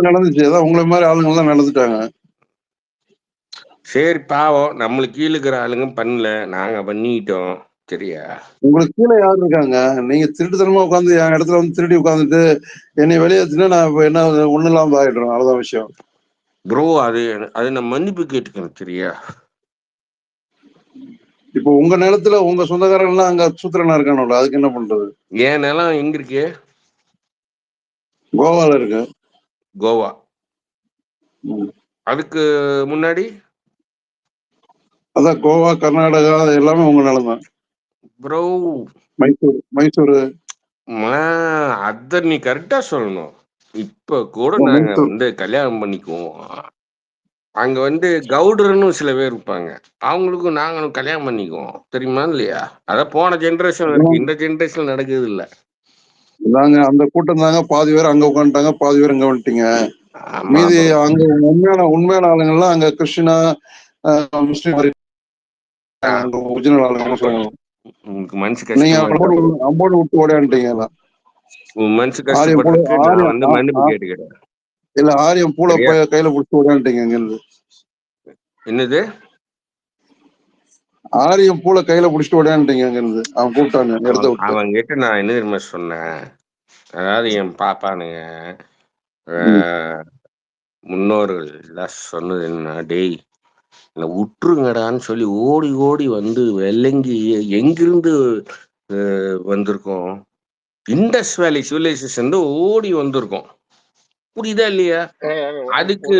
நடந்துச்சு. அதான் உங்களை மாதிரி ஆளுங்க எல்லாம் நடந்துட்டாங்க. சரி பாவம், நம்மளுக்கு கீழே இருக்கிற ஆளுங்க பண்ணல, நாங்க பண்ணிட்டோம். சரியா? உங்களுக்கு கீழே யாரு இருக்காங்க? நீங்க திருட்டுத்தனமா உட்காந்து என் இடத்துல வந்து திருடி உட்காந்துட்டு என்னை வெளியேற்றினா நான் இப்ப என்ன ஒண்ணு இல்லாம ஆயிடுறோம். அவ்வளவுதான் விஷயம். ப்ரோ அது நான் மன்னிப்பு கேட்டுக்கணும். சரியா? இப்போ உங்க நிலத்துல உங்க சொந்தக்காரங்க எல்லாம் அங்க சூத்திரனா இருக்கானுல்ல, அதுக்கு என்ன பண்றது? என் நிலம் எங்க இருக்கு? கோவால இருக்கு. கோவா. ம். அதுக்கு முன்னாடி அதான் கோவா, கர்நாடகா அது எல்லாமே உங்க நிலம் தான். ப்ரோ மைசூர் அத நீ கரெக்டா சொல்லணும். இப்ப கூட நாங்க மைசூர் வந்து கல்யாணம் பண்ணிக்குவோம். அங்க வந்து கவுடர்னு சில பேர் இருப்பாங்க. அவங்களுக்கும் நாங்களும் கல்யாணம் பண்ணிக்குவோம். தெரியுமா இல்லையா? அதான் போன ஜெனரேஷன் இருக்கு, இந்த ஜெனரேஷன் நடக்குது இல்ல. தாங்க அந்த கூட்டம் தாங்க. பாதி பேர் அங்க உட்காந்துட்டாங்க, பாதி பேர் இங்க வந்துட்டீங்க. ஆமா மீதி bro. அங்க உண்மையான ஆளுங்கள்லாம் அங்க கிறிஸ்டினா முஸ்லீம் மாதிரி அங்க ஒரிஜினல் ஆளுங்க சொல்லுவாங்க. உங்களுக்கு மனசு நீங்க கஷ்டமா இருக்கா bro? அம்போடு விட்டு ஓடையான்ட்டீங்க. உன் மனசு ஆரியம் பூல கஷ்டப்பட்டிருக்கு, நான் வந்து மன்னிப்பு கேட்டுக்கிறேன். இல்ல ஆரியம் பூல சரியா? கையில புடிச்சு ஓடையான்ட்டீங்க. இங்க இருந்து என்னது? ஆரியம் பூல கையில புடிச்சிட்டு ஓடையான்ட்டீங்க. அங்க இருந்து அவன் கூப்பிட்டாங்க இடத்த விட்டு. அவங்க கிட்ட நான் என்ன தெரியுமா சொன்னேன்? அதாவது என் பாப்பானுங்க முன்னோர்கள் எல்லாம் சொன்னது என்ன, டேய் என்னை விட்டுருங்கடான்னு சொல்லி ஓடி ஓடி வந்து வெள்ளங்கி எங்கிருந்து வந்திருக்கோம்? இண்டஸ் வேலி சிவிலைசேஷன் ஓடி வந்திருக்கோம். புரியுதா இல்லையா? அதுக்கு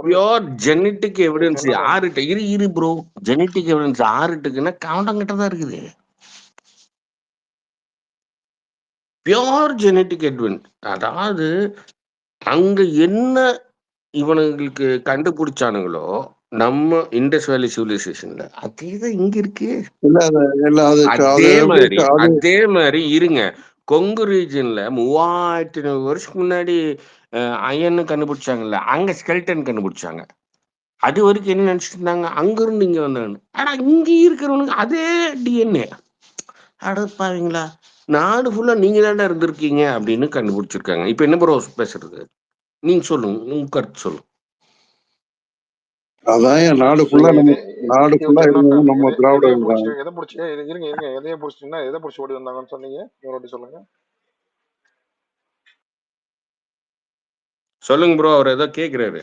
பியோர் ஜெனட்டிக் எவிடன்ஸ் யாருகிட்ட இரு ப்ரோ? ஜெனட்டிக் எவிடன்ஸ் யாருட்டுக்குன்னா கவுண்டங்கிட்ட தான் இருக்குது. Pure genetic evidence. அதாவது அங்க என்ன இவனுங்களுக்கு கண்டுபிடிச்சானுங்களோ நம்ம இண்டஸ் வேலி சிவிலைசேஷன்ல, அதேதான் இங்க இருக்கு. அதே மாதிரி இருங்க. கொங்கு ரீஜன்ல 3500 வருஷத்துக்கு முன்னாடி அயன்னு கண்டுபிடிச்சாங்கல்ல, அங்க ஸ்கெல்டன் கண்டுபிடிச்சாங்க. அது வரைக்கும் என்ன நினைச்சிட்டு இருந்தாங்க? அங்க இருந்து இங்க வந்தாங்க. ஆனா இங்க இருக்கிறவனுக்கு அதே டிஎன்ஏ. அடப்பாவீங்களா, நாடு ஃபுல்லா நீங்க தாண்டா இருந்திருக்கீங்க அப்படின்னு கண்டுபிடிச்சிருக்காங்க. இப்ப என்ன ப்ரோ பேசுறது? நீங்க சொல்லுங்க, உங்க கருத்து சொல்லுங்க. அதான் நாடு ஃபுல்லா நம்ம திராவிடர்கள் தான். எதை புடிச்சு ஓடி வந்தாங்கன்னு சொன்னீங்க? சொல்லுங்க சொல்லுங்க ப்ரோ. அவர் ஏதோ கேக்குறாரு.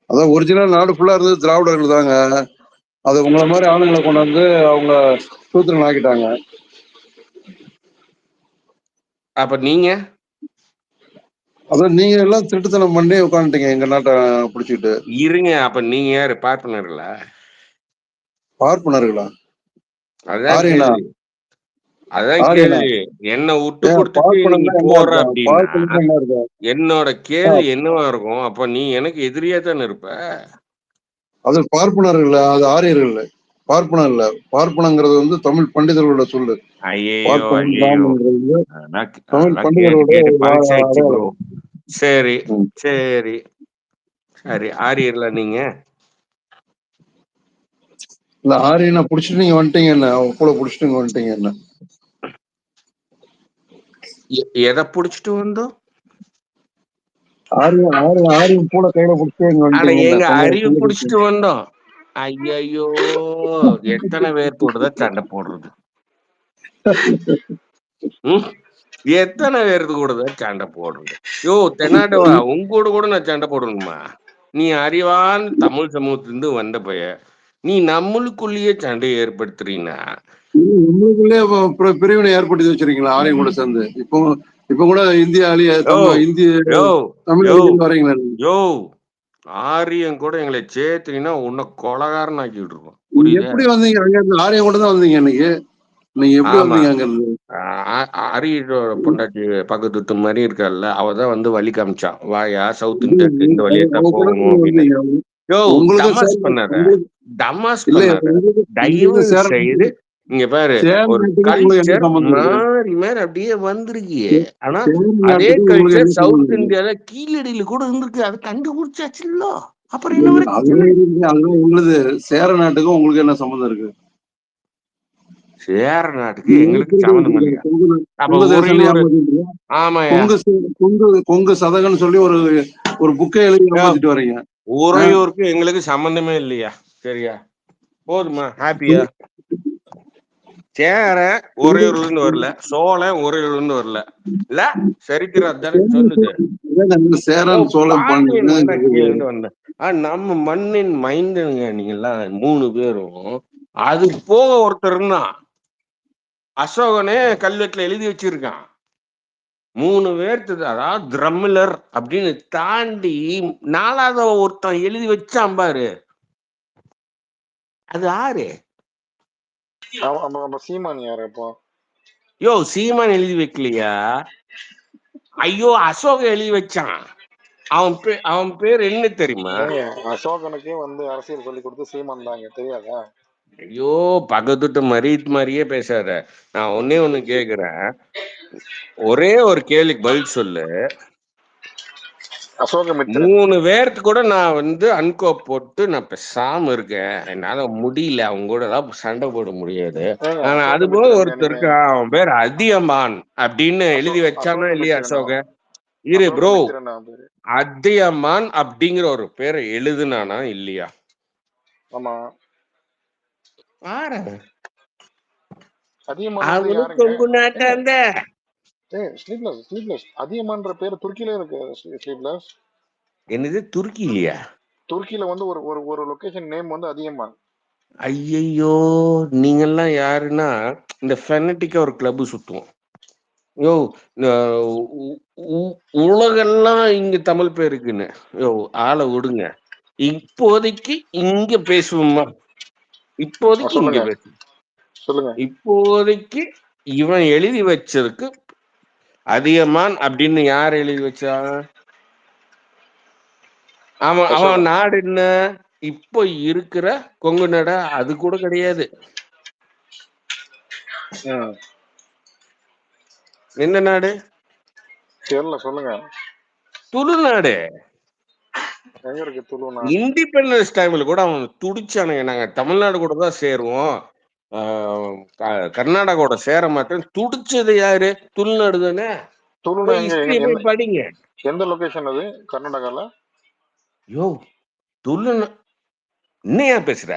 அதான் ஒரிஜினல் நாடு ஃபுல்லா இருந்தது திராவிடர்கள் தாங்க. அது உங்களை மாதிரி ஆளுங்களை கொண்டு வந்து அவங்க சூத்திரன் ஆக்கிட்டாங்க. அப்ப நீங்க அதான் நீங்க எல்லாம் திருட்டுத்தனம் பண்ணி உட்காந்துட்டீங்க எங்க நாட்டை பிடிச்சிட்டு. இருங்க, அப்ப நீங்க யாரு? பார்ப்பனர்களா? பார்ப்பனர்களா? அதான் கேள்வி. அதான் கேள்வி. என்ன விட்டு கொடுத்துட்டு நீங்க போற அப்படின்னா என்னோட கேள்வி என்னவா இருக்கும்? அப்ப நீ எனக்கு எதிரியா தானே இருப்ப. அது பார்ப்பனர்கள், அது ஆரியர்கள் இல்ல. பார்ப்பனம் இல்ல. பார்ப்பனங்கிறது வந்து தமிழ் பண்டிதர்களோட சொல்லு. தமிழ் பண்டிதர்களோட. சரி சரி சரி. ஆரியர்களா நீங்க? இல்ல ஆரியனை புடிச்சிட்டு நீங்க வந்துட்டீங்க. என்ன கூட புடிச்சிட்டு இங்க வந்துட்டீங்க. என்ன எதை புடிச்சிட்டு வந்தோம்? ஆரியம் கூட கையில புடிச்சிட்டு எங்க அறிவு புடிச்சிட்டு வந்தோம். ஐயோ, எத்தனை பேர் கூடதான் சண்டை போடுறது? எத்தனை பேருக்கு கூடதான் சண்டை போடுறது? யோ தென்னாட்டவா, உங்க கூட நான் சண்டை போடணுமா? நீ அறிவான் தமிழ் சமூகத்திலிருந்து வந்த பைய, நீ நம்மளுக்குள்ளேயே சண்டை ஏற்படுத்துறீங்கன்னா உங்களுக்குள்ளே பிரிவினை ஏற்படுத்தி வச்சிருக்கீங்களா ஆரியம் கூட சேர்ந்து? இப்ப கூட இந்தியாலேயே தமிழ் வரீங்களா? யோ ஆரியம் கூட எங்களை சேர்த்துனா உன்னை கொலகாரன் ஆக்கிட்டு இருக்கோம். புரியுதா? எப்படி வந்தீங்க அங்க இருந்து? ஆரியா கூட தான் வந்தீங்க இன்னைக்கு. நீங்க எப்படி ஆமா. வந்தீங்க அங்க இருந்து? அரியரோட பொண்டாட்டி பக்கத்து மாதிரி இருக்கால, அவதான் வந்து வழி காமிச்சான். வாயா சவுத் இது இந்தியாக்கு இந்த வழியா தான் அவங்க கூட போகணும் நீங்க அப்படின்னு. வந்தீங்க. யோ உங்களுக்கும் டமாஸ் சேர பண்ணாத, உங்களுக்கு டமாஸ் இல்ல பண்ணாத. தயவு உங்களுக்கும் சேர செய்து இங்க பாரு, சேர ஒரு நாட்டுக்கும் உங்களுக்கு என்ன கல்ச்சர் சம்பந்தம் இருக்கு? மாறி மாறி அப்படியே வந்திருக்கியே. ஆனா சேர அதே நாட்டுக்கும் உங்களுக்கு கல்ச்சர் என்ன சம்பந்தம் சவுத் இருக்கு? இந்தியால கீழடியில கூட இருந்திருக்கு. அது கண்டுபிடிச்சாச்சுல்ல. அப்புறம் என்ன வரைக்கும் அதுவே இருக்கு, அதுவே உங்களுது. சேர நாட்டுக்கும் உங்களுக்கு என்ன சம்பந்தம் இருக்கு? சேர நாட்டுக்கு எங்களுக்கு சம்மந்தம் இல்லையா? அப்ப கொங்கு ஒரே தேசம் ஒரு ஏமாத்திட்டு ஆமாயா, கொங்கு சதகன்னு சொல்லி ஒரு புக்கை எழுதி ஏமாத்திட்டு வரீங்க. உறையூருக்கு எங்களுக்கு சம்பந்தமே இல்லையா? சரியா, போதுமா? ஹாப்பியா? சேர உறையூர்ல இருந்து வரல, சோழன் உறையூர்ல இருந்து வரல, இல்ல சரித்திரம் அதானே சொல்லுது. சேரன் சோழன் பாண்டியன் தான்டா கீழே இருந்து வந்தேன். நம்ம மண்ணின் மைந்தனுங்க நீங்க எல்லாம் 3 பேரும். அது போக ஒருத்தர் இருந்தான், அசோகனே கல்வெட்டுல எழுதி வச்சிருக்கான். 3 பேர்த்து, அதாவது திரமிழர் அப்படின்னு தாண்டி 4வது ஒருத்தன் எழுதி வச்சான் பாரு. அது யாரு? சீமான் யாரு இப்போ? யோ சீமான் எழுதி வைக்கலையா? ஐயோ அசோக எழுதி வச்சான். அவன் பேர் என்ன தெரியுமா? அசோகனுக்கே வந்து அரசியல் சொல்லி கொடுத்து சீமான் தாங்க, தெரியாதா? ஐயோ பக்கத்துட்டு மாதிரியே பேசாத. நான் ஒண்ணு கேக்குறேன், ஒரே ஒரு கேள்விக்கு பதில் சொல்லு. அசோகமித்திரன் 3 பேர்த்து கூட நான் வந்து அன்கோ போட்டு நான் பேசாம இருக்கேன். என்னால முடியல, அவங்க கூட எல்லாம் சண்டை போட முடியாது. ஆனா அது போக ஒருத்தர் இருக்கு, அவன் பேர் அதியமான் அப்படின்னு எழுதி வச்சானா இல்லையா அசோக? இரு ப்ரோ, அதியமான் அப்படிங்கிற ஒரு பேரை எழுதுனானா இல்லையா? ஆமா, பாரு, அதியமான் அவனு யாருங்க? கொங்கு நாட்டாந்த. ஸ்லீப்லெஸ் அதியமான்ற பேரு துருக்கியில இருக்கு. ஸ்லீப்லெஸ் என்னது துருக்கி இல்லையா? துருக்கியில வந்து ஒரு லொகேஷன் நேம் வந்து அதியமான். ஐயையோ, நீங்கெல்லாம் யாருன்னா இந்த ஃபெனட்டிக்கா ஒரு கிளப் சுத்துவோம். யோ உலகெல்லாம் இங்க தமிழ் பேர் இருக்குன்னு. யோ ஆளை விடுங்க, இப்போதைக்கு இங்க பேசுவோமா? இப்போதைக்கு இங்க பேசுவோம். சொல்லுங்க. இப்போதைக்கு இவன் எழுதி வச்சதுக்கு அதியமான் அப்படின்னு யார் எழுதி வச்சா? அவன் நாடு என்ன? இப்போ இருக்கிற கொங்கு நாடா? அது கூட கிடையாது. என்ன நாடு? தெரியல, சொல்லுங்க. துளுநாடு. எங்க இருக்கு துளுனா? இண்டிபெண்டன்ஸ் டைம்ல கூட அவன் துடிச்சானுங்க, நாங்க தமிழ்நாடு கூட தான் சேருவோம், கர்நாடகாவோட சேர மாட்டேன் துடிச்சது யாரு? துளுநாடு தானே. போய் படிங்க. எந்த லொகேஷன் அது கர்நாடகால? யோ துளுநா என்னையா பேசுற?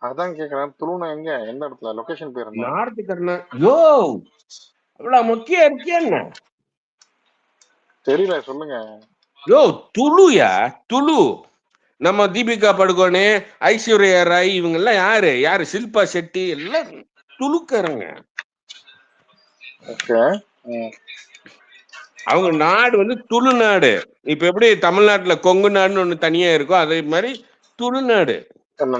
அதான் கேக்குறேன், துளுனா எங்க, எந்த இடத்துல, லொகேஷன் பேர் என்ன? நார்த் கர்நாடகா. யோ அவ்வளவு முக்கியம் இருக்கியா என்ன? தெரியல, சொல்லுங்க. யோ துளுயா, துளு. நம்ம தீபிகா படுகோனே, ஐஸ்வர்யா ராய் இவங்க எல்லாம் யாரு? ஷில்பா செட்டி எல்லாம் துளுக்காரங்க. அவங்க நாடு வந்து துளுநாடு. இப்ப எப்படி தமிழ்நாட்டுல கொங்கு நாடுன்னு ஒண்ணு தனியா இருக்கும், அதே மாதிரி துளுநாடு.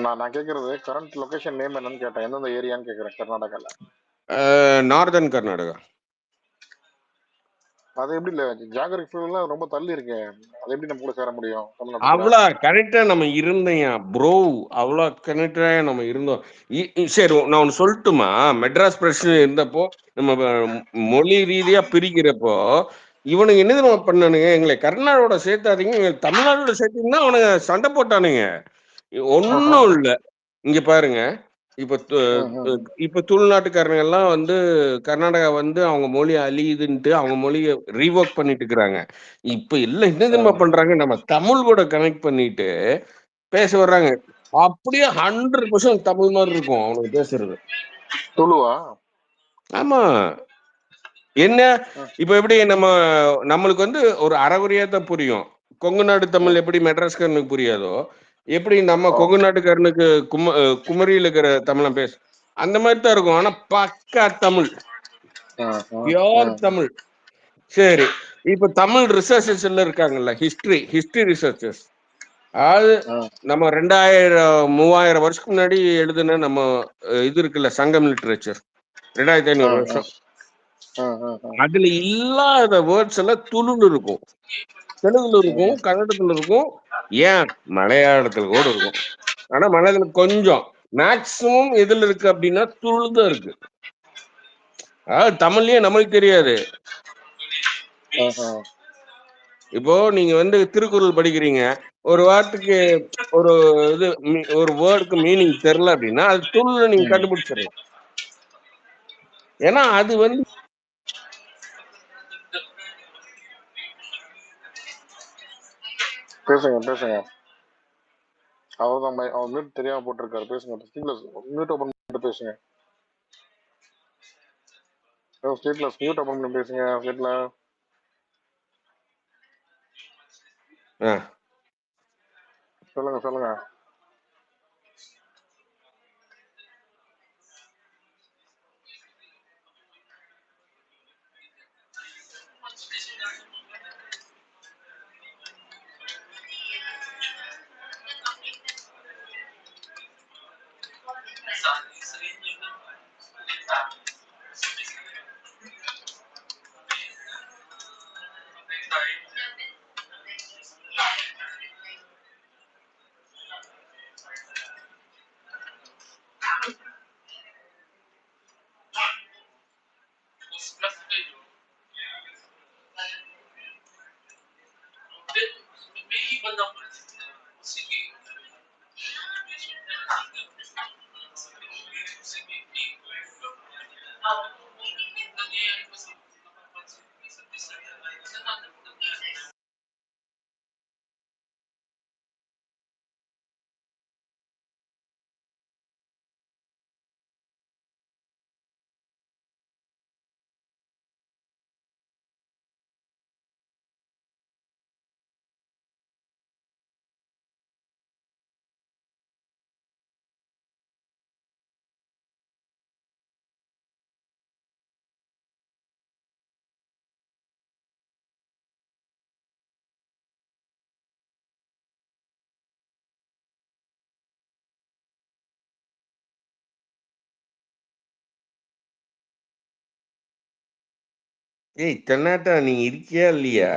நான் கேக்குறது கரண்ட் லொகேஷன் நேம் என்னன்னு கேட்டேன், எந்தெந்த ஏரியான்னு கேக்குறேன் கர்நாடகால. நார்தன் கர்நாடகா. அது எப்படி இல்ல, ஜியோகிராபில ரொம்ப தள்ளி இருக்கு, அது எப்படி நம்ம கூட சேர முடியும்? அவ்வளவு கனெக்டா நம்ம இருந்தோம் ப்ரோ, அவ்வளவு கனெக்டா நம்ம இருந்தோம். சரி நான் ஒண்ணு சொல்லட்டுமா? மெட்ராஸ் பிரச்சனை இருந்தப்போ, நம்ம மொழி ரீதியா பிரிக்கிறப்போ இவனுங்க என்ன நம்ம பண்ணானுங்க, எங்களை கர்நாடகோட சேர்த்தாதீங்க, எங்க தமிழ்நாடோட சேர்த்தீங்கன்னா அவனுங்க சண்டை போட்டானுங்க. ஒன்னும் இல்ல, இங்க பாருங்க. இப்ப துளுநாட்டுக்காரங்க எல்லாம் வந்து கர்நாடகா வந்து அவங்க மொழி அழியுதுன்ட்டு அவங்க மொழியை ரீவோக் பண்ணிட்டு இருக்கிறாங்க. இப்ப எல்லாம் என்ன தெரியுமா பண்றாங்க, நம்ம தமிழ் கூட கனெக்ட் பண்ணிட்டு பேச வர்றாங்க. அப்படியே 100% தமிழ் மாதிரி இருக்கும் அவனுக்கு பேசுறது. துளுவா? ஆமா. என்ன இப்ப எப்படி நம்மளுக்கு வந்து ஒரு அறகுறையா தான் புரியும். கொங்கு நாடு தமிழ் எப்படி மெட்ராஸ்காரனுக்கு புரியாதோ, எப்படி நம்ம கொங்கு நாட்டுக்காரனுக்கு குமரியில இருக்கிற தமிழை பேச அந்த மாதிரி தான் இருக்கும். ஆனா பக்கா தமிழ், பியோர் தமிழ். சரி, இப்ப தமிழ் ரிசர்ச்சர்ஸ் எல்லாம் இருக்காங்கல்ல, ஹிஸ்டரி ரிசர்ச்சர்ஸ், அதாவது ஆ, நம்ம 2000-3000 வருஷத்துக்கு முன்னாடி எழுதுன நம்ம இது இருக்குல்ல சங்கம் லிட்ரேச்சர் 2500 ஆ, வருஷம் ஆ, ஆ, ஆ. அதுல இல்லாத வேர்ட்ஸ் எல்லாம் துளுன்னு இருக்கும், தெலுங்குல இருக்கும், கன்னடத்துல இருக்கும், ஏன் மலையாளத்துல கூட இருக்கும். ஆனா மலையாளத்துல கொஞ்சம் மேக்சிமம் எதுல இருக்கு அப்படின்னா துளுதான் இருக்கு. அதாவது தமிழ்லயே நம்மளுக்கு தெரியாது. ஆஹா. இப்போ நீங்க வந்து திருக்குறள் படிக்கிறீங்க, ஒரு வார்த்தைக்கு ஒரு இது ஒரு வேர்டுக்கு மீனிங் தெரியல அப்படின்னா அது துளுல நீங்க ம். கண்டுபிடிச்சிடலாம். ஏன்னா அது வந்து பேசுங்க பேசுங்க. அவர்தான் அவர் மியூட் தெரியாம போட்டிருக்காரு. பேசுங்க. மியூட் ஓபன் பண்ணிட்டு பேசுங்க. ஸ்டேட்லெஸ் மியூட் ஓபன் பண்ணி பேசுங்க. ஸ்டேட்ல ஆ, சொல்லுங்க சொல்லுங்க. ஏய் தென்னாட்டா நீங்க இருக்கியா இல்லையா?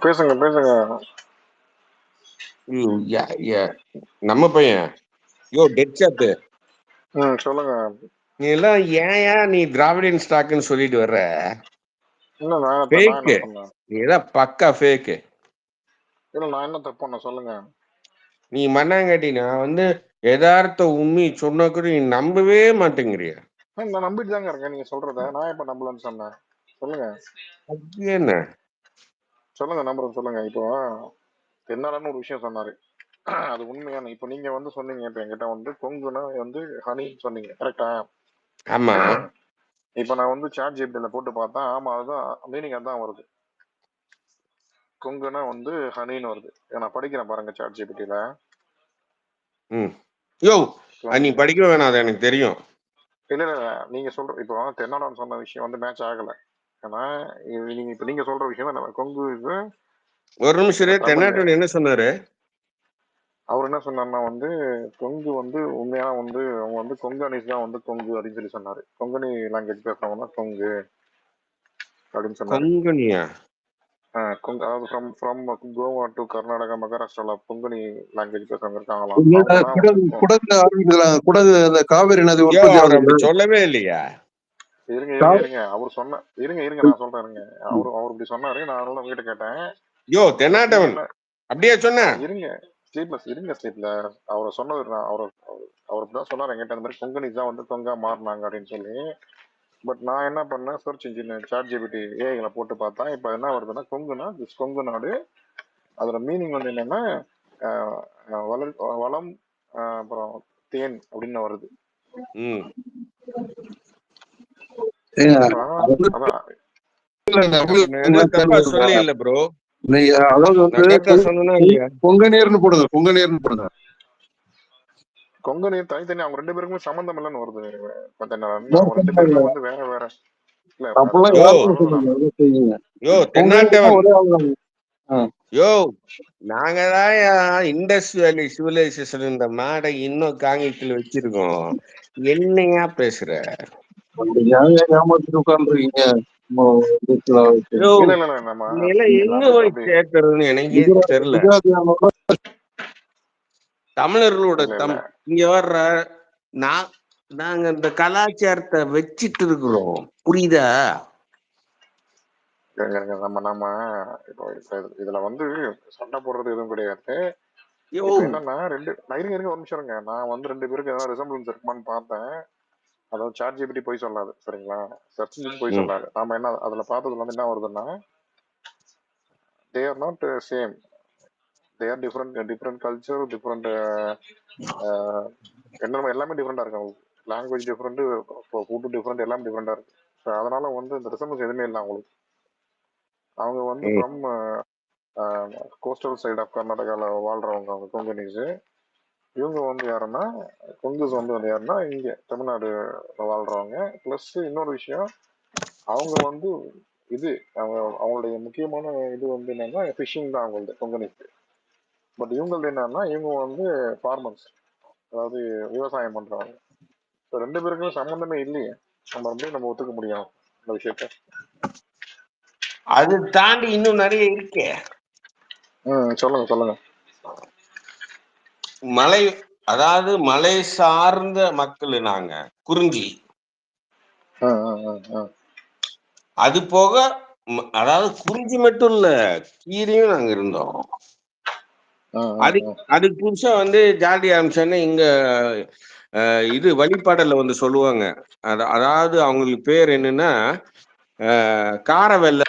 பேசுங்க பேசுங்க. ஐயோ, நம்ம பையன் யோ டெட் சாட்டு, சொல்லுங்க. நீ எல்லாம் ஏன் நீ திராவிடியன் ஸ்டாக்னு சொல்லிட்டு வர்ற? இல்ல நான் என்ன ஃபேக்கு, சொன்னேன்? நீ எல்லாம் பக்கா ஃபேக்கு. இல்ல நான் என்ன தப்பு பண்ண சொல்லுங்க. நீ மண்ணாங்கட்டி நான் வந்து யதார்த்த உண்மை சொன்னா கூட நீ நம்பவே மாட்டேங்கிறிய. நான் நம்பிட்டு தாங்க இருக்கேன் நீங்க சொல்றத. நான் எப்ப நம்பலன்னு சொன்னேன்? சொல்லுங்க அது என்ன? சொல்லுங்க நம்புறேன் சொல்லுங்க. இப்போ தென்னாலன்னு ஒரு விஷயம் சொன்னாரு. அது உண்மையான. இப்போ நீங்க வந்து சொன்னீங்க இப்ப என்கிட்ட வந்து கொங்குனா வந்து ஹனின்னு சொன்னீங்க, கரெக்டா? ஆமா, இப்போ நான் வந்து சாட் ஜிபிடில போட்டு பார்த்தா ஆமா அதுதான் மீனிங், அதான் வருது. கொங்குனா வந்து ஹனின்னு வருது. நான் படிக்கிறேன் பாருங்க சாட் ஜிபிடில. ம், யோ அது நீ படிக்க வேணாம், அது எனக்கு தெரியும். இல்ல இல்ல நீங்க சொல்ற இப்போ தென்னாடான்னு சொன்ன விஷயம் வந்து மேட்ச் ஆகல. ஏன்னா நீங்க இப்ப நீங்க சொல்ற விஷயம் தான் கொங்கு இது ஒரு நிமிஷம் தமிழ்ல. தென்னாட்டன் என்ன சொன்னாரு? அவர் என்ன சொன்னார்னா வந்து கொங்கு வந்து உண்மையான வந்து அவங்க வந்து கொங்கனிஸ் தான் வந்து கொங்கு அப்படின்னு சொல்லி சொன்னாரு. கொங்கனி லாங்குவேஜ் பேசுறவங்க தான் கொங்கு அப்படின்னு சொன்னாரு. கொங்கனியா? கொங்கு அதாவது ஃப்ரம் கோவா டு கர்நாடகா மகாராஷ்டிரால கொங்கனி லாங்குவேஜ் பேசுறவங்க இருக்காங்களாம். அவங்க தான் வந்து குடகு ஆரம்பிக்கலாம். குடகு அந்த காவிரி நதி யோ உற்பத்தி அவர் அப்படி ஆகுது. சொல்லவே இல்லையா? இருங்க அவர் சொன்ன இருங்க நான் சொல்றேன். இருங்க அவர் இப்படி சொன்னாரு. நான் அதனால உங்ககிட்ட கேட்டேன். யோ தென்னாட்டவன் என்ன அப்படியே சொன்ன? இருங்க ஸ்லீப்ல அவரை சொன்னது நான் அவர் இப்படிதான் சொன்னார் என்கிட்ட. இந்த மாதிரி கொங்கனிஸ் தான் வந்து கொங்கா மாறினாங்க அப்படின்னு சொல்லி. பட் நான் என்ன பண்ணேன், சர்ச் இன்ஜின் சாட் ஜிபிடி ஏஐல போட்டு பார்த்தா இப்போ என்ன வருதுன்னா கொங்குனா கொங்கு நாடு. அதோட மீனிங் வந்து என்னன்னா வளம் அப்புறம் தேன் அப்படின்னு வருது. ம், அதான் எதுவும் தப்பா சொல்லி இல்ல ப்ரோ. அதாவது வந்து நான் கரெக்டா சொன்னா இல்லையா? கொங்கநீர்னு போடுங்க, கொங்கநீர்னு போடுங்க. கொங்கு நீர் தனித்தனி அவங்க ரெண்டு பேருக்குமே சம்பந்தம் இல்லைன்னு வருது. அவங்க ரெண்டு பேருமே வந்து வேற வேற. இல்ல அப்பெல்லாம் யோ யாருக்கும் சொல்லுங்க, யோ கொங்கநீர்னா தென்னாட்டவன் ஒரே ஆள். யோ நாங்க தான் இண்டஸ் வேலி சிவிலைசேஷன் இந்த மேடை இன்னும் காங்கிரீட்ல வச்சிருக்கோம். என்னையா பேசுற? ஏமாத்திட்டு உட்காந்துருக்கீங்க. யோ இல்ல இல்ல இல்ல நம்ம இதெல்லாம் எங்க அப்படி போய் அப்படி சேர்க்கறதுன்னு எனக்கே தெரியல. தமிழர்களோட இல்ல இல்ல இங்க வர்ற நாங்க இந்த கலாச்சாரத்தை வச்சிட்டு இருக்கிறோம், புரியுதா? நம்ம நம்ம இப்போ இதுல வந்து சண்டை போடுறது எதுவும் கிடையாது. யோ இப்ப என்னன்னா இருங்க ஒரு நிமிஷம் இருங்க. நான் வந்து 2 பேருக்கு ஏதாவது ரிசம்பிளன்ஸ் இருக்குமான்னு பார்த்தேன். அதாவது சாட் ஜிபிடி போய் சொல்லாது, சரிங்களா? சர்ச் இன்ஜின் போய் சொல்லாது. நாம என்ன அதுல பார்த்ததுல வந்து என்ன வருதுன்னா, they are not same, they are different culture, different என்ன எல்லாமே டிஃப்ரெண்டா இருக்கு அவங்களுக்கு. லாங்குவேஜ் டிஃப்ரெண்ட், ஃபுட்டு டிஃப்ரெண்ட், எல்லாமே டிஃப்ரெண்டா இருக்கு. ஸோ அதனால வந்து இந்த ரிசம்பிளன்ஸ் எதுவுமே இல்லை அவங்களுக்கு. அவங்க வந்து ஃப்ரம் கோஸ்டல் சைட் ஆஃப் கர்நாடகாவில் வாழ்றவங்க அவங்க கொங்கனிஸ். இவங்க வந்து யாருன்னா கொங்குஸ் வந்து யாருன்னா இங்கே தமிழ்நாடு வாழ்றவங்க. ப்ளஸ் இன்னொரு விஷயம், அவங்க வந்து இது அவங்களுடைய முக்கியமான இது வந்து என்னன்னா ஃபிஷிங் தான் அவங்களது கொங்கனிஸ். பட் இவங்களது என்னன்னா இவங்க வந்து ஃபார்மர்ஸ், அதாவது விவசாயம் பண்றவங்க. ஸோ 2 பேருக்கும் சம்மந்தமே இல்லையே. நம்ம நம்ம ஒத்துக்க முடியும் இந்த விஷயத்த. அது தாண்டி இன்னும் நிறைய இருக்கே. சொல்லுங்க சொல்லுங்க. மலை, அதாவது மலை சார்ந்த மக்கள் நாங்க குறிஞ்சி. அது போக அதாவது குறிஞ்சி மட்டும் இல்ல, கீரையும் நாங்க இருந்தோம். அதுக்கு புதுசா வந்து ஜாதி அம்சன்னு இங்க இது வழிபாடல வந்து சொல்லுவாங்க. அதாவது அவங்களுக்கு பேர் என்னன்னா காரவெல்ல